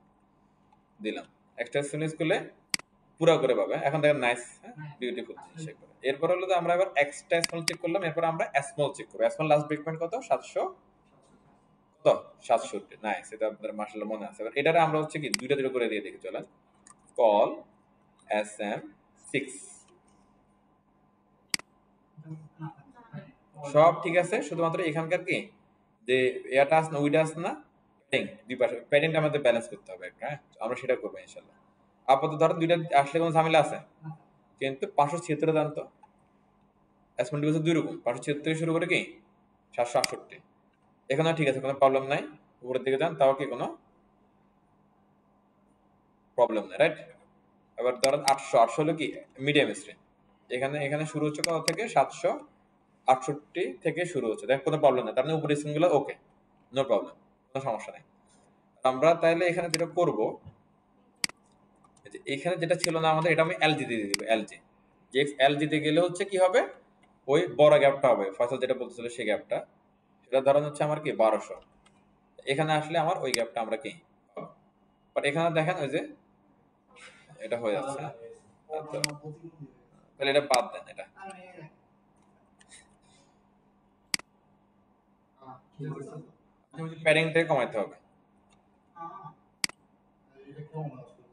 দিলাম এক্সট্রা স্ক্রিন করলে পুরো করে পাবে, এখন দেখেন নাইস, হ্যাঁ বিউটিফুল চেক করে। এরপর হলো যে আমরা এবার এক্সট্রা স্মল চেক করলাম, এরপর আমরা স্মল চেক করব, স্মল লাস্ট ব্রেকপয়েন্ট কত 700, কত 67, নাইস, এটা আপনাদের মাশাআল্লাহ মনে আছে। এবার এটারে আমরা হচ্ছে কি দুইটা দুটো করে দিয়ে দেখি, চলেন কল SM6, সব ঠিক আছে, শুধুমাত্র এখানকার কি যে এটা আছে না ওইটা আছে না, প্যাডিং, দুই পাশে প্যাডিংটা আমাদের ব্যালেন্স করতে হবে একটা, হ্যাঁ আমরা সেটা করবো ইনশাআল্লাহ। আপাতত ধরো দুইটা আসলে কোনো ঝামেলা আছে, কিন্তু 576 দাম তো অ্যাসমেন্ট ডিভাইস দুই রকম, 576 থেকে শুরু করে কি 768, এখানে ঠিক আছে কোনো প্রবলেম নাই, উপরের দিকে যান তাও কি কোনো প্রবলেম নাই, রাইট। এবার ধরেন 800 হলো কি মিডিয়াম স্ট্রেন, এখানে এখানে শুরু হচ্ছে কত থেকে 768 থেকে শুরু হচ্ছে, দেখ কোনো প্রবলেম নাই, তার মানে উপরের স্ক্রিনগুলো ওকে, নো প্রবলেম, কোনো সমস্যা নেই। আমরা তাহলে এখানে যেটা করব, এখানে যেটা ছিল না আমাদের, এটা আমি এলজি দিয়ে দিব, এলজি যে এলজি তে গেলে হচ্ছে কি হবে, ওই বড় গ্যাপটা হবে, ফসল যেটা বলতেছিল সেই গ্যাপটা, সেটা ধরেন হচ্ছে আমার কি 1200, এখানে আসলে আমার ওই গ্যাপটা আমরা কি পাবো। বাট এখানে দেখেন ওই যে এটা হয়ে যাচ্ছে, হ্যাঁ? আচ্ছা, তাহলে এটা বাদ দেন, এটা প্যাডিংটাকে কমাইতে হবে।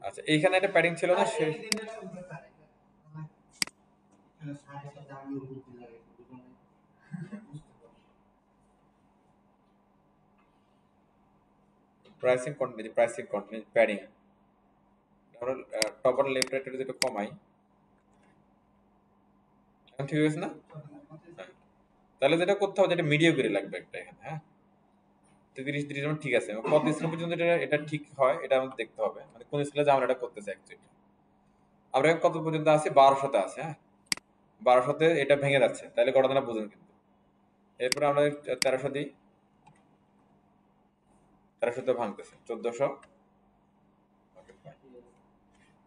আচ্ছা এইখানে একটা প্যাডিং ছিল না সে, প্রাইসিং কন্টিনিউ প্যাডিং, আমরা টপ আর লেফট রাইট যেটা কমাই, এখন ঠিক হয়েছে না? হ্যাঁ। তাহলে যেটা করতে হবে, যেটা মিডিয়া করে লাগবে একটা এখানে, হ্যাঁ 30 যেমন ঠিক আছে, কত স্কেল পর্যন্ত এটা এটা ঠিক হয় এটা আমাদের দেখতে হবে, মানে কোন স্কেলে যে আমরা এটা করতেছি অ্যাকচুয়ালি। আমরা এখন কত পর্যন্ত আছি, 1200-তে আছে, হ্যাঁ 1200-তে এটা ভেঙে যাচ্ছে, তাহলে ঘটনাটা বুঝুন কিন্তু। এরপরে আমরা 1300 দিই, 1300-তে ভাঙতেছে 1400,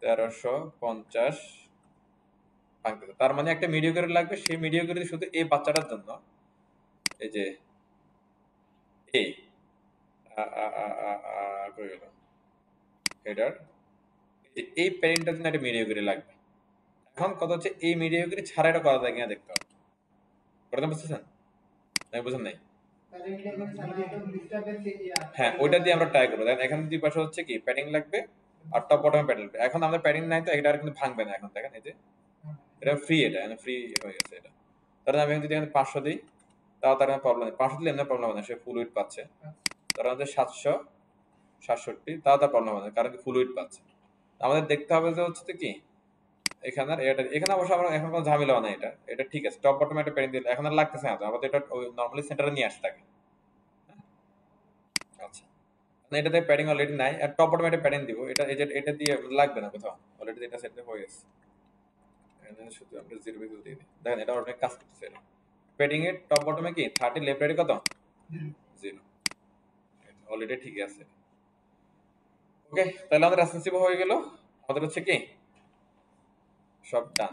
1350 ভাঙতেছে, তার মানে একটা মিডিয়া করে লাগবে, সেই মিডিয়া করে শুধু এই বাচ্চাটার জন্য, এই যে এই কই গেল হেডার, এই প্যারেন্টটার জন্য একটা মিডিয়া করে লাগবে। এখন কথা হচ্ছে এই মিডিয়া করে ছাড়া এটা করা যায় কিনা দেখতে হবে, কথা বুঝতেছেন, আমি বুঝেন নাই? হ্যাঁ ওইটা দিয়ে আমরা ট্রাই করবো, দেখেন এখানে দুই পাশে হচ্ছে কি প্যাডিং লাগবে আর টপ বটমে প্যাডিং লাগবে, এখন আমাদের প্যাডিং নাই তো এটা আর কিন্তু ভাঙবে না, এখন দেখেন এই যে এটা ফ্রি, এটা ফ্রি হয়ে গেছে এটা। তাহলে আমি যদি এখানে 500 দিই তাও তার প্রবলেম নেই, 500 দিলে এমনি প্রবলেম হবে না, সে ফুল উইড পাচ্ছে। তার মধ্যে 767 তাও তার প্রবলেম হবে না, কারণ কি ফুল উইড পাচ্ছে। আমাদের দেখতে হবে যে হচ্ছে কি এখানে আর এটা, এখানে অবশ্য আমরা এখন কোনো ঝামেলা নেই, এটা এটা ঠিক আছে, টপ বটমে একটা প্যাডিং দিলে এখন আর লাগতেছে না তো, আমাদের এটা নরমালি সেন্টারে নিয়ে আসতে থাকে। আচ্ছা মানে এটাতে প্যাডিং অলরেডি নাই, আর টপ বটমে একটা প্যাডিং দিব, এটা এই যে এটা দিয়ে লাগবে না কোথাও, অলরেডি এটা সেট হয়ে গেছে। এখানে শুধু আমরা 0 পিক্সেল দিয়ে দিই, দেখেন এটা অনেক কাজ করতেছে। এটা প্যাডিং এর টপ বটমে কি 30 লেফট রাইটে কত 0, অলরেডি ঠিক আছে। ওকে তাহলে আমাদের রেসপন্সিভ হয়ে গেল, আমাদের হচ্ছে কি সব ডান।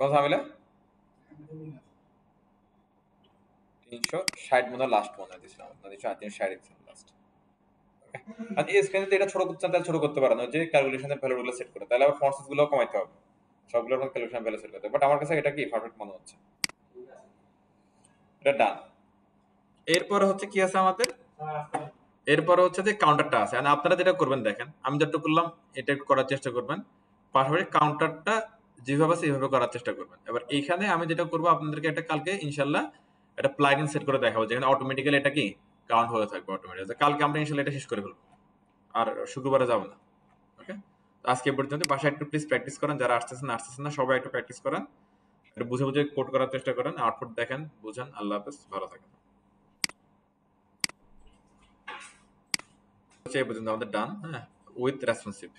কত ঝামেলা 360 মনে লাস্ট মনে দিছিলাম না 360 দিছিলাম লাস্ট। আর এই স্ক্রিনে তো এটা ছোট করতে চান তাহলে ছোট করতে পারেন, ওই যে ক্যালকুলেশনের ভ্যালুগুলো সেট করে, তাহলে আবার ফন্ট সাইজ গুলো কমাইতে হবে, সবগুলোর মধ্যে ক্যালকুলেশন ভ্যালু সেট করতে হবে। বাট আমার কাছে এটা কি পারফেক্ট মনে হচ্ছে, এটা ডান। এরপরে হচ্ছে কি আছে আমাদের, এরপরে হচ্ছে যে কাউন্টারটা আছে। আর আপনারা যেটা করবেন দেখেন, আমি যেটা করলাম এটা একটু করার চেষ্টা করবেন, পাশাপাশি কাউন্টারটা যেভাবে আছে এইভাবে করার চেষ্টা করবেন। এবার এইখানে আমি যেটা করবো আপনাদেরকে একটা কালকে ইনশাল্লাহ একটা প্লাগইন সেট করে দেখাবো, যেখানে অটোমেটিক্যালি এটা কি কাউন্ট হয়ে থাকবে অটোমেটিক্যালি। কালকে আমরা ইনশাল্লাহ এটা শেষ করে ফেলবো, আর শুক্রবারে যাবো না। ওকে, আজকে এ পর্যন্ত। বাসায় একটু প্লিজ প্র্যাকটিস করেন, যারা আসতেছেন না সবাই একটু প্র্যাকটিস করেন, একটু বুঝে বুঝে কোড করার চেষ্টা করেন, আউটপুট দেখেন, বুঝেন। আল্লাহ হাফেজ, ভালো থাকেন। এই পর্যন্ত আমাদের ডান, হ্যাঁ, উইথ রেসপন্সিভ।